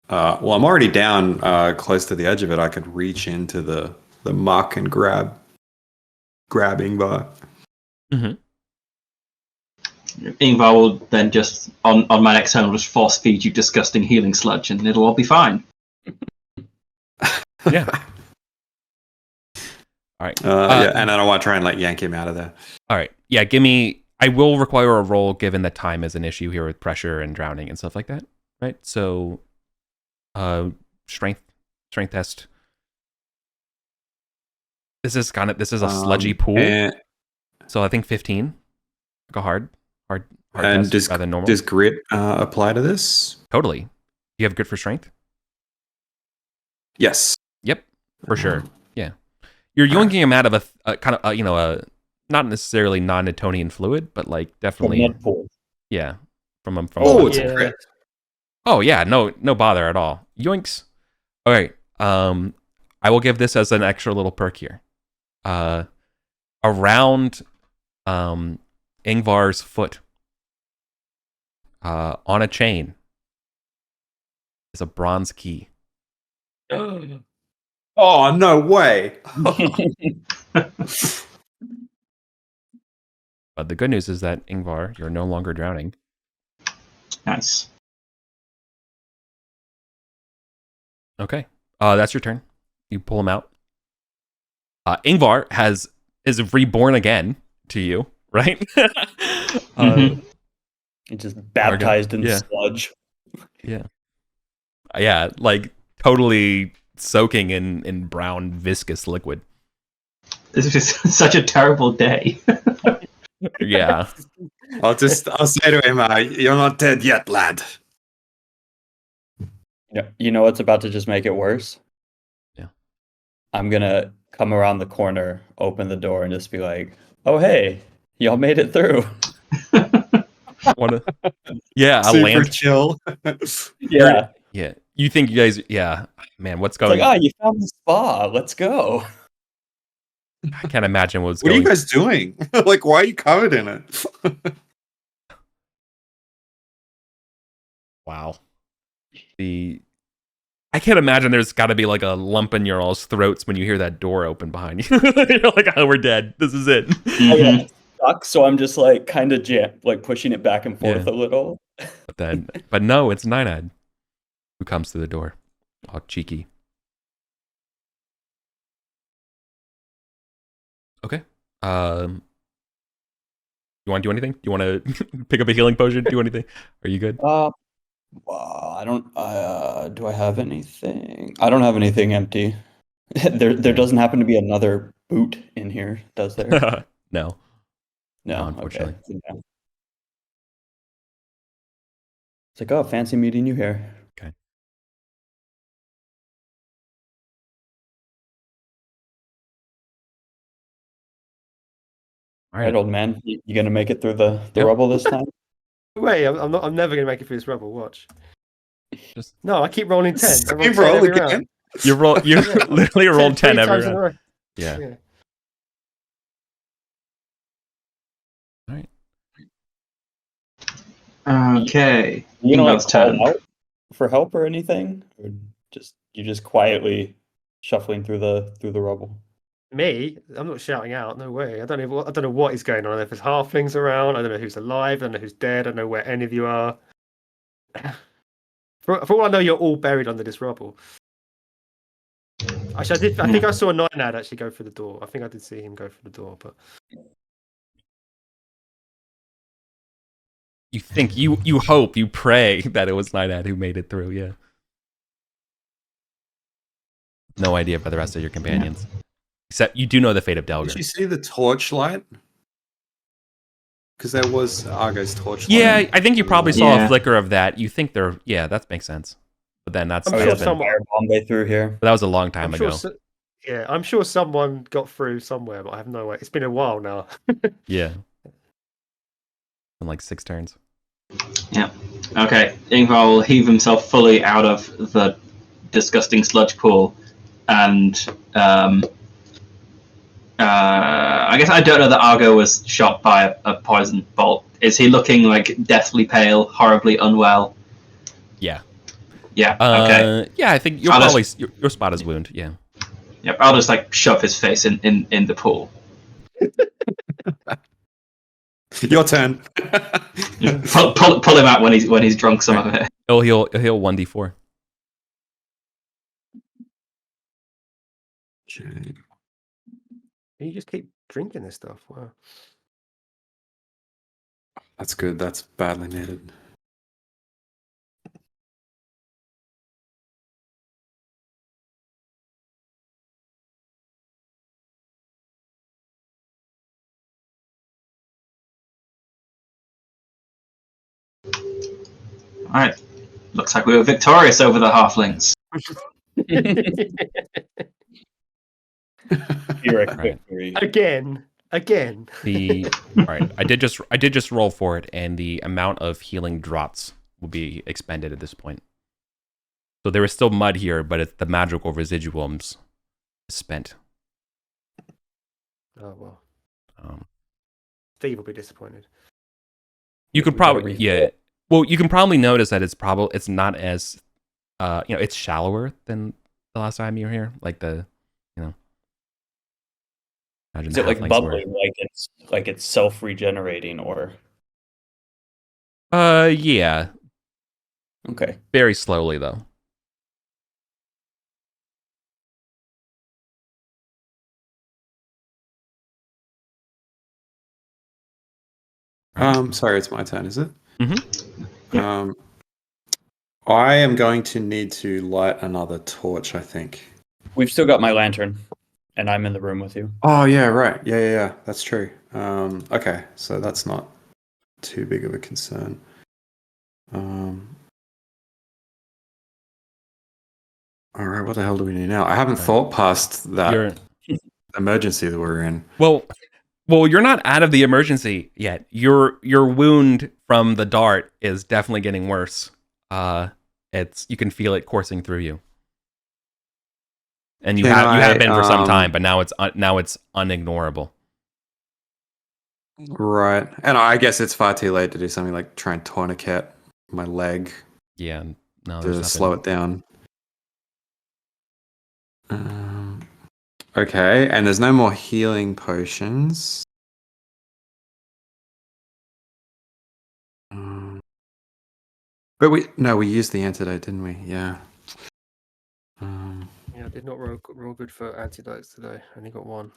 Well, I'm already down close to the edge of it. I could reach into the muck and grab Ingvar. Mm-hmm. Ingvar will then just on my next turn will just force feed you disgusting healing sludge, and it'll all be fine. Yeah. All right. Yeah, and then I want to try and like yank him out of there. All right. Yeah. I will require a roll given that time is an issue here with pressure and drowning and stuff like that. Right. So, strength test. This is a sludgy pool. So I think 15, like a hard and test rather than normal. Does grit apply to this? Totally. You have grit for strength? Yes. Yep, for sure. Yeah, you're yoinking him out of a kind of a not necessarily non-Newtonian fluid, but like definitely. Yeah, from it's a crit. Oh yeah, no bother at all. Yoinks. All right. I will give this as an extra little perk here. Around Ingvar's foot, on a chain, is a bronze key. Oh, no way. But the good news is that, Ingvar, you're no longer drowning. Nice. Okay. That's your turn. You pull him out. Ingvar is reborn again to you, right? He's just baptized in sludge. Yeah. Yeah, like totally soaking in brown viscous liquid. This is just such a terrible day. Yeah. I'll say to him, you're not dead yet, lad. Yeah, you know what's about to just make it worse? Yeah. I'm gonna come around the corner, open the door, and just be like, "Oh hey, y'all made it through." Yeah, a super land chill. Yeah. Yeah. You think you guys? Yeah, man. What's going? It's like, you found the spa. Let's go. I can't imagine what's What going. are you guys doing? Like, why are you covered in it? Wow. I can't imagine there's got to be like a lump in your all's throats when you hear that door open behind you. You're like, oh, we're dead. This is it. Mm-hmm. Stuck, so I'm just like kind of like pushing it back and forth a little. But no, it's Nine-Eyed who comes to the door, all cheeky. Okay. You want to do anything? You want to pick up a healing potion? Do anything? Are you good? I don't. Do I have anything? I don't have anything empty. There doesn't happen to be another boot in here, does there? No. No, unfortunately. Okay. It's like, oh, fancy meeting you here. Okay. All Right, right. old man, you gonna make it through the Yep. rubble this time? Wait, I'm not. I'm never gonna make it through this rubble. Watch. Just No, I keep rolling 10. I roll Same 10 roll every again. round. you roll. You Yeah. literally rolled 10 three every times in a round. row. Yeah. Yeah. All right. Okay. You gonna like Ingvar's call turn. out for help or anything, or you just quietly shuffling through the rubble? Me? I'm not shouting out. No way. I don't know what is going on. If there's halflings around, I don't know who's alive. I don't know who's dead. I don't know where any of you are. For all I know, you're all buried under this rubble. Actually, I think I saw a Nightnad actually go through the door. I think I did see him go through the door, but You think you hope, you pray that it was Nightad who made it through. Yeah. No idea about the rest of your companions. Except you do know the fate of Did you Delgar. see the torchlight? Because there was Argo's torchlight. Yeah, I think you probably saw a Yeah. flicker of that. You think they're that makes sense. But then that's I'm that's sure been, someone- Fire Bombay through here. that was a long time I'm ago. sure. Yeah, I'm sure someone got through somewhere, but I have no way. It's been a while now. Yeah. In like 6 turns. Okay, Ingvar will heave himself fully out of the disgusting sludge pool, and I guess I don't know that Argo was shot by a poison bolt. Is he looking like deathly pale, horribly unwell? Yeah. Yeah. Okay. Yeah, I think you'll I'll probably your spot is wound. Yeah. Yep. I'll just like shove his face in the pool. Your turn. Pull him out when he's drunk some of it. He'll heal 1d4. You just keep drinking this stuff. Wow. That's good. That's badly needed. All right. Looks like we were victorious over the halflings. Pyrrhic Right. victory. Again. All right. I did just roll for it, and the amount of healing drops will be expended at this point. So there is still mud here, but it's the magical residuums spent. Oh well. Um, Steve will be disappointed. you could We gotta probably refill. Well, you can probably notice that it's not as it's shallower than the last time you were here. Like imagine Is the it like halflings bubbling, like it's self-regenerating, or yeah, okay? very slowly though. Sorry, it's my turn, is it? Mm-hmm. Yeah. I am going to need to light another torch, I think. We've still got my lantern, and I'm in the room with you. Oh, yeah, right. Yeah. That's true. Okay, so that's not too big of a concern. All right, what the hell do we do now? I haven't thought past that emergency that we're in. Well, you're not out of the emergency yet. Your wound from the dart is definitely getting worse. You can feel it coursing through you, and you have been for some time, but now it's unignorable. Right, and I guess it's far too late to do something like try and tourniquet my leg Yeah, no, to there's nothing. slow it down. Okay, and there's no more healing potions. But we used the antidote, didn't we? Yeah. Yeah, I did not roll good for antidotes today. Only got one.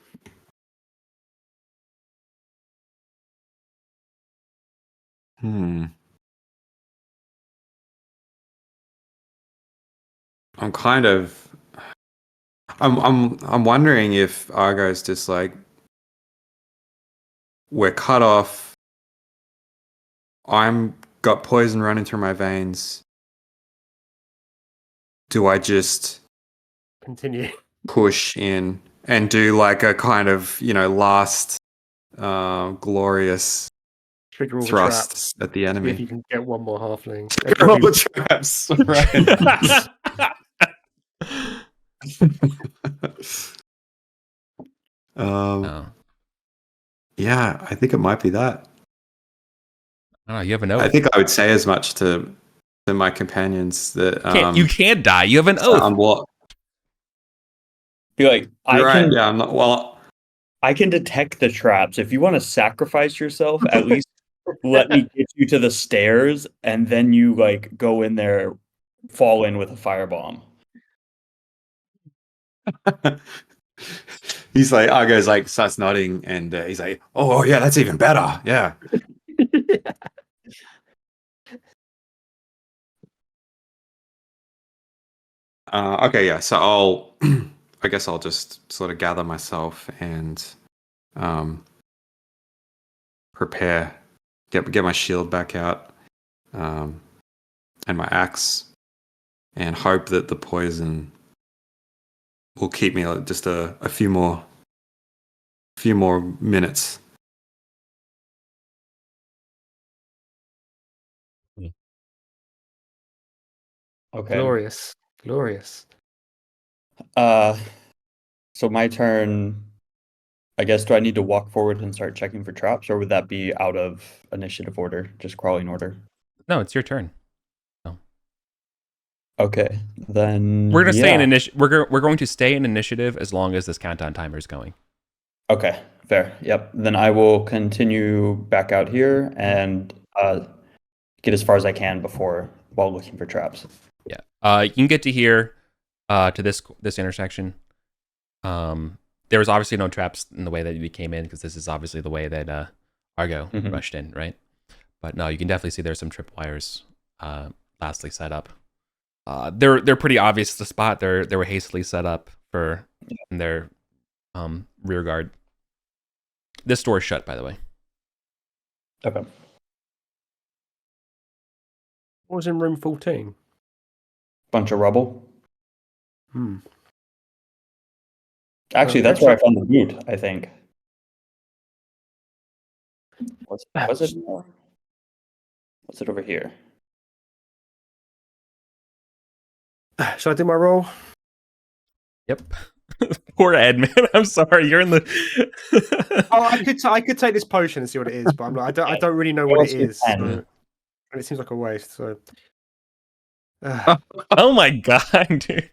I'm kind of. I'm wondering if Argo's just like, we're cut off. I'm got poison running through my veins, do I just Continue. push in and do like a kind of, last glorious Trigger all the thrust traps. at the See if enemy? you can get one more halfling. All the traps, right? Oh. Yeah, I think it might be that. Oh, you have an oath. I think I would say as much to my companions that You can't die. You have an oath. unblock. Be like, You're right. Yeah, I'm not. Well, I can detect the traps. If you want to sacrifice yourself, at least let me get you to the stairs, and then you like go in there, fall in with a firebomb. he's like, Argo's like starts nodding, and he's like, oh yeah, that's even better. Yeah. Okay, yeah. So I guess I'll just sort of gather myself and prepare, get my shield back out, and my axe, and hope that the poison will keep me just a few more minutes. Okay. Glorious. So my turn. I guess, do I need to walk forward and start checking for traps, or would that be out of initiative order, just crawling order? No, it's your turn. Okay, then We're gonna stay in initiative. We're going to stay in initiative as long as this countdown timer is going. Okay, fair. Yep. Then I will continue back out here and get as far as I can while looking for traps. Yeah. You can get to here, to this intersection. There was obviously no traps in the way that you came in, because this is obviously the way that Argo rushed in, right? But no, you can definitely see there's some tripwires lastly set up. They're pretty obvious the spot. They were hastily set up in their rear guard. This door is shut, by the way. Okay. What was in room 14? Bunch of rubble. Actually, Oh, that's where I found the boot, I think. Was it? Was it over here? Shall I do my roll? Yep. Poor Ed, man. I'm sorry. You're in the. Oh, I could take this potion and see what it is, but I'm like, I don't really know what it is, so, and it seems like a waste. So, oh my god, dude.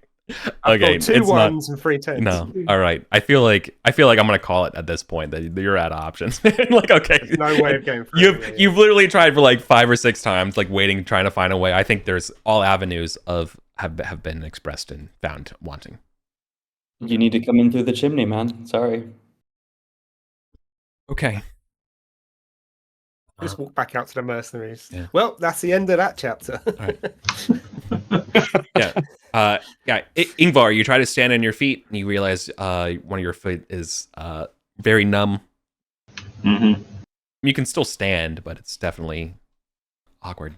Okay, two ones and 3 tens. No, all right. I feel like I'm gonna call it at this point that you're out of options. Like, okay, there's no way of going through. You've literally tried for like 5 or 6 times, like waiting, trying to find a way. I think there's all avenues have been expressed and found wanting. You need to come in through the chimney, man. Sorry. Okay. Just walk back out to the mercenaries. Yeah. Well, that's the end of that chapter. All right. Yeah. Ingvar, you try to stand on your feet, and you realize one of your feet is very numb. Mm-hmm. You can still stand, but it's definitely awkward.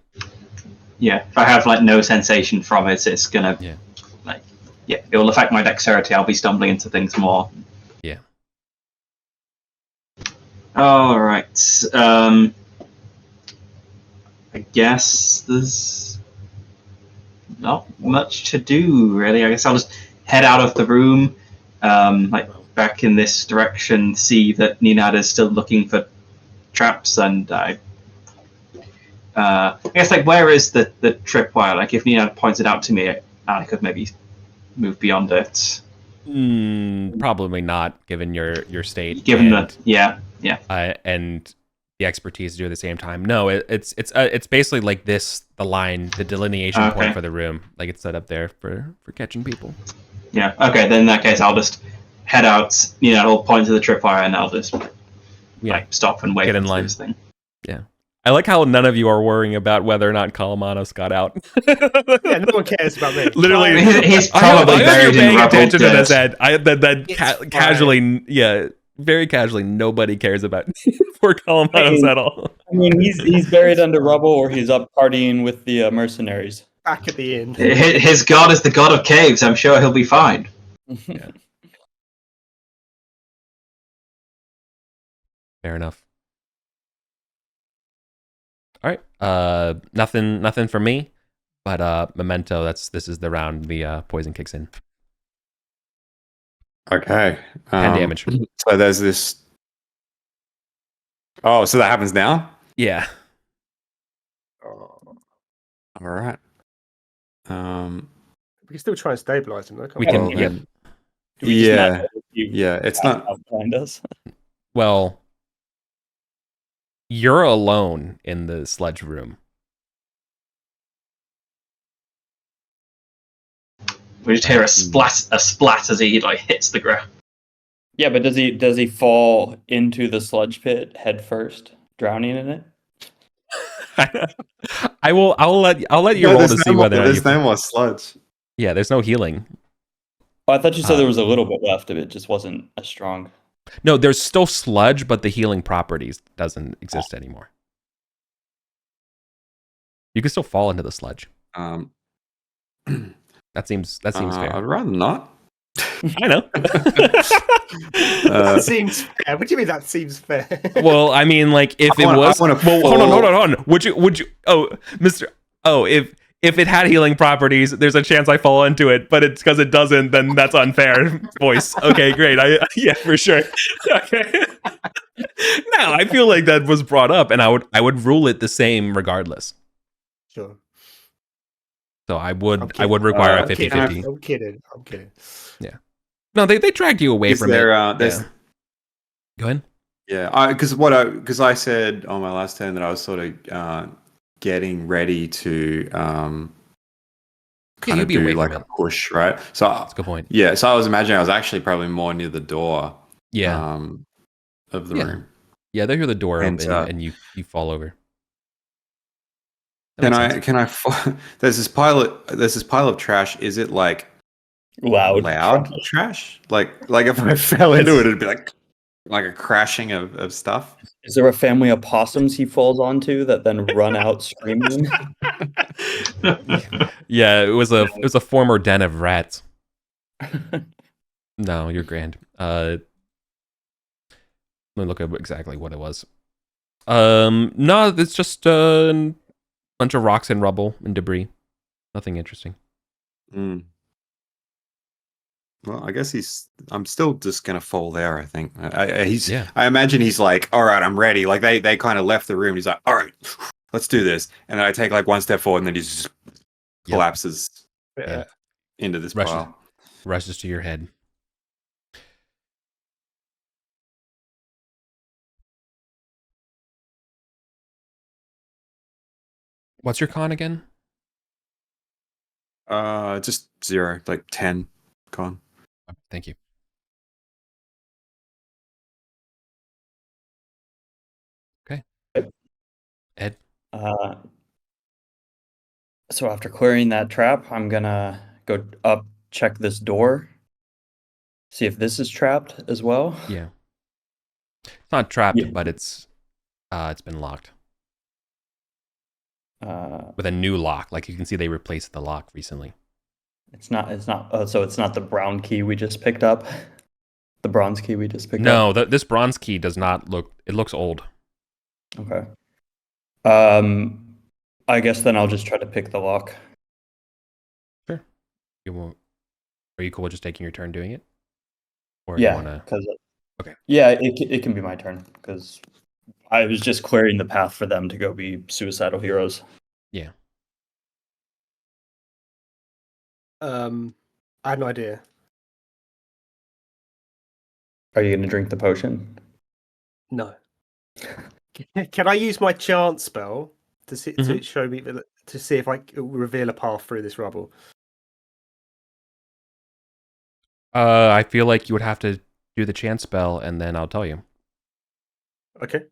Yeah, if I have like no sensation from it, it's gonna it will affect my dexterity. I'll be stumbling into things more. Yeah. All right. I guess there's not much to do, really. I guess I'll just head out of the room, back in this direction, see that Ninad is still looking for traps, and I guess, where is the tripwire? Like, if Ninad points it out to me, I could maybe move beyond it. Probably not, given your state. Given that, yeah. And the expertise to do at the same time. No, it's basically like this, the line, the delineation point for the room. Like, it's set up there for catching people. Yeah. Okay. Then in that case, I'll just head out. I'll point to the tripwire, and I'll just stop and wait. Get in line. This thing. Yeah. I like how none of you are worrying about whether or not Kalamanos got out. Yeah, no one cares about me. Literally, he's probably buried in rubble. Attention to this, Ed. Casually, very casually, nobody cares about poor Columbanos at all. I mean, he's buried under rubble, or he's up partying with the mercenaries. Back at the inn. His god is the god of caves. I'm sure he'll be fine. Yeah. Fair enough. All right. Nothing for me. But Memento, this is the round the poison kicks in. Okay. 10 damage. So there's this. Oh, so that happens now? Yeah. All right. We can still try and stabilize him. Though, can't We can. Well, Yeah. then- Do we just not Yeah. know if you Yeah, it's pass not. out behind us? Well, you're alone in the sledge room. We just hear a splat as he like hits the ground. Yeah, but does he fall into the sludge pit head first, drowning in it? I'll let you No, roll there's to no see more- whether or not there's you. no more sludge. Yeah, there's no healing. Oh, I thought you said there was a little bit left of it, just wasn't as strong. No, there's still sludge, but the healing properties doesn't exist anymore. You can still fall into the sludge. Um, That seems fair. I'd rather not. I know. That seems fair. What do you mean that seems fair? Well, I mean, like if I wanna- it was. I wanna Well, hold fall- on. Would you? Oh, Mister. Oh, if it had healing properties, there's a chance I fall into it, but it's because it doesn't. Then that's unfair. Voice. Okay, great. Yeah, for sure. Okay. No, I feel like that was brought up, and I would rule it the same regardless. Sure. So I would kidding. require a I'm kidding. 50-50. I'm kidding. I'm kidding. No, they dragged you away Is from there, it. there's, Yeah. Go ahead. Yeah, because I said on my last turn that I was sort of getting ready to kind you'd of be away do like from a it. push, right? So That's a good point. yeah, so I was imagining I was actually probably more near the door, Yeah. of the Yeah. room. Yeah, they hear the door And, open and you fall over. That makes sense. Can I there's this pile of trash. Is it like Loud. trash? Like if I fell into it, it'd be like a crashing of stuff. Is there a family of possums he falls onto that then run out screaming? Yeah, it was a former den of rats. No, you're grand. Let me look at exactly what it was. No, it's just a bunch of rocks and rubble and debris. Nothing interesting. Mm. Well, I guess I'm still just gonna fall there. I think I imagine he's like, all right, I'm ready. Like they kind of left the room. He's like, all right, let's do this. And then I take like one step forward, and then he just collapses into this pile. Rushes to your head. What's your con again? Just 0, like 10 con. Thank you. Okay. Ed? So after clearing that trap, I'm gonna go up, check this door, see if this is trapped as well. Yeah. It's not trapped, Yeah. but it's been locked. Uh, With a new lock. Like you can see they replaced the lock recently. it's not. So it's not the brown key we just picked up. The bronze key we just picked up. No, this bronze key does not look. It looks old. Okay. I guess then I'll just try to pick the lock. Sure. You won't. Are you cool with just taking your turn doing it? Or Yeah, you wanna? because Okay. Yeah, it can be my turn because I was just clearing the path for them to go be suicidal heroes. Yeah. I had an idea. Are you going to drink the potion? No. Can I use my chance spell to see, to Mhm. show me to see if I can reveal a path through this rubble? I feel like you would have to do the chance spell, and then I'll tell you. Okay.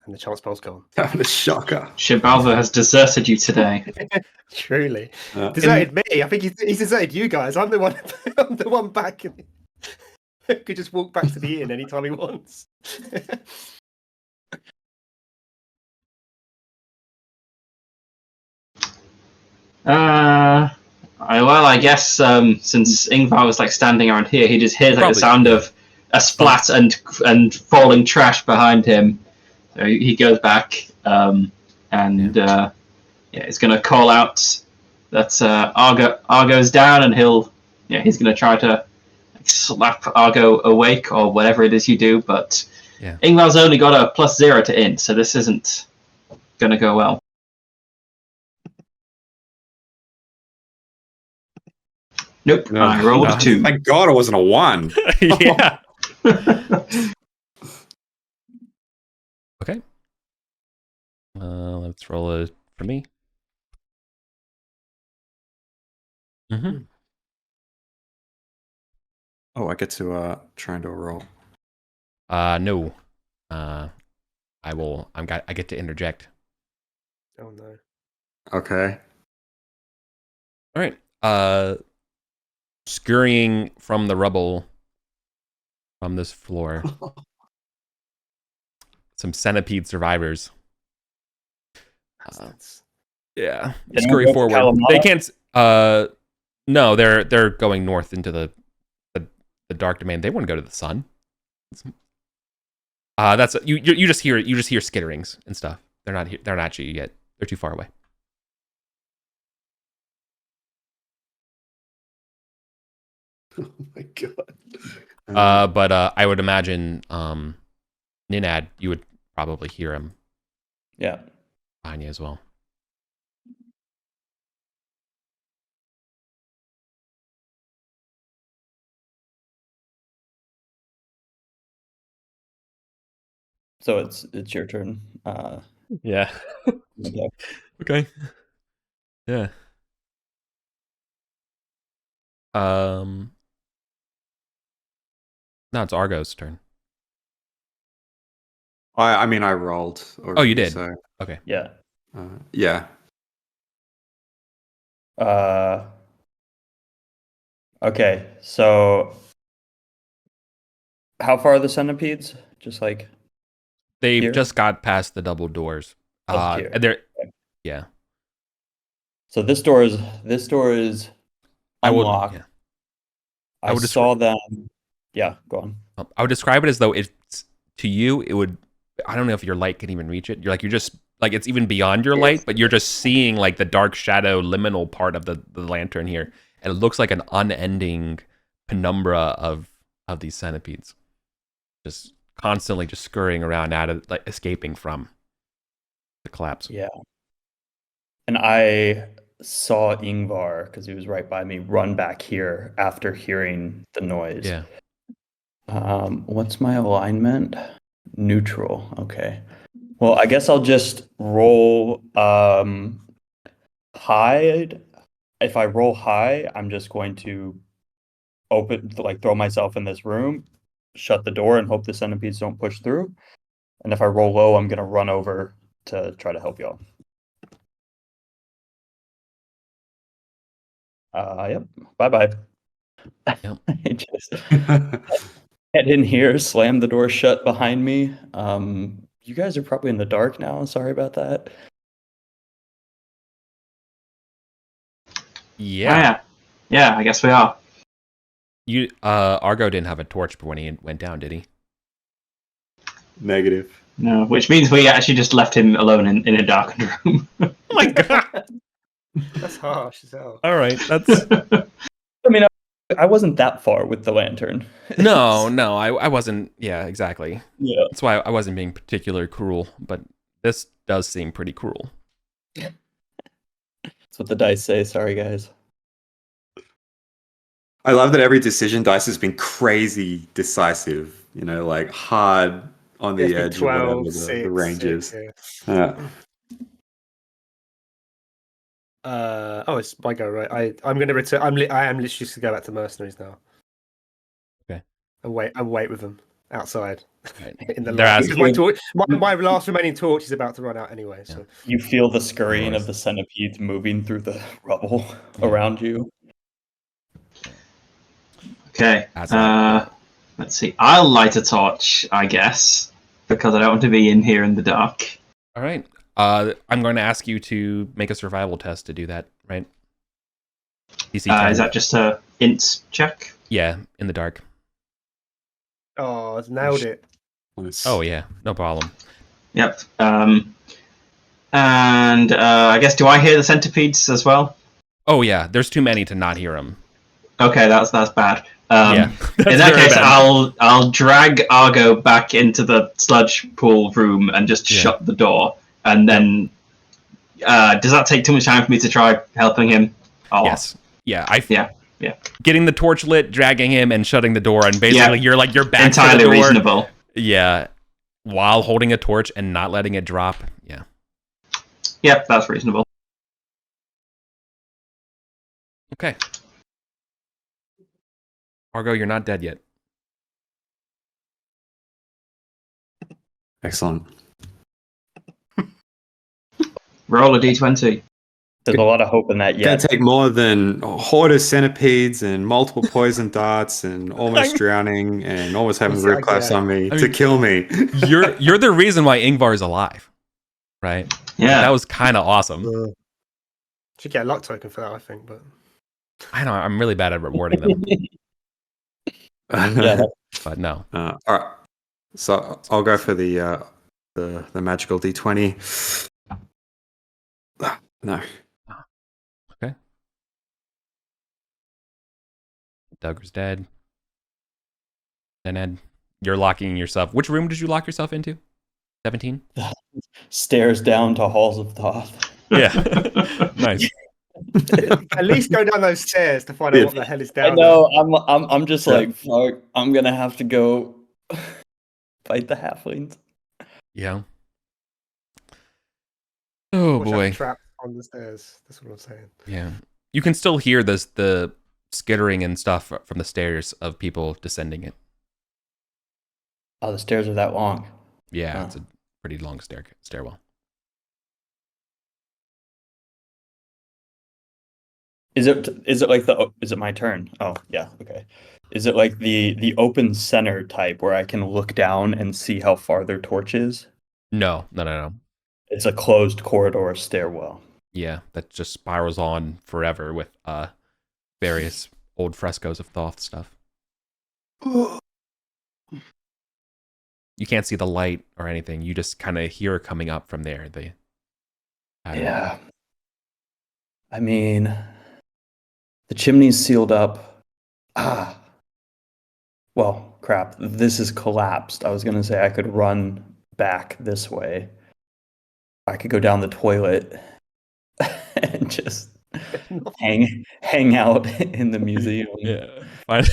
And the chance pole's gone. The shocker. Shibalva has deserted you today. Truly. Uh, Deserted me. I think he's deserted you guys. I'm the one I'm the one back. Could just walk back to the inn anytime he wants. I guess since Ingvar was like standing around here, he just hears like Probably, the sound of a splat and falling trash behind him. So he goes back he's gonna call out that Argo's down, and he's gonna try to slap Argo awake or whatever it is you do. But Ingvar's only got a +0 to int, so this isn't gonna go well. Nope, No. I rolled No. 2. Thank God it wasn't a 1. Yeah. Okay. Let's roll it for me. Mm-hmm. Oh, I get to try and do a roll. No. I get to interject. Oh no. Okay. All right. Scurrying from the rubble from this floor. Some centipede survivors. Bastards. Yeah. Can Scurry we go for forward. Kalamata? They can't. No, they're going north into the dark domain. They wouldn't go to the sun. That's you just hear skitterings and stuff. They're not here. They're not at you yet. They're too far away. Oh my God. But I would imagine Ninad, you would probably hear him Yeah. behind you as well. So it's your turn. Yeah. Okay. Yeah. Now it's Argo's turn. I mean, I rolled. Already, Oh, you did? So, Okay. Yeah. yeah. Okay. So how far are the centipedes? Just like They've here? just got past the double doors. Just here. And they're Okay. yeah. So this door is I would unlocked. yeah. I would saw them. Yeah, go on. I would describe it as though it's to you. It would. I don't know if your light can even reach it. You're just like it's even beyond your light, but you're just seeing like the dark shadow liminal part of the lantern here, and it looks like an unending penumbra of these centipedes, just constantly just scurrying around out of like escaping from the collapse. Yeah. And I saw Ingvar, because he was right by me, run back here after hearing the noise. Yeah. What's my alignment? Neutral. Okay. Well, I guess I'll just roll hide. If I roll high, I'm just going to throw myself in this room, shut the door, and hope the centipedes don't push through. And if I roll low, I'm gonna run over to try to help y'all. Yep. Bye-bye. Yep. I just head in here, slam the door shut behind me. You guys are probably in the dark now. Sorry about that. Yeah. Yeah, I guess we are. You Argo didn't have a torch when he went down, did he? Negative. No, which means we actually just left him alone in a darkened room. Oh my god. That's harsh as hell. All right. That's I mean, I wasn't that far with the lantern. no. I wasn't. Yeah, exactly. Yeah. That's why I wasn't being particularly cruel, but this does seem pretty cruel. That's what the dice say. Sorry, guys. I love that every decision dice has been crazy decisive. You know, like hard on the edge of whatever the range is. Yeah. It's my go, right? I'm going to return. I am literally just going to go back to mercenaries now. Okay. And wait with them. outside Right. in the They're light. asking- Because my last remaining torch is about to run out anyway. So You feel the scurrying course. of the centipedes moving through the rubble Yeah. around you. Okay. That's not- Let's see. I'll light a torch, I guess, because I don't want to be in here in the dark. All right. I'm going to ask you to make a survival test to do that, right? DC 10. Is that just a int check? Yeah, in the dark. oh, it's nailed it. Oh yeah, no problem. Yep. And I guess, do I hear the centipedes as well? Oh yeah, there's too many to not hear them. Okay, that's bad. Yeah, In that case, I'll drag Argo back into the sludge pool room and just Yeah. shut the door. And then, does that take too much time for me to try helping him? Oh, Yes. Yeah. Yeah. Getting the torch lit, dragging him, and shutting the door, and basically you're back entirely to the door. reasonable. Yeah. While holding a torch and not letting it drop. Yeah. Yep, that's reasonable. Okay. Argo, you're not dead yet. Excellent. Roll a d20. There's a lot of hope in that It's gonna yet. take more than a horde of centipedes and multiple poison darts and almost drowning and almost having Exactly. root clefts on me I to mean- kill me. You're the reason why Ingvar is alive, right? Yeah. That was kind of awesome. Should get a luck token for that, I think. But I know I'm really bad at rewarding them, Yeah, but no. All right. So I'll go for the magical d20. No. Duggar's dead. And Ed, you're locking yourself. Which room did you lock yourself into? 17? stairs down to halls of Thoth. Yeah. Nice. at least go down those stairs to find out what the hell is I down know. I'm just Yeah. like, fuck. I'm gonna have to go fight the halflings. Yeah. there. Oh Watch out boy. for traps on the stairs. That's what I'm saying. Yeah. You can still hear the skittering and stuff from the stairs of people descending it. Oh, the stairs are that long. Yeah, Oh. it's a pretty long stairwell. Is it like is it my turn? Oh, yeah, okay. Is it like the open center type where I can look down and see how far their torch is? No. It's a closed corridor stairwell. Yeah, that just spirals on forever with various old frescoes of Thoth stuff. You can't see the light or anything. You just kind of hear it coming up from there. Yeah. I mean, the chimney's sealed up. Well, crap. This is collapsed. I was going to say I could run back this way. I could go down the toilet and just hang out in the museum. Yeah. Fine.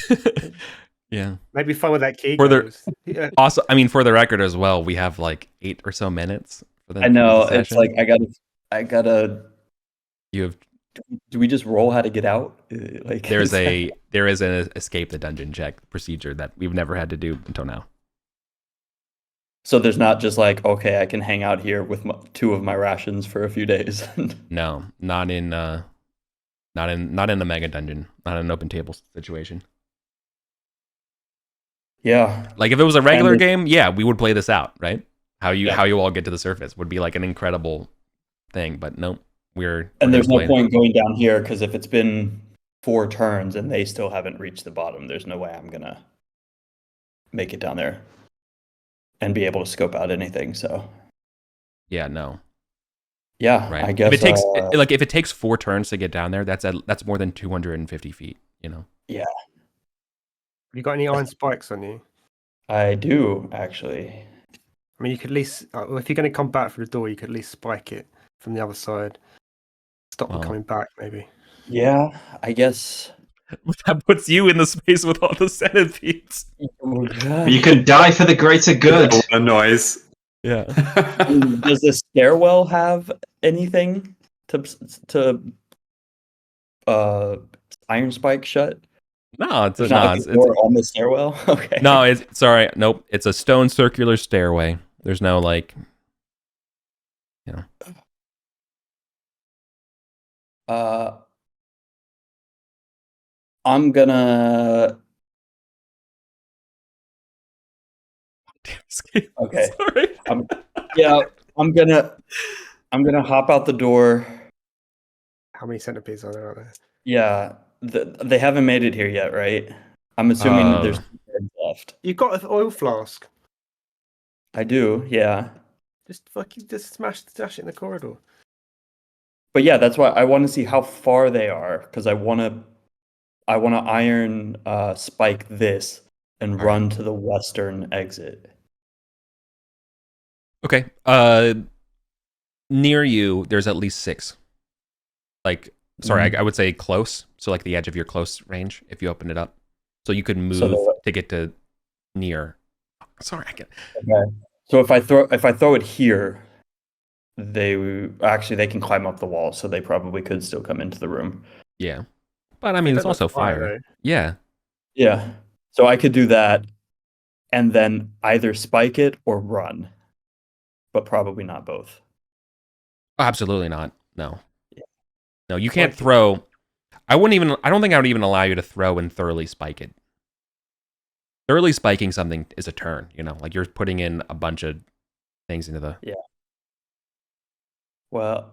Yeah. Maybe fun with that key. Further- goes. Yeah. Also, I mean, for the record as well, we have like 8 or so minutes for the I know. for the It's session. like I gotta. You have Do we just roll how to get out? Like there is an escape the dungeon check procedure that we've never had to do until now. So there's not just like, okay, I can hang out here with 2 of my rations for a few days. No, not in the mega dungeon, not in an open table situation. Yeah. Like if it was a regular And game, yeah, we would play this out, right? How you Yeah. all get to the surface would be like an incredible thing, but nope, we're And there's no playing- point going down here because if it's been 4 turns and they still haven't reached the bottom, there's no way I'm gonna make it down there and be able to scope out anything. So Yeah, no. yeah, Right. I guess if it takes if it takes 4 turns to get down there, that's more than 250 feet, you know. You got any iron spikes on you? I do actually. I mean, you could at least, if you're going to come back through the door, you could at least spike it from the other side. Stop them Well. coming back, maybe. Yeah, I guess. That puts you in the space with all the centipedes. You can die for the greater good. A noise. Yeah. Does the stairwell have anything to iron spike shut? No, it's There's no, not like a door on the stairwell. Okay. no. It's sorry. Nope. It's a stone circular stairway. There's no like, you know. I'm gonna. Okay. Sorry. Yeah, I'm gonna hop out the door. How many centipedes are there out there? Yeah, they haven't made it here yet, right? I'm assuming that there's 2 beds left. You've got an oil flask. I do, yeah. Just fucking smash it in the corridor. But yeah, that's why I want to see how far they are, because I want to iron spike this and All run to the western exit. Okay. Near you, there's at least 6. Like, sorry, I would say close. So like the edge of your close range, if you open it up, so you could move to get to near. Sorry, I get. Okay. So if I throw it here, they can climb up the wall, so they probably could still come into the room. Yeah, but I mean, it's also fire. Yeah. Yeah. So I could do that, and then either spike it or run, but probably not both. Absolutely not. No. No, you can't throw. I don't think I would even allow you to throw and thoroughly spike it. Thoroughly spiking something is a turn, like you're putting in a bunch of things into the. Yeah. Well,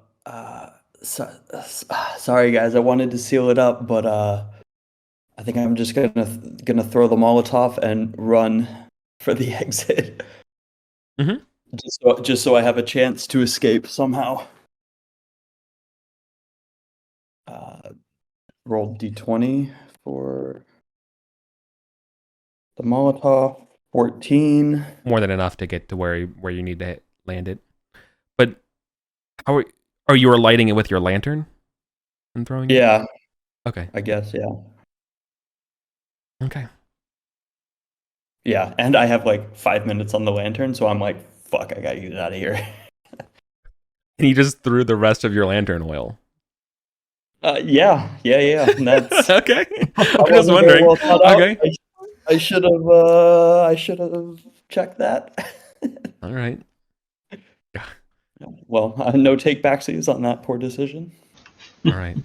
sorry guys, I wanted to seal it up, but I think I'm just gonna throw the Molotov and run for the exit. Mm-hmm. Just so I have a chance to escape somehow. Roll d20 for the Molotov. 14. More than enough to get to where you need to land it. But you were lighting it with your lantern and throwing it? Yeah. Okay. I guess, yeah. Okay. Yeah, and I have like 5 minutes on the lantern, so I'm like, fuck, I gotta get out of here. And you just threw the rest of your lantern oil. Yeah. That's okay. I'm just wondering. Okay. I should have checked that. All right. Well, no take backsies on that poor decision. All right.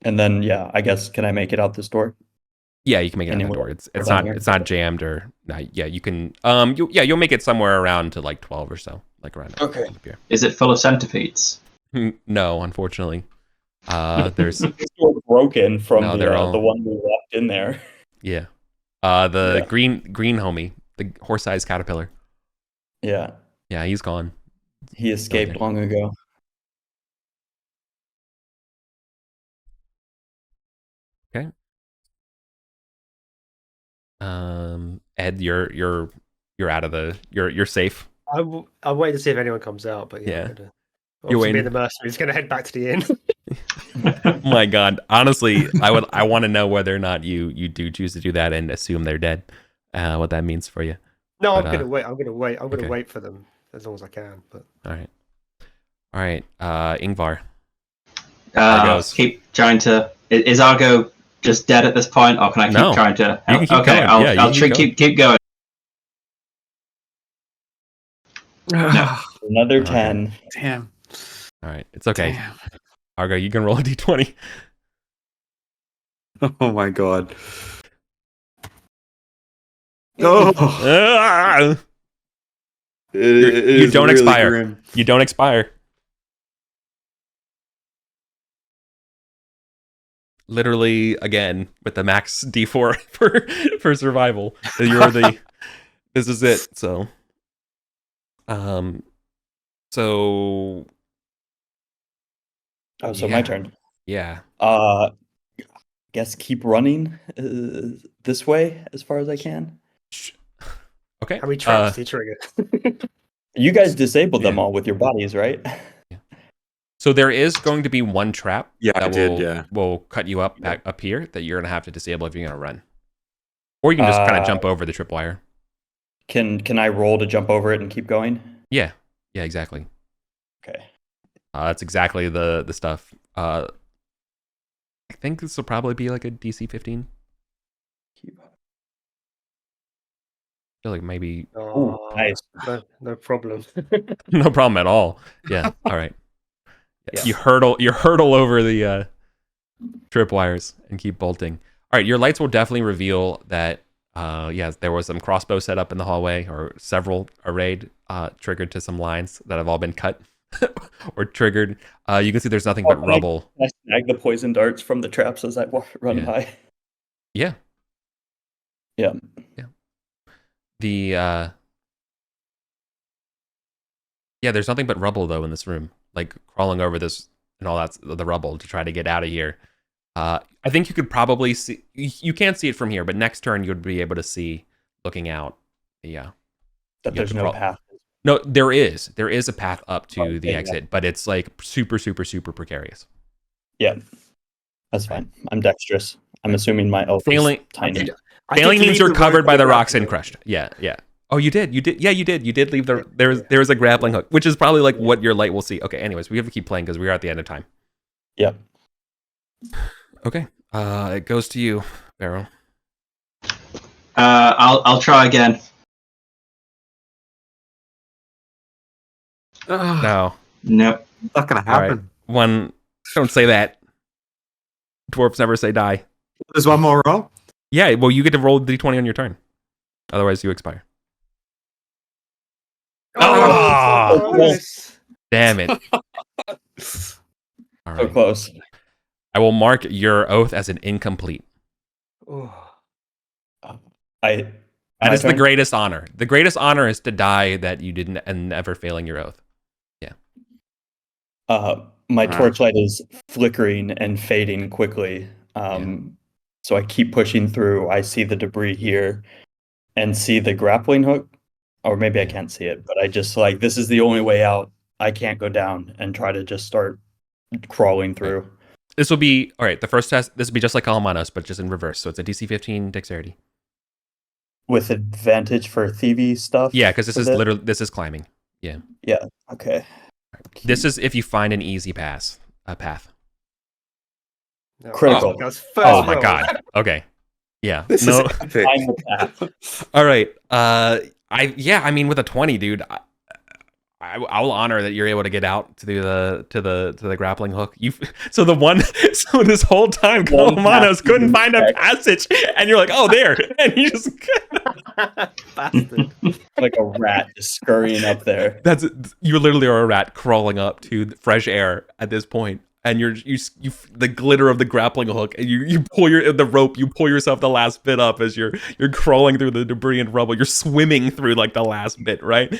And then, yeah, I guess, can I make it out this door? Yeah, you can make it out the door. It's not jammed or yeah, you can you'll make it somewhere around to like 12 or so, like around. Okay. Up here. Is it full of centipedes? No, unfortunately. There's it's broken from the one we left in there. Yeah. Green homie, the horse-sized caterpillar. Yeah. Yeah, he's gone. He escaped long ago. Okay. Ed, you're out of the you're safe. I'll wait to see if anyone comes out, but yeah. You're waiting. The mercenary is going to head back to the inn. Oh my God, honestly, I want to know whether or not you do choose to do that and assume they're dead. What that means for you. No, I'm going to wait. I'm going to wait for them as long as I can. But all right. Ingvar. Keep trying to. Is Argo just dead at this point, or can I keep trying to? You can keep going. I'll keep going. No. Another 10. Damn. All right, it's okay. Damn. Argo, you can roll a d20. Oh my God. Oh. You don't expire. Grim. You don't expire. Literally, again, with the max d4 for survival. This is it. So my turn. Yeah. Guess keep running this way as far as I can. Okay. How many traps do you trigger? You guys disabled them all with your bodies, right? Yeah. So there is going to be one trap will cut you up here that you're going to have to disable if you're going to run. Or you can just kind of jump over the tripwire. Can I roll to jump over it and keep going? Yeah. Yeah, exactly. Okay. That's exactly the stuff. think this will probably be like a DC 15. I feel like maybe Oh, nice. no problem. no problem at all. Yeah. All right. Yeah. You hurdle over the tripwires and keep bolting. All right, your lights will definitely reveal that there was some crossbow set up in the hallway, or several arrayed, triggered to some lines that have all been cut or triggered. You can see there's nothing but rubble. I snag the poison darts from the traps as I run Yeah. by. Yeah. Yeah. The there's nothing but rubble though in this room. Like crawling over this and all that's the rubble to try to get out of here. I think you could probably see. You can't see it from here, but next turn you would be able to see looking out. Yeah. That there's no path. No, there is. There is a path up to the Okay, exit, but it's like super, super, super precarious. Yeah. That's fine. I'm dexterous. I'm assuming my elf Failing- is tiny. Failing means you're covered by the rocks and hook. crushed. Yeah. Oh, you did. Yeah, you did. You did leave the. There was a grappling hook, which is probably like what your light will see. Okay. Anyways, we have to keep playing because we are at the end of time. Yep. Okay. It goes to you, Barrow. I'll try again. No. Nope. Not gonna All right. happen. One. Don't say that. Dwarves never say die. There's one more roll. Yeah. Well, you get to roll the d20 on your turn. Otherwise, you expire. Oh, nice. Damn it. All So right. close. I will mark your oath as an incomplete. Oh. That is the greatest honor. The greatest honor is to die that you didn't and never failing your oath. My torchlight is flickering and fading quickly. So I keep pushing through. I see the debris here and see the grappling hook. Or maybe I can't see it, but I just like, this is the only way out. I can't go down and try to just start crawling through. Right. This will be, all right, the first test, this will be just like Almanos, but just in reverse. So it's a DC 15 dexterity. With advantage for thievy stuff? Yeah, because this is literally, this is climbing. Yeah. Yeah, okay. This is if you find an easy path. No, Critical. that was first Oh my roll. God. Okay. Yeah. This No. is epic. Find the path. All right. I mean, with a 20, dude, I'll honor that you're able to get out to the grappling hook. So this whole time, Kalamanos couldn't find a passage, and you're like, oh, there, and you just Bastard. Like a rat just scurrying up there. you literally are a rat crawling up to fresh air at this point, and you the glitter of the grappling hook, and you pull the rope, you pull yourself the last bit up as you're crawling through the debris and rubble. You're swimming through like the last bit, right?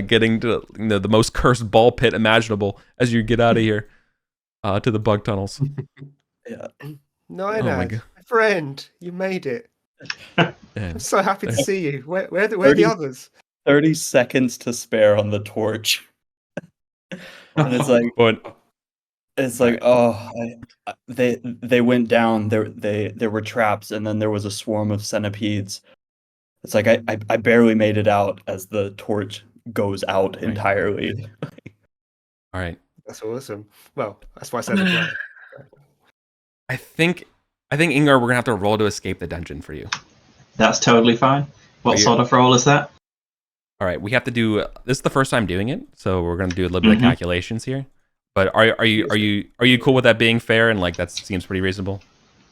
Getting to the most cursed ball pit imaginable as you get out of here to the bug tunnels. Yeah. No, my my God. friend, you made it. Yeah. I'm so happy to see you. Where are the others? 30 seconds to spare on the torch. And it's like, But they went down. There were traps, and then there was a swarm of centipedes. It's like I barely made it out as the torch goes out entirely. all right. That's awesome. Well, that's why I said it. I think Ingar, we're gonna have to roll to escape the dungeon for you. That's totally fine. What sort of roll is that? All right, we have to do. This is the first time doing it, so we're gonna do a little bit of calculations here. But are you cool with that being fair and like that seems pretty reasonable?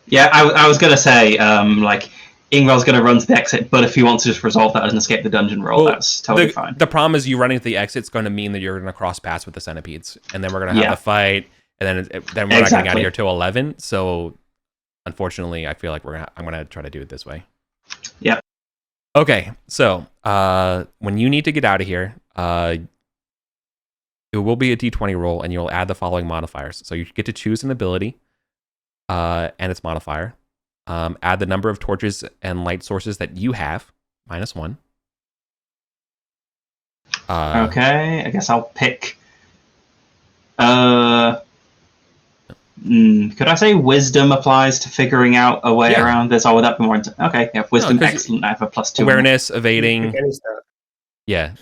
Yeah, I was gonna say like Ingvar's gonna run to the exit, but if he wants to just resolve that as an escape the dungeon roll, that's totally fine. The problem is you running to the exit is going to mean that you're going to cross paths with the centipedes, and then we're going to have the fight, and then we're not getting out of here till 11. So unfortunately, I feel like I'm going to try to do it this way. Yeah. Okay, so when you need to get out of here, it will be a d20 roll, and you'll add the following modifiers. So you get to choose an ability and its modifier. Add the number of torches and light sources that you have, -1. Okay, I guess I'll pick. Could I say wisdom applies to figuring out a way around this? Or would that be more? Okay, yeah, wisdom, excellent. I have a +2. Awareness, evading. Yeah,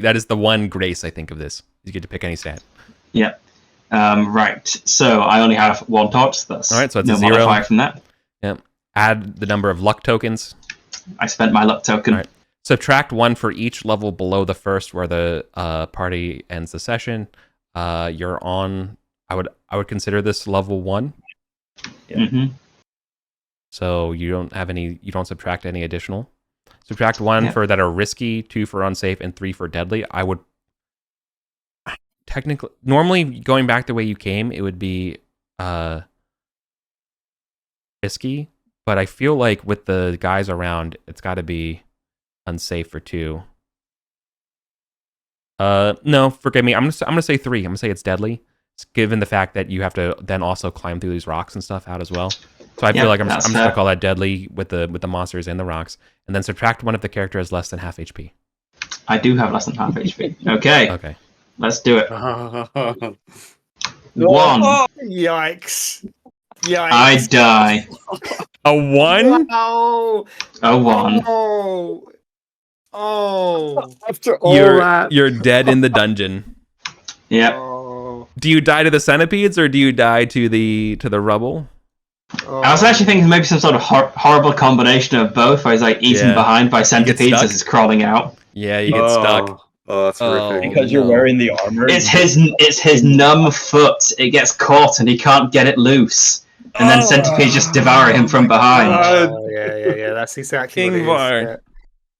that is the one grace I think of this. You get to pick any stat. Yeah. Right. So I only have 1 torch. That's All right, so it's no a 0. modifier from that. Yep. Add the number of luck tokens. I spent my luck token. All right. Subtract 1 for each level below the first where the party ends the session. You're on. I would consider this level 1. Mm-hmm. So you don't have any. You don't subtract any additional. Subtract 1 for that are risky, 2 for unsafe, and 3 for deadly. I would technically normally going back the way you came, it would be risky, but I feel like with the guys around, it's got to be unsafe for 2. No, forgive me. I'm gonna say 3. I'm gonna say it's deadly, given the fact that you have to then also climb through these rocks and stuff out as well. So I feel like I'm just gonna call that deadly with the monsters and the rocks, and then subtract 1 if the character has less than half HP. I do have less than half HP. Okay. Okay. Let's do it. 1. Yikes! Yikes! I die. A 1? Oh! A 1. Oh! Oh! After all You're dead in the dungeon. Yep. Oh! Do you die to the centipedes or do you die to the rubble? Oh. I was actually thinking maybe some sort of horrible combination of both, where he's like eaten behind by centipedes stuck? as it's crawling out. Yeah, you get stuck. Oh, that's horrific. because you're wearing the armor. It's his numb foot. It gets caught and he can't get it loose. And then centipedes just devour him from behind. Yeah. That's exactly King what Var. it is.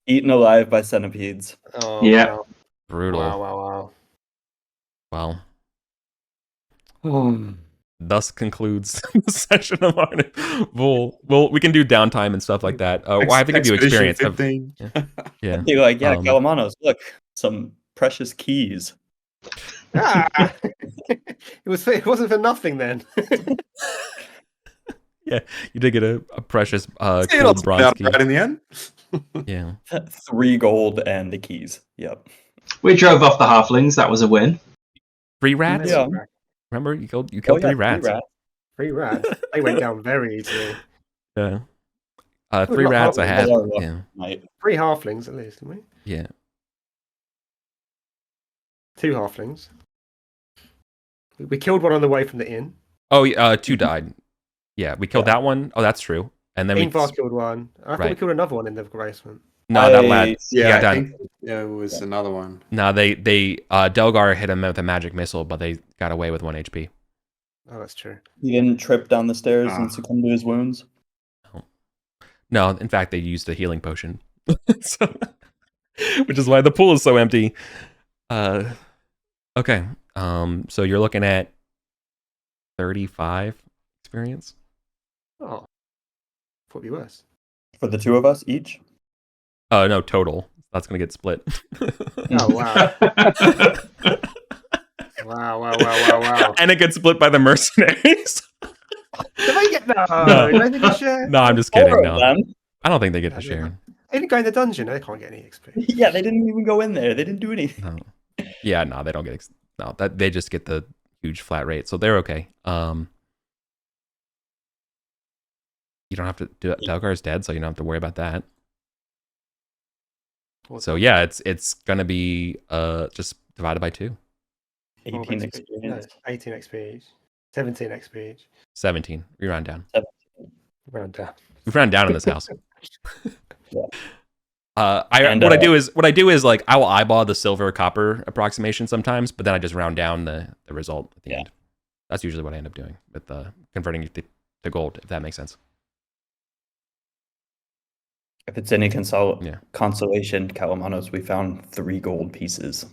Eaten alive by centipedes. Yeah. Oh, Yeah. Wow. Brutal. Wow. Well, thus concludes the session of Arden. Well, we can do downtime and stuff like that. Well, I have to give you experience. 15. Yeah. You're like, Calamanos, look, some precious keys. It wasn't for nothing then. Yeah, you did get a precious See, it cool all bronze out key. right in the end. Yeah. 3 gold and the keys. Yep. We drove off the halflings. That was a win. 3 rats? Yeah. Remember, you killed 3 rats. 3 rats. They went down very easily. Yeah. Oh, 3 not rats I halflings. had. Yeah. Right. 3 halflings at least, didn't we? Yeah. 2 halflings. We killed one on the way from the inn. Oh, 2 died. Yeah, we killed that one. Oh, that's true. And then Ingvar killed one. I thought we Right. killed another one in the basement. No, that lad. Yeah, I done. think it was another one. No, they Delgar hit him with a magic missile, but they got away with 1 HP. Oh, that's true. He didn't trip down the stairs and succumb to his wounds. No, in fact, they used the healing potion, so, which is why the pool is so empty. Okay. So you're looking at 35 experience. Oh, thought it'd be worse. For the 2 of us each? No, total. That's gonna get split. Oh wow! Wow! And it gets split by the mercenaries. Did they get no? No. Did they get a share? No, I'm just kidding. 4 of No, them. I don't think they get a share. They didn't go in the dungeon. They can't get any XP. Yeah, they didn't even go in there. They didn't do anything. No. Yeah, no, they don't get. No, that they just get the huge flat rate, so they're okay. You don't have to do it. Delgar's dead, so you don't have to worry about that. So yeah, it's gonna be just divided by 2. 18 experience. 18 XP each. 17 XP each. 17. We round down. Round down. We round down in this house. Yeah. What I do is like I will eyeball the silver copper approximation sometimes, but then I just round down the result at the end. That's usually what I end up doing with converting it to gold, if that makes sense. If it's any consolation, Calamanos, we found 3 gold pieces.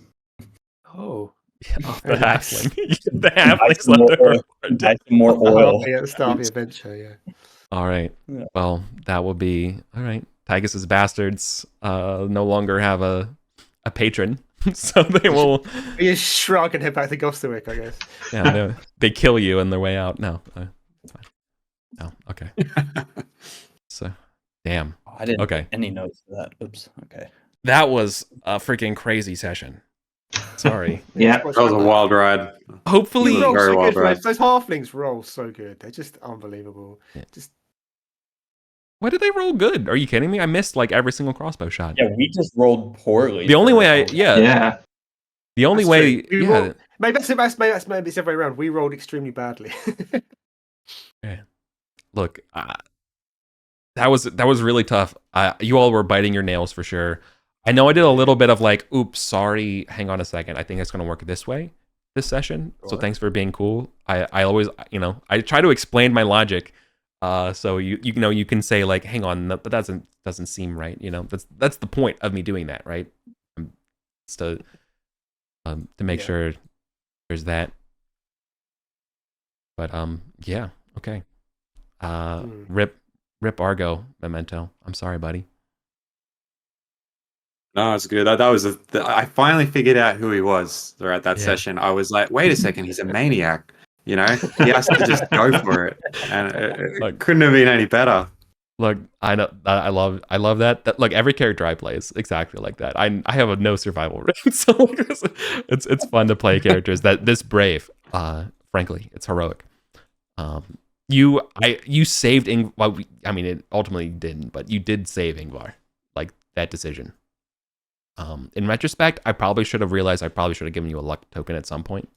Oh. The Very nice. halfling. The halfling's left over. Nice and more oil. At the start of the adventure, yeah. All right. Yeah. Well, that will be all right. Tychus's bastards no longer have a patron, so they will. You shrug and head back to Gostwick, I guess. Yeah, they kill you on their way out. No, it's fine. No, okay. So, damn. I didn't Okay. any notes for that. Oops. Okay. That was a freaking crazy session. Sorry. Yeah. That was a wild ride. Hopefully, You roll Very so well good, done. mate. Those halflings roll so good. They're just unbelievable. Yeah. Just why did they roll good? Are you kidding me? I missed like every single crossbow shot. Yeah, we just rolled poorly. The only way Yeah. the only That's way, true. yeah. maybe it's the other way around. We rolled extremely badly. Look, that was really tough. You all were biting your nails for sure. I know I did a little bit of like, oops, sorry. Hang on a second. I think it's going to work this way this session. So Right. thanks for being cool. I always, I try to explain my logic. So you know you can say like, hang on, that doesn't seem right. That's the point of me doing that, right? It's to make sure there's that. But yeah, okay. Rip Argo Memento. I'm sorry, buddy. No, it's good. That was I finally figured out who he was throughout that Yeah. session. I was like, wait a second, he's a maniac. He has to just go for it, and it couldn't have been any better. Look, I know I love that. Look, every character I play is exactly like that. I have a no survival rate, so it's fun to play characters that this brave. Frankly, it's heroic. You saved well, I mean, it ultimately didn't, but you did save Ingvar. Like that decision. In retrospect, I probably should have realized I probably should have given you a luck token at some point.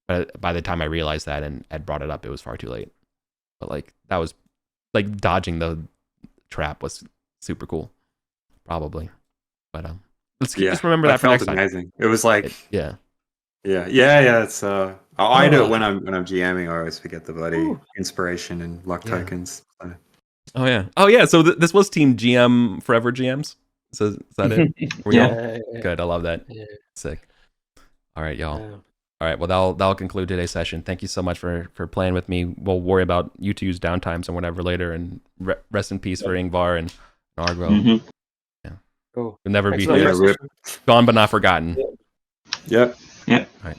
But by the time I realized that and had brought it up, it was far too late. But like that was like dodging the trap was super cool. Probably. But let's just remember that for next time. Amazing. It was like Yeah. It's I do it when I'm GMing. I always forget the bloody inspiration and luck tokens. So. Oh yeah. So this was Team GM Forever GMs. So is that it? Yeah. Good. I love that. Yeah. Sick. All right, y'all. All right. Well, that'll conclude today's session. Thank you so much for playing with me. We'll worry about you two's downtimes and whatever later. And rest in peace for Ingvar and Argo. Mm-hmm. Yeah. Cool. We'll never be Excellent. gone but not forgotten. Yep. Yep. All right.